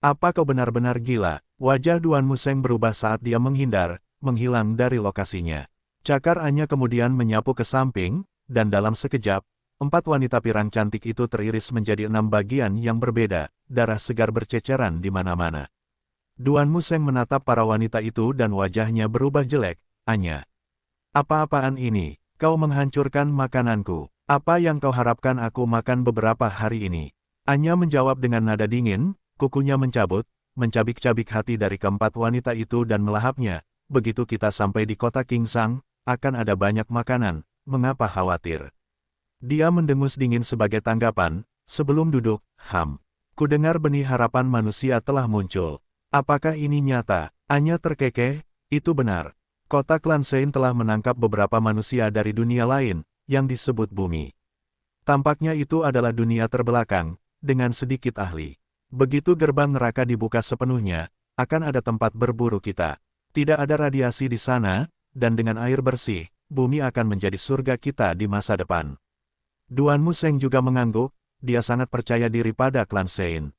Apa kau benar-benar gila? Wajah Duan Museng berubah saat dia menghindar, menghilang dari lokasinya. Cakar Anya kemudian menyapu ke samping, dan dalam sekejap, 4 wanita pirang cantik itu teriris menjadi 6 bagian yang berbeda, darah segar berceceran di mana-mana. Duan Museng menatap para wanita itu dan wajahnya berubah jelek, Anya. Apa-apaan ini? Kau menghancurkan makananku. Apa yang kau harapkan aku makan beberapa hari ini? Anya menjawab dengan nada dingin, kukunya mencabut, mencabik-cabik hati dari keempat wanita itu dan melahapnya. Begitu kita sampai di kota Qingsang, akan ada banyak makanan, mengapa khawatir? Dia mendengus dingin sebagai tanggapan, sebelum duduk, Kudengar benih harapan manusia telah muncul. Apakah ini nyata? Anya terkekeh, itu benar. Kota klan Sein telah menangkap beberapa manusia dari dunia lain, yang disebut bumi. Tampaknya itu adalah dunia terbelakang, dengan sedikit ahli. Begitu gerbang neraka dibuka sepenuhnya, akan ada tempat berburu kita. Tidak ada radiasi di sana, dan dengan air bersih, bumi akan menjadi surga kita di masa depan. Duan Museng juga mengangguk, dia sangat percaya diri pada klan Sein.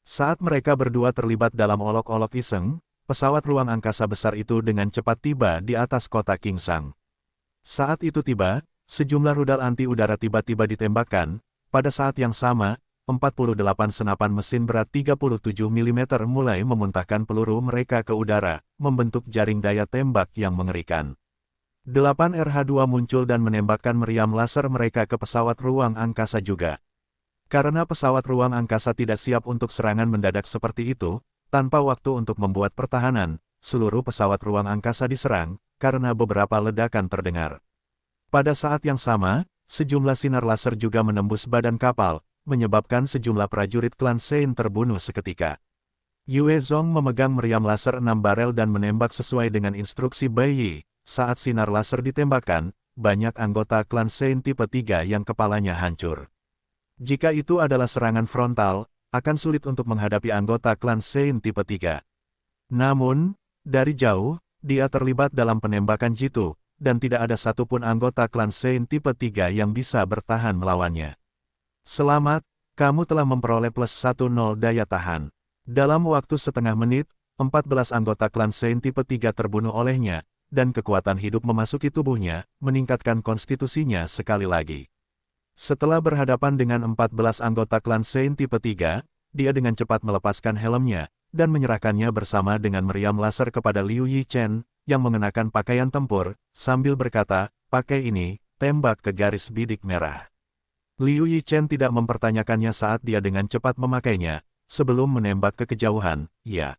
Saat mereka berdua terlibat dalam olok-olok iseng, pesawat ruang angkasa besar itu dengan cepat tiba di atas kota Qingsang. Saat itu tiba, sejumlah rudal anti-udara tiba-tiba ditembakkan, pada saat yang sama, 48 senapan mesin berat 37 mm mulai memuntahkan peluru mereka ke udara, membentuk jaring daya tembak yang mengerikan. 8 RH-2 muncul dan menembakkan meriam laser mereka ke pesawat ruang angkasa juga. Karena pesawat ruang angkasa tidak siap untuk serangan mendadak seperti itu, tanpa waktu untuk membuat pertahanan, seluruh pesawat ruang angkasa diserang, karena beberapa ledakan terdengar. Pada saat yang sama, sejumlah sinar laser juga menembus badan kapal, menyebabkan sejumlah prajurit klan Sein terbunuh seketika. Yue Zong memegang meriam laser 6 barel dan menembak sesuai dengan instruksi Bai Yi. Saat sinar laser ditembakkan, banyak anggota klan Sein tipe 3 yang kepalanya hancur. Jika itu adalah serangan frontal, akan sulit untuk menghadapi anggota klan Sein tipe 3. Namun, dari jauh, dia terlibat dalam penembakan jitu, dan tidak ada satupun anggota klan Sein tipe 3 yang bisa bertahan melawannya. Selamat, kamu telah memperoleh plus 10 daya tahan. Dalam waktu setengah menit, 14 anggota klan Sein tipe 3 terbunuh olehnya, dan kekuatan hidup memasuki tubuhnya, meningkatkan konstitusinya sekali lagi. Setelah berhadapan dengan 14 anggota klan Sein tipe 3, dia dengan cepat melepaskan helmnya, dan menyerahkannya bersama dengan meriam laser kepada Liu Yichen, yang mengenakan pakaian tempur, sambil berkata, pakai ini, tembak ke garis bidik merah. Liu Yichen tidak mempertanyakannya saat dia dengan cepat memakainya, sebelum menembak ke kejauhan, ya.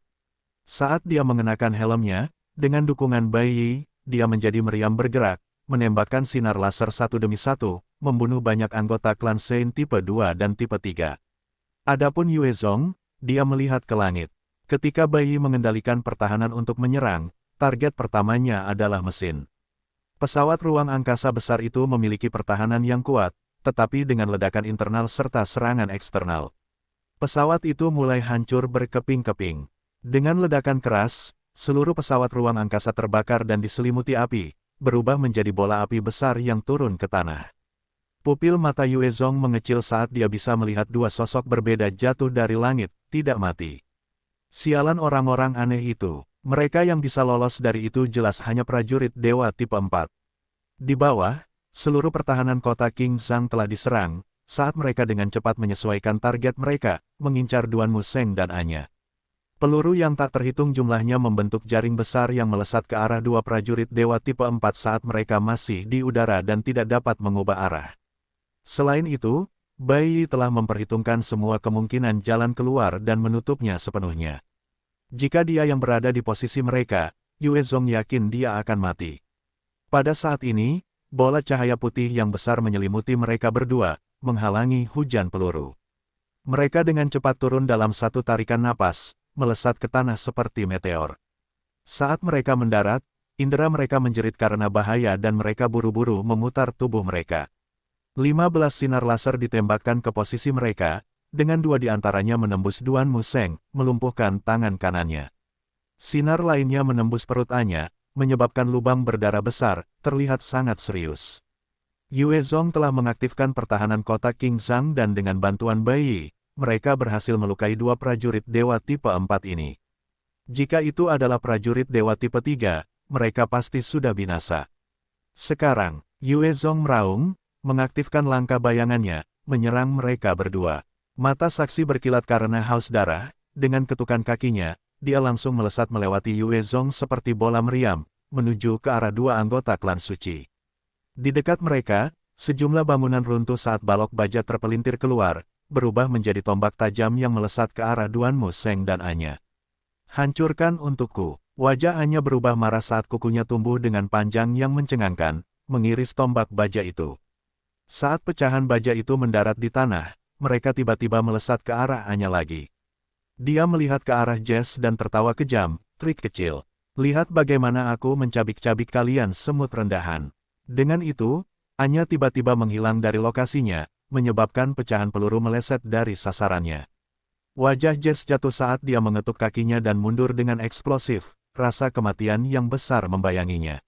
Saat dia mengenakan helmnya, dengan dukungan Bai Yi, dia menjadi meriam bergerak, menembakkan sinar laser satu demi satu, membunuh banyak anggota klan Shen tipe 2 dan tipe 3. Adapun Yue Zong, dia melihat ke langit. Ketika Bai Yi mengendalikan pertahanan untuk menyerang, target pertamanya adalah mesin. Pesawat ruang angkasa besar itu memiliki pertahanan yang kuat, tetapi dengan ledakan internal serta serangan eksternal. Pesawat itu mulai hancur berkeping-keping. Dengan ledakan keras, seluruh pesawat ruang angkasa terbakar dan diselimuti api, berubah menjadi bola api besar yang turun ke tanah. Pupil mata Yue Zong mengecil saat dia bisa melihat dua sosok berbeda jatuh dari langit, tidak mati. Sialan orang-orang aneh itu. Mereka yang bisa lolos dari itu jelas hanya prajurit dewa tipe 4. Di bawah, seluruh pertahanan kota King Zhang telah diserang, saat mereka dengan cepat menyesuaikan target mereka, mengincar Duan Museng dan Anya. Peluru yang tak terhitung jumlahnya membentuk jaring besar yang melesat ke arah dua prajurit dewa tipe 4 saat mereka masih di udara dan tidak dapat mengubah arah. Selain itu, Bai Yi telah memperhitungkan semua kemungkinan jalan keluar dan menutupnya sepenuhnya. Jika dia yang berada di posisi mereka, Yue Zong yakin dia akan mati. Pada saat ini, bola cahaya putih yang besar menyelimuti mereka berdua, menghalangi hujan peluru. Mereka dengan cepat turun dalam satu tarikan napas, melesat ke tanah seperti meteor. Saat mereka mendarat, indera mereka menjerit karena bahaya dan mereka buru-buru memutar tubuh mereka. 15 sinar laser ditembakkan ke posisi mereka, dengan dua di antaranya menembus Duan Museng, melumpuhkan tangan kanannya. Sinar lainnya menembus perut Anya, menyebabkan lubang berdarah besar, terlihat sangat serius. Yue Zong telah mengaktifkan pertahanan kota King Zhang dan dengan bantuan Bai Yi, mereka berhasil melukai dua prajurit dewa tipe 4 ini. Jika itu adalah prajurit dewa tipe 3, mereka pasti sudah binasa. Sekarang, Yue Zong meraung, mengaktifkan langkah bayangannya, menyerang mereka berdua. Mata saksi berkilat karena haus darah, dengan ketukan kakinya, dia langsung melesat melewati Yue Zong seperti bola meriam, menuju ke arah dua anggota klan suci. Di dekat mereka, sejumlah bangunan runtuh saat balok baja terpelintir keluar, berubah menjadi tombak tajam yang melesat ke arah Duan Museng dan Anya. Hancurkan untukku. Wajah Anya berubah marah saat kukunya tumbuh dengan panjang yang mencengangkan, mengiris tombak baja itu. Saat pecahan baja itu mendarat di tanah, mereka tiba-tiba melesat ke arah Anya lagi. Dia melihat ke arah Jess dan tertawa kejam, trik kecil. Lihat bagaimana aku mencabik-cabik kalian semut rendahan. Dengan itu, Anya tiba-tiba menghilang dari lokasinya, menyebabkan pecahan peluru meleset dari sasarannya. Wajah Jess jatuh saat dia mengetuk kakinya dan mundur dengan eksplosif, rasa kematian yang besar membayanginya.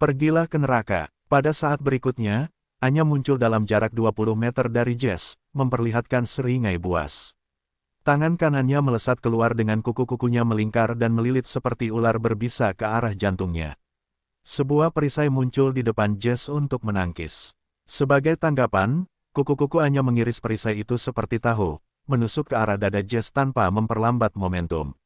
Pergilah ke neraka. Pada saat berikutnya, Anya muncul dalam jarak 20 meter dari Jess, memperlihatkan seringai buas. Tangan kanannya melesat keluar dengan kuku-kukunya melingkar dan melilit seperti ular berbisa ke arah jantungnya. Sebuah perisai muncul di depan Jess untuk menangkis. Sebagai tanggapan, kuku-kuku Anya mengiris perisai itu seperti tahu, menusuk ke arah dada Jess tanpa memperlambat momentum.